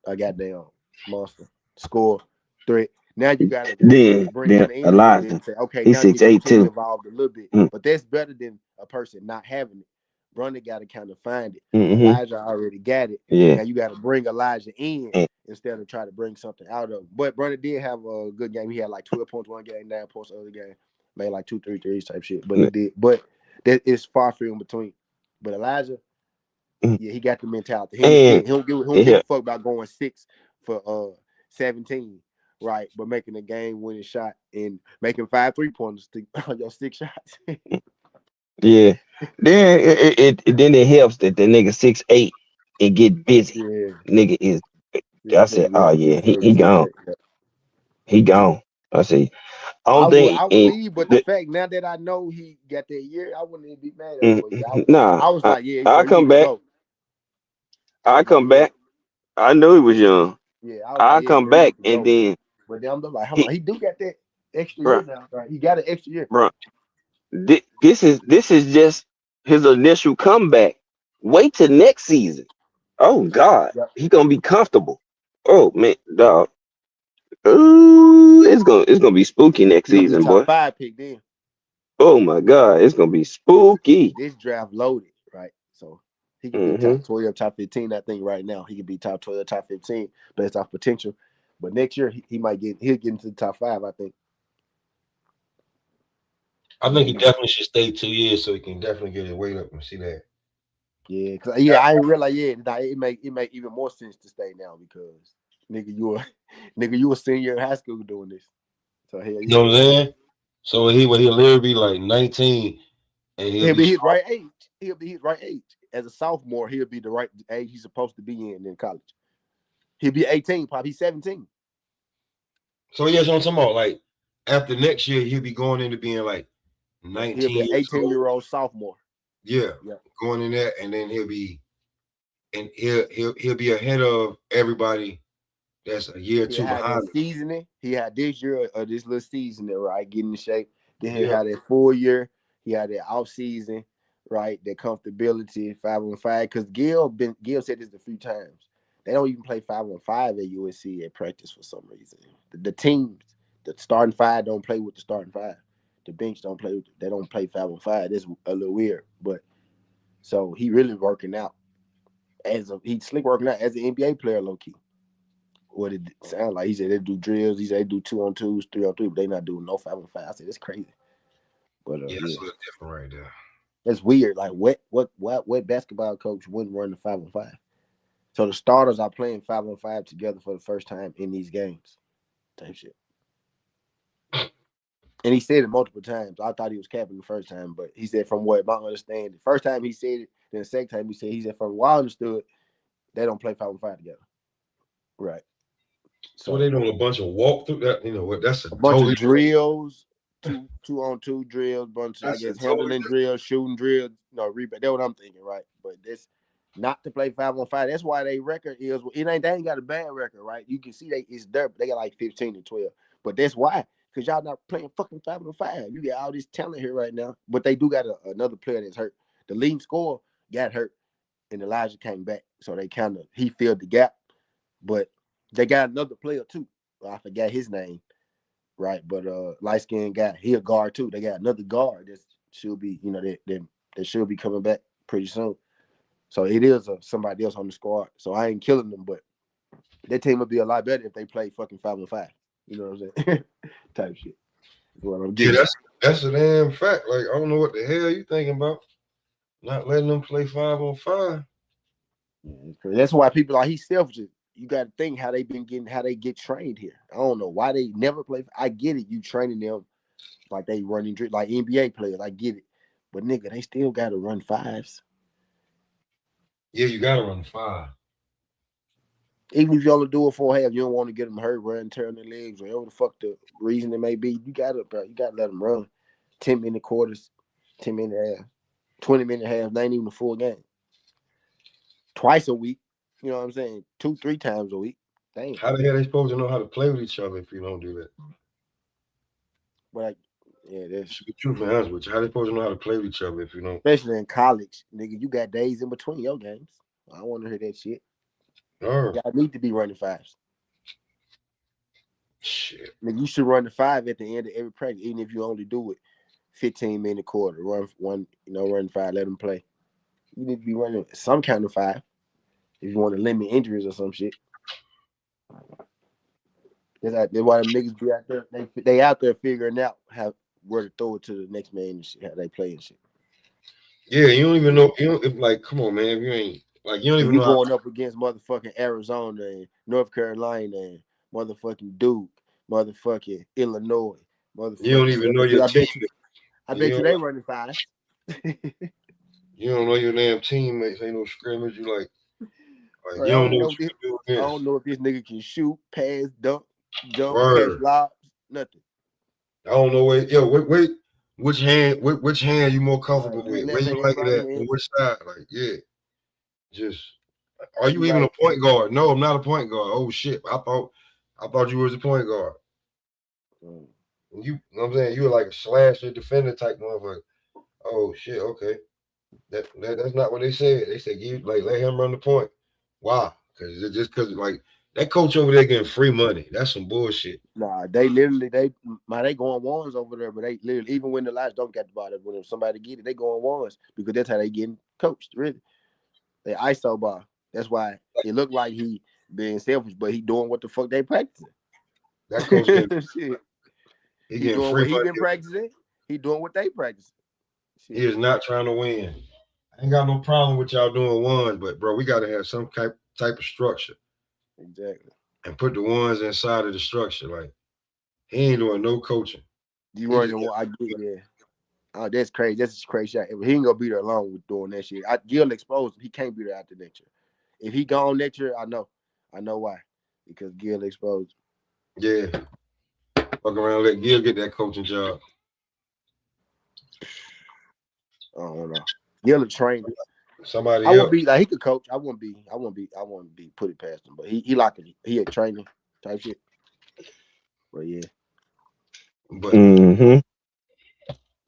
a goddamn monster, score, threat. Now you gotta Then bring him in and then Elijah, say, okay, he's now get your 6'8" team too. involved a little bit. Mm, But that's better than a person not having it. Brunny got to kind of find it. mm-hmm. Elijah already got it. Yeah. Now you got to bring Elijah in And, instead of try to bring something out of him. But Brunny did have a good game. He had like 12 points one game, 9 points the other game, made like 2-3 threes type shit. But he did. But that is far few in between. But Elijah, yeah, he got the mentality. He and understand. He don't it give a helped. fuck about going 6 for 17, right? But making a game winning shot and making 5 3-pointers on your 6 shots. Yeah. Then then it helps that the nigga 6'8" and get busy. Yeah. Nigga is. Yeah, I that said, nigga oh real yeah, 6'7", he gone. 6'8". Yeah. He gone. I see. I I don't would think I would and leave, but the the, fact now that I know he got that year, I wouldn't even be mad at him for a year. nah. I was like, yeah, I bro, you come need to back. go. I You come feel me? back. I knew he was young. Yeah, I was I like, yeah, come bro, you back need to and go. then But then I'm just like, hold he, on, he do got that extra year bro, now, right? He got an extra year. bro. This is just his initial comeback. Wait till next season. Oh God, Yep. he gonna be comfortable. Oh man, dog. Ooh, it's gonna be spooky next He gonna be season, top boy. 5 pick then. Oh my God, it's gonna be spooky. This draft loaded, right? So he could be Hmm. top 12, top 15. I think right now he could be top 12, top 15 based off potential. But next year he'll get into the top 5. I think. I think he Mhm. definitely should stay 2 years so he can definitely get his weight up and see that. Yeah, yeah, I ain't realize. Yeah, nah, it make even more sense to stay now because nigga, you a senior in high school doing this. So hell You know yeah, what I'm saying? So he'll literally be like 19 and he'll he'll be be his strong. right age. He'll be his right age as a sophomore. He'll be the right age he's supposed to be in college. He'll be 18, probably 17. So yeah, that's what I'm talking about. Like after next year, he'll be going into being like Yeah, he'll be 19 an years old. 18-year-old sophomore. Yeah, Yeah. going in there, and then he'll be ahead of everybody that's a year or He two had that behind him. seasoning. He had this year or this little seasoning, right? Getting in shape. Then he Yeah, had that full year. He had that off season, right? That comfortability, 5-on-5. Because Gil said this a few times. They don't even play 5-on-5 at USC at practice for some reason. The teams, the starting five don't play with the starting five. The bench don't play. They don't play 5-on-5. That's a little weird. But so he really working out he's slick working out as an NBA player, low key. What it sound like. He said they do drills. He said they do 2-on-2s, 3-on-3, but they not doing no 5-on-5. I said that's crazy. But yeah, yeah, that's a little different right there. that's weird. Like what basketball coach wouldn't run the 5-on-5? So the starters are playing 5-on-5 together for the first time in these games. Type shit. And he said it multiple times. I thought he was capping the first time, but he said from what my understanding, the first time he said it, then the second time he said from what I understood, they don't play 5-on-5 together. Right. So they So doing a bunch of walkthrough. That you know what? That's a a bunch of totally drills, two-on-two drills, bunch of, I that's a guess totally handling drills, shooting drills, rebound. That's what I'm thinking, right? But this not to play 5-on-5. That's why they record is they ain't got a bad record, right? You can see it's there, but they got like 15-12. But that's why. Because y'all not playing fucking 5-on-5. You got all this talent here right now. But they do got another player that's hurt. The leading scorer got hurt and Elijah came back. So he filled the gap. But they got another player too. I forgot his name, right? But light skinned guy, he a guard too. They got another guard that should be, that should be coming back pretty soon. So it is somebody else on the squad. So I ain't killing them, but that team would be a lot better if they play fucking 5-on-5. You know what I'm saying? Type shit. That's what I'm yeah. getting at. That's a damn fact. Like I don't know what the hell you thinking about not letting them play 5-on-5. Yeah, that's why people like he's selfish. You got to think how they get trained here. I don't know why they never play. I get it. You training them like they running like NBA players. I get it. But nigga, they still got to run fives. Yeah, you gotta run 5. Even if you only do it for a half, you don't want to get them hurt, run, tearing their legs, whatever the fuck the reason it may be. You gotta let them run 10-minute quarters, 10-minute half, 20-minute half. They ain't even a full game. Twice a week. You know what I'm saying? 2-3 times a week. Damn. How the hell they supposed to know how to play with each other if you don't do that? But yeah, that's Should be truthfully honest with you. How they supposed to know how to play with each other if you don't? especially in college, nigga. You got days in between your games. I don't want to hear that shit. Oh, Y'all need to be running fives. Shit. Nigga, you should run the 5 at the end of every practice, even if you only do it 15-minute quarter. Run one, run 5, let them play. You need to be running some kind of 5 if you want to limit injuries or some shit. That's why them niggas be out there. They out there figuring out where to throw it to the next man and shit, how they play and shit. Yeah, you don't even know. You don't like. Come on, man. You ain't like. You don't And even you know how. going up against motherfucking Arizona and North Carolina and motherfucking Duke, motherfucking Illinois, You don't motherfucking even know your LSU. team. I You bet you don't. they running 5s. You don't know your damn teammates. Ain't no scrimmage. Like Bro, you I don't know don't what know you this. can do I against. don't know if this nigga can shoot, pass, dunk, jump, catch Word. lobs, nothing. I don't know where. Yo, wait. Which hand you more comfortable Right, with? Where left you hand, like it right at? On hand. which side? Like, yeah. Just. Are you You even a like, point guard? No, I'm not a point guard. Oh shit. I thought you was a point guard. mm, You know what I'm saying? You were like a slasher defender type motherfucker. Oh shit, okay. That's not what they said. They said let him run the point. Why? Because like that coach over there getting free money. That's some bullshit. nah, they literally they going ones over there, but they literally even when the lights don't get the ball, when somebody get it, they going ones because that's how they getting coached. Really, they ISO ball. That's why it looked like he being selfish, but he doing what the fuck they practicing. That coach getting Shit, he he getting doing free what he been money. practicing. He doing what they practicing. He Shit, is not trying to win. I ain't got no problem with y'all doing ones, but bro, we gotta have some type of structure exactly. and put the ones inside of the structure. Like he ain't doing no coaching. You He just running what I get, yeah. Oh, that's crazy. That's a crazy shot. He ain't gonna be there alone with doing that shit. Gil exposed him. He can't be there after next year. If he gone next year, I know why. Because Gil exposed yeah, fuck around, let Gil get that coaching job. him. I don't know. Gil a trainer. I Somebody wouldn't else. be like he could coach. I wouldn't be put it past him. But he like it. He a trainer type shit. But yeah. But Mm-hmm.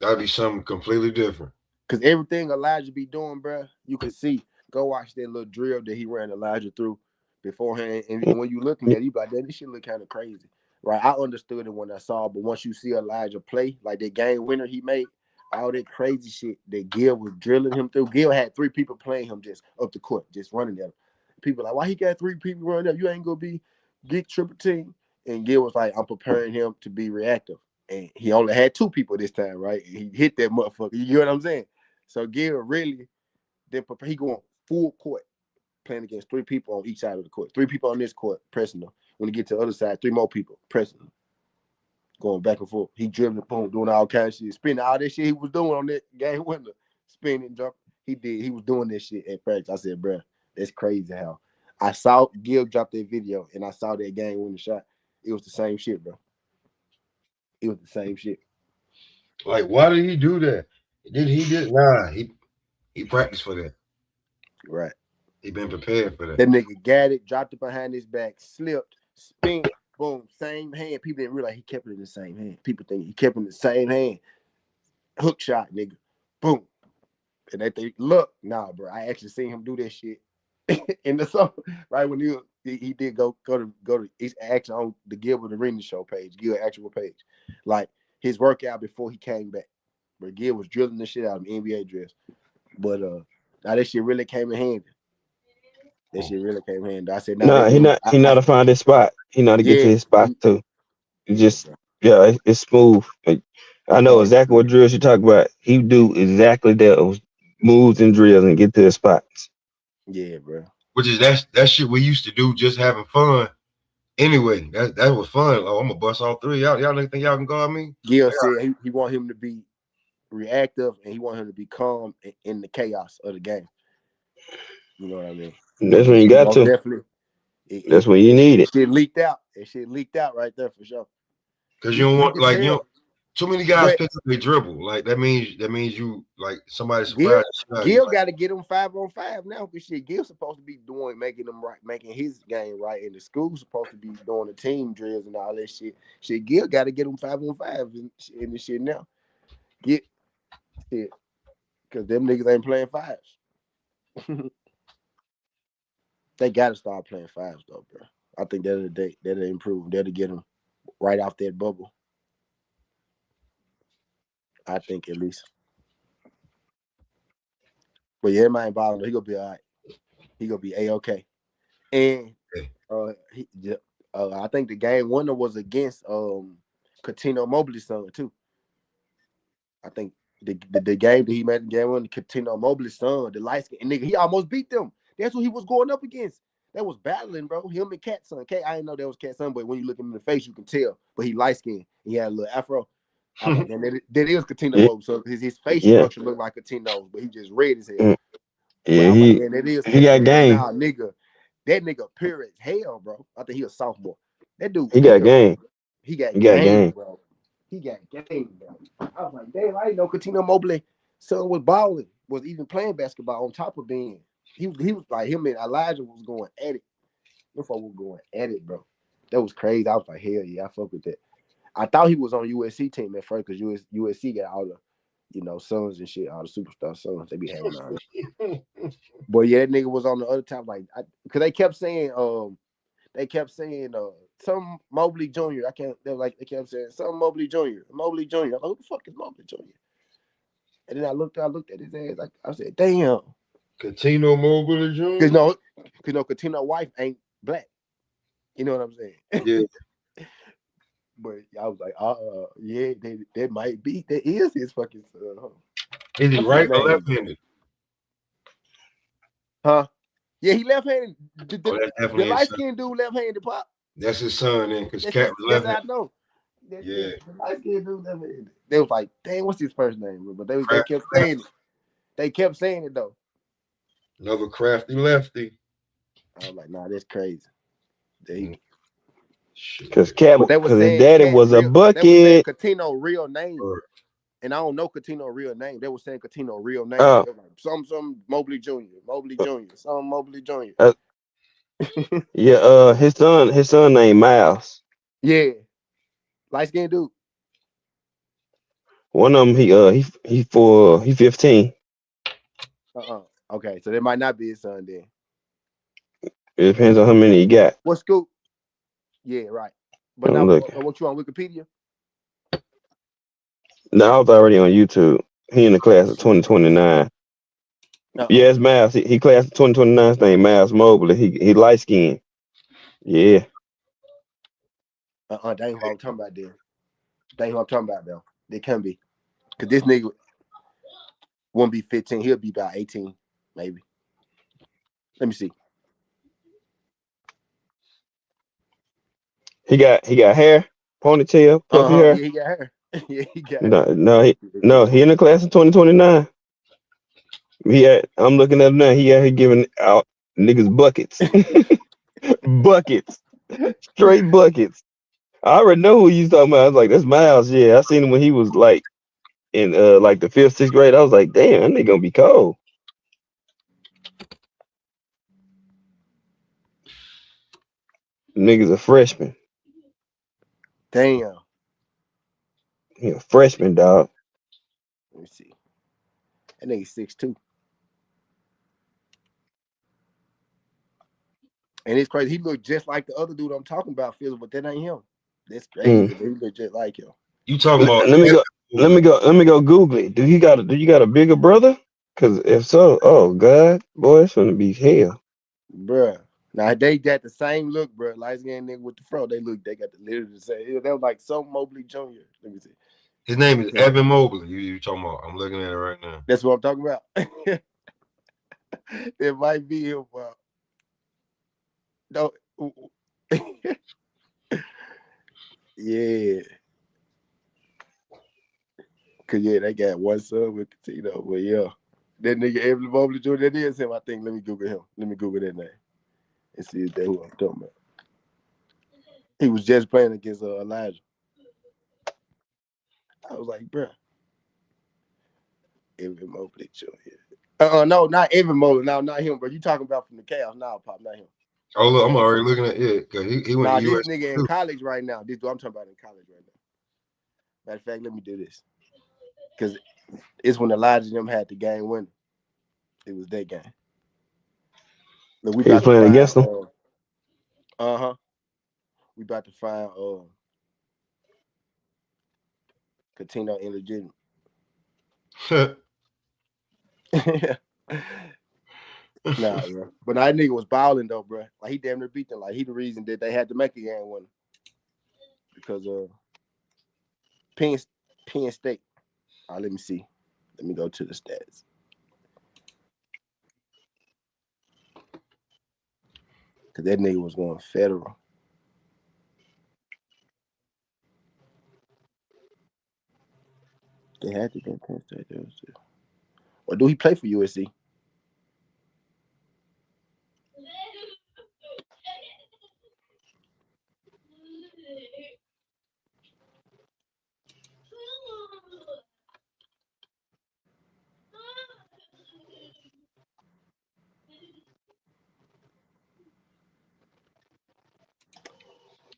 that'd be something completely different. Cause everything Elijah be doing, bro, you can see. Go watch that little drill that he ran Elijah through beforehand. And when you looking at it, you be like, that this shit look kind of crazy. Right. I understood it when I saw it, but once you see Elijah play, like that game winner he made, all that crazy shit that Gil was drilling him through. Gil had 3 people playing him just up the court, just running at him. People like, why he got 3 people running up? You ain't gonna get triple team. And Gil was like, I'm preparing him to be reactive. And he only had 2 people this time, right? And he hit that motherfucker. You get what I'm saying? So Gil really he going full court, playing against 3 people on each side of the court. 3 people on this court, pressing them. When he get to the other side, 3 more people pressing them. Going back and forth. He dribbling, boom, doing all kinds of shit. Spinning all that shit he was doing on that game winner. Spinning, jump. He was doing this shit at practice. I said, bro, that's crazy how. I saw Gil drop that video and I saw that game winning shot. It was the same shit, bro. It was the same shit. Like, why did he do that? Nah, he practiced for that. Right. He been prepared for that. That nigga got it, dropped it behind his back, slipped, spin, boom, same hand. People didn't realize he kept it in the same hand. People think he kept it in the same hand. Hook shot, nigga. Boom. And they think, look, nah, bro. I actually seen him do that shit in the summer, right when he did go to it's actually on the Gilbert Arena show page, Gil actual page, like his workout before he came back. But Gil was drilling the shit out of him NBA dress. But now that shit really came in handy. That shit really came in handy. I said, nah, Nah, that dude, he not to find his spot. He know how to get to yeah, his spot too. He yeah, just bro. it's smooth. Like, I know Exactly. exactly what drills you talk about. He do exactly those moves and drills and get to his spots. Yeah, bro. Which is that shit we used to do just having fun. Anyway, that was fun. Oh, I'm gonna bust all 3. Y'all think y'all can guard me? Gil said he want him to be reactive and he want him to be calm in the chaos of the game. You know what I mean? That's And when you he got most to. definitely That's when you need it it. shit leaked out. It shit leaked out right there for sure. Because you You don't you want can like you tell, don't too many guys but pick up their dribble. Like that means you like somebody Gil surprised the shit out of you. Gil got to get him 5-on-5 now because shit Gil's supposed to be making them right, making his game right, and the school's supposed to be doing the team drills and all that shit. Shit, Gil got to get him 5-on-5 in the shit now. Get shit because them niggas ain't playing 5s. They got to start playing 5s though, bro. I think that'll improve. That'll get them right off that bubble. I think at least. But yeah, man, balling. He gonna be all right. He gonna be A-okay. And I think the game winner was against Coutinho Mobley's son too. I think the game that he made the game winner, Coutinho Mobley's son, the light skin nigga, he almost beat them. That's what he was going up against. That was battling, bro. Him and Cat's son. I didn't know that was Cat's son, but when you look him in the face, you can tell. But he light skinned. He had a little afro. I was like, man, that is Coutinho Mobley. So his face structure looked like Coutinho's, but he just red as hell. Yeah, but I was like, man, that is he got game. Nah, nigga. That nigga pure as hell, bro. I think he a sophomore. That dude. He got game. He got game, bro. He got game, bro. I was like, damn, I didn't know Coutinho Mobley son was balling, was even playing basketball on top of being. He was like, him and Elijah was going at it. Them folks was going at it, bro. That was crazy. I was like, hell yeah, I fuck with that. I thought he was on USC team at first because USC got all the, sons and shit, all the superstar sons they be having on it. But yeah, that nigga was on the other top, like, because they kept saying, some Mobley Jr. They kept saying some Mobley Jr. Mobley Jr. I'm like, who the fuck is Mobley Jr.? And then I looked at his ass, like I said, damn. Coutinho Mobley Jr. Because Coutinho's wife ain't black. You know what I'm saying? Yeah. But I was like, yeah, that might be. That is his fucking son. Is he right or left-handed? Huh? Yeah, he left-handed. The light-skinned dude left-handed, Pop. That's his son, then, because Cat was left-handed. That's I know. Yeah. The light-skinned dude left-handed. They was like, dang, what's his first name? But they kept saying it. They kept saying it, though. Another crafty lefty. I was like, nah, that's crazy. Because his daddy was a bucket. They were saying Coutinho's real name. And I don't know Coutinho's real name. They were saying Coutinho's real name. They were like, some Mobley Jr., some Mobley Jr. Yeah, his son named Miles. Yeah. Light-skinned dude. One of them, he 15. Okay, so that might not be his son then. It depends on how many he got. What school? Yeah, right. But now, what you on Wikipedia? No, I was already on YouTube. He in the class of 2029. Yeah, it's Miles. He class of 2029. His name Miles Mobley. He light skinned. Yeah. That ain't what I'm talking about then. That ain't what I'm talking about though. They can be. Because this nigga won't be 15. He'll be about 18, maybe. Let me see. He got hair, ponytail, puffy hair. Yeah, he got hair. Yeah, he got hair. He in the class of 2029. I'm looking at him now. He giving out niggas buckets. Buckets. Straight buckets. I already know who you talking about. I was like, that's Miles. Yeah, I seen him when he was like in like the 5th, 6th grade. I was like, damn, that nigga gonna be cold. Nigga's a freshman. Damn. He a freshman, dog. Let me see. That nigga's 6'2". And it's crazy. He looked just like the other dude I'm talking about, Phil, but that ain't him. That's crazy. He looked just like him. You talking about? Let me go Google it. Do you got a bigger brother? Because if so, oh god, boy, it's gonna be hell, bruh. Now they got the same look, bro. Light skinned nigga with the fro. They got the literally the same. They was like some Mobley Jr. Let me see. His name is Evan Mobley. You talking about? I'm looking at it right now. That's what I'm talking about. It might be him, bro. No. Yeah. Cause yeah, they got one son with Coutinho. But yeah, that nigga Evan Mobley Jr. That is him. I think. Let me Google him. Let me Google that name and see if that's who I'm talking about. He was just playing against Elijah. I was like, bruh. Evan Mobley Jr. No, not Evan Mobley. No, not him, bro. You talking about from the Cavs? No, Pop, not him. Oh, look, I'm already looking at it. Cause he went to this nigga in college right now. This is what I'm talking about in college right now. Matter of fact, let me do this. Because it's when Elijah and them had the game winner. It was that game. Look, we playing against them. We about to find Coutinho illegitimate. Nah, bro. But that nigga was balling though, bro. Like he damn near beat them. Like he the reason that they had to make a game winner because Penn State. Let me see. Let me go to the stats. Cause that nigga was going federal. They had to be Penn State. Or do he play for USC?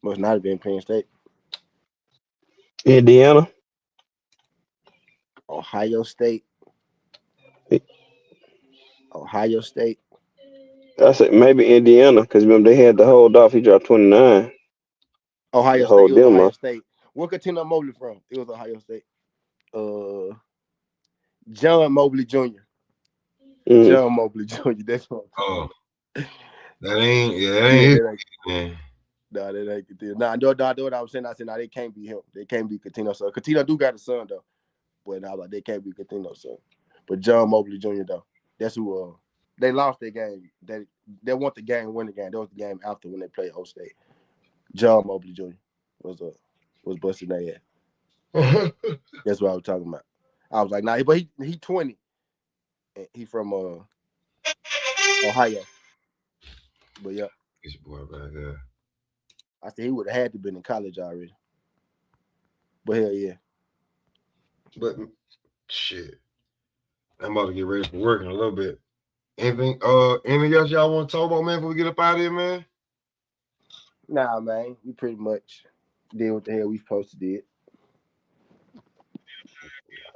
Must not have been Penn State. Indiana. Ohio State. Ohio State. I said maybe Indiana because remember they had the hold off. He dropped 29. Ohio State. It was Ohio State. Where Coutinho Mobley from? It was Ohio State. John Mobley Jr. John Mobley Jr. That's what I'm talking. That ain't his. No, that ain't Coutinho. Nah, what I was saying. I said, they can't be him. They can't be Coutinho's son. Coutinho do got a son though, but now like they can't be Coutinho's son. But John Mobley Jr. though, that's who. They lost their game. They want the game, win the game. That was the game after when they played O State. John Mobley Jr. was busting their ass. That's what I was talking about. I was like, nah, but he 20. And he from Ohio. But yeah. This boy back there. I said he would have had to been in college already. But hell yeah. But shit. I'm about to get ready for work in a little bit. Anything else y'all want to talk about, man, before we get up out of here, man? Nah, man. We pretty much did what the hell we supposed to do.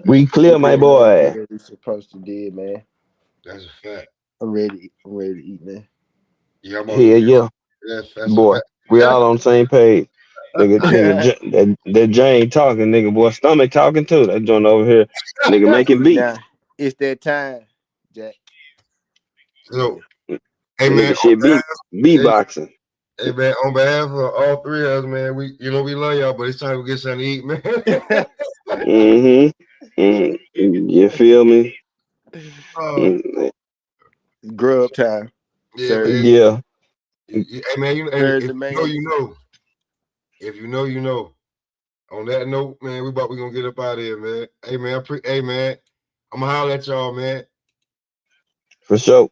We clear, my boy. We supposed to do, man. That's a fact. I'm ready to eat, man. Yeah, yeah. That's boy, we all on the same page. Nigga, that Jane talking, nigga, boy, stomach talking too. That joint over here, nigga, making beats. Nah, it's that time, Jack. So, hey man, shit beatboxing. Hey man, on behalf of all three of us, man, we love y'all, but it's time to get something to eat, man. You feel me? Grub time. Yeah, man. Yeah. Hey man, if you know. If you know, you know. On that note, man, we gonna get up out of here, man. Hey man, I'm gonna holler at y'all, man. For sure.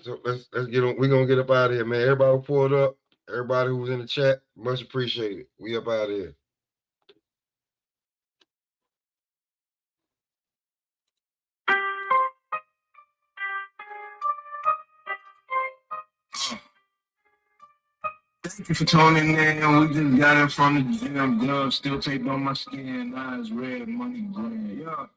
So let's get on. We're gonna get up out of here, man. Everybody pulled up. Everybody who was in the chat, much appreciated. We up out of here. Thank you for tuning in. We just got in from the gym. Gloves still taped on my skin. Eyes red, money gray. Yeah.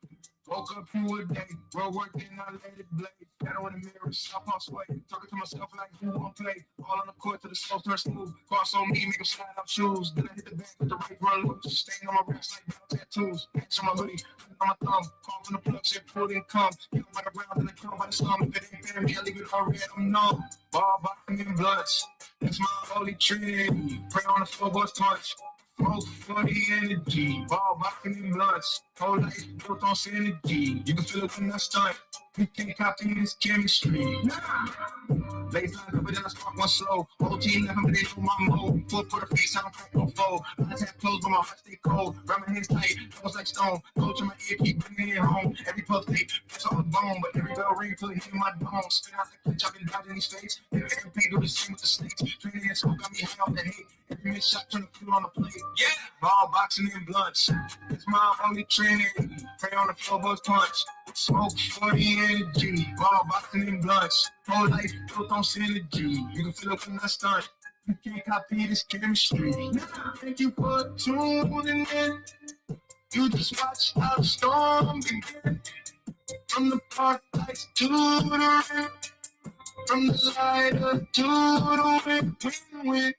Woke up through a day, bro, work, then I let it blaze. Shadow in the mirror, soft on sway. Talking to myself like who won't play. All on the court to the soft turn smooth. Cross on me, make them slide out shoes. Then I hit the back with the right run loose. Staying on my wrist like battle tattoos. Patch on my hoodie, on my thumb. Call from the plug, shit, pull in come. Get right around, then I come by the slum. If it ain't family, I leave it all red, I'm numb. Ball boxing in bloods. That's my holy trinity. Pray on the floorboards touch. Smoke for the energy. Ball boxing in blunts. Whole life built on synergy. You can feel it when I stunt. You can't copy this chemistry. Nah. Late line up, but then I spark one slow. Whole team left but they know my mode. Full for the face, I don't crack no fold. Eyes have closed, but my heart stay cold. Grab my hands tight, almost like stone. Coach in my ear, keep bringing it home. Every puff tape, that's on the bone. But every bell ring, put it in my dome. Spin out the pitch, I've been dodging these fakes. Every pay do the same with the snakes. Training and smoke got me high on the hate. Every missed shot, turn the fuel on the plate. Yeah, ball boxing in blunts. It's my only training. Pray on the floorboards punch. Smoke for the energy. Ball boxing in blunts. Whole life built on synergy. You can feel it when I stunt. You can't copy this chemistry. Thank you for tuning in. You just watch how the storm begin. From the park lights to the rim. From the lighter to the wind. Win, win.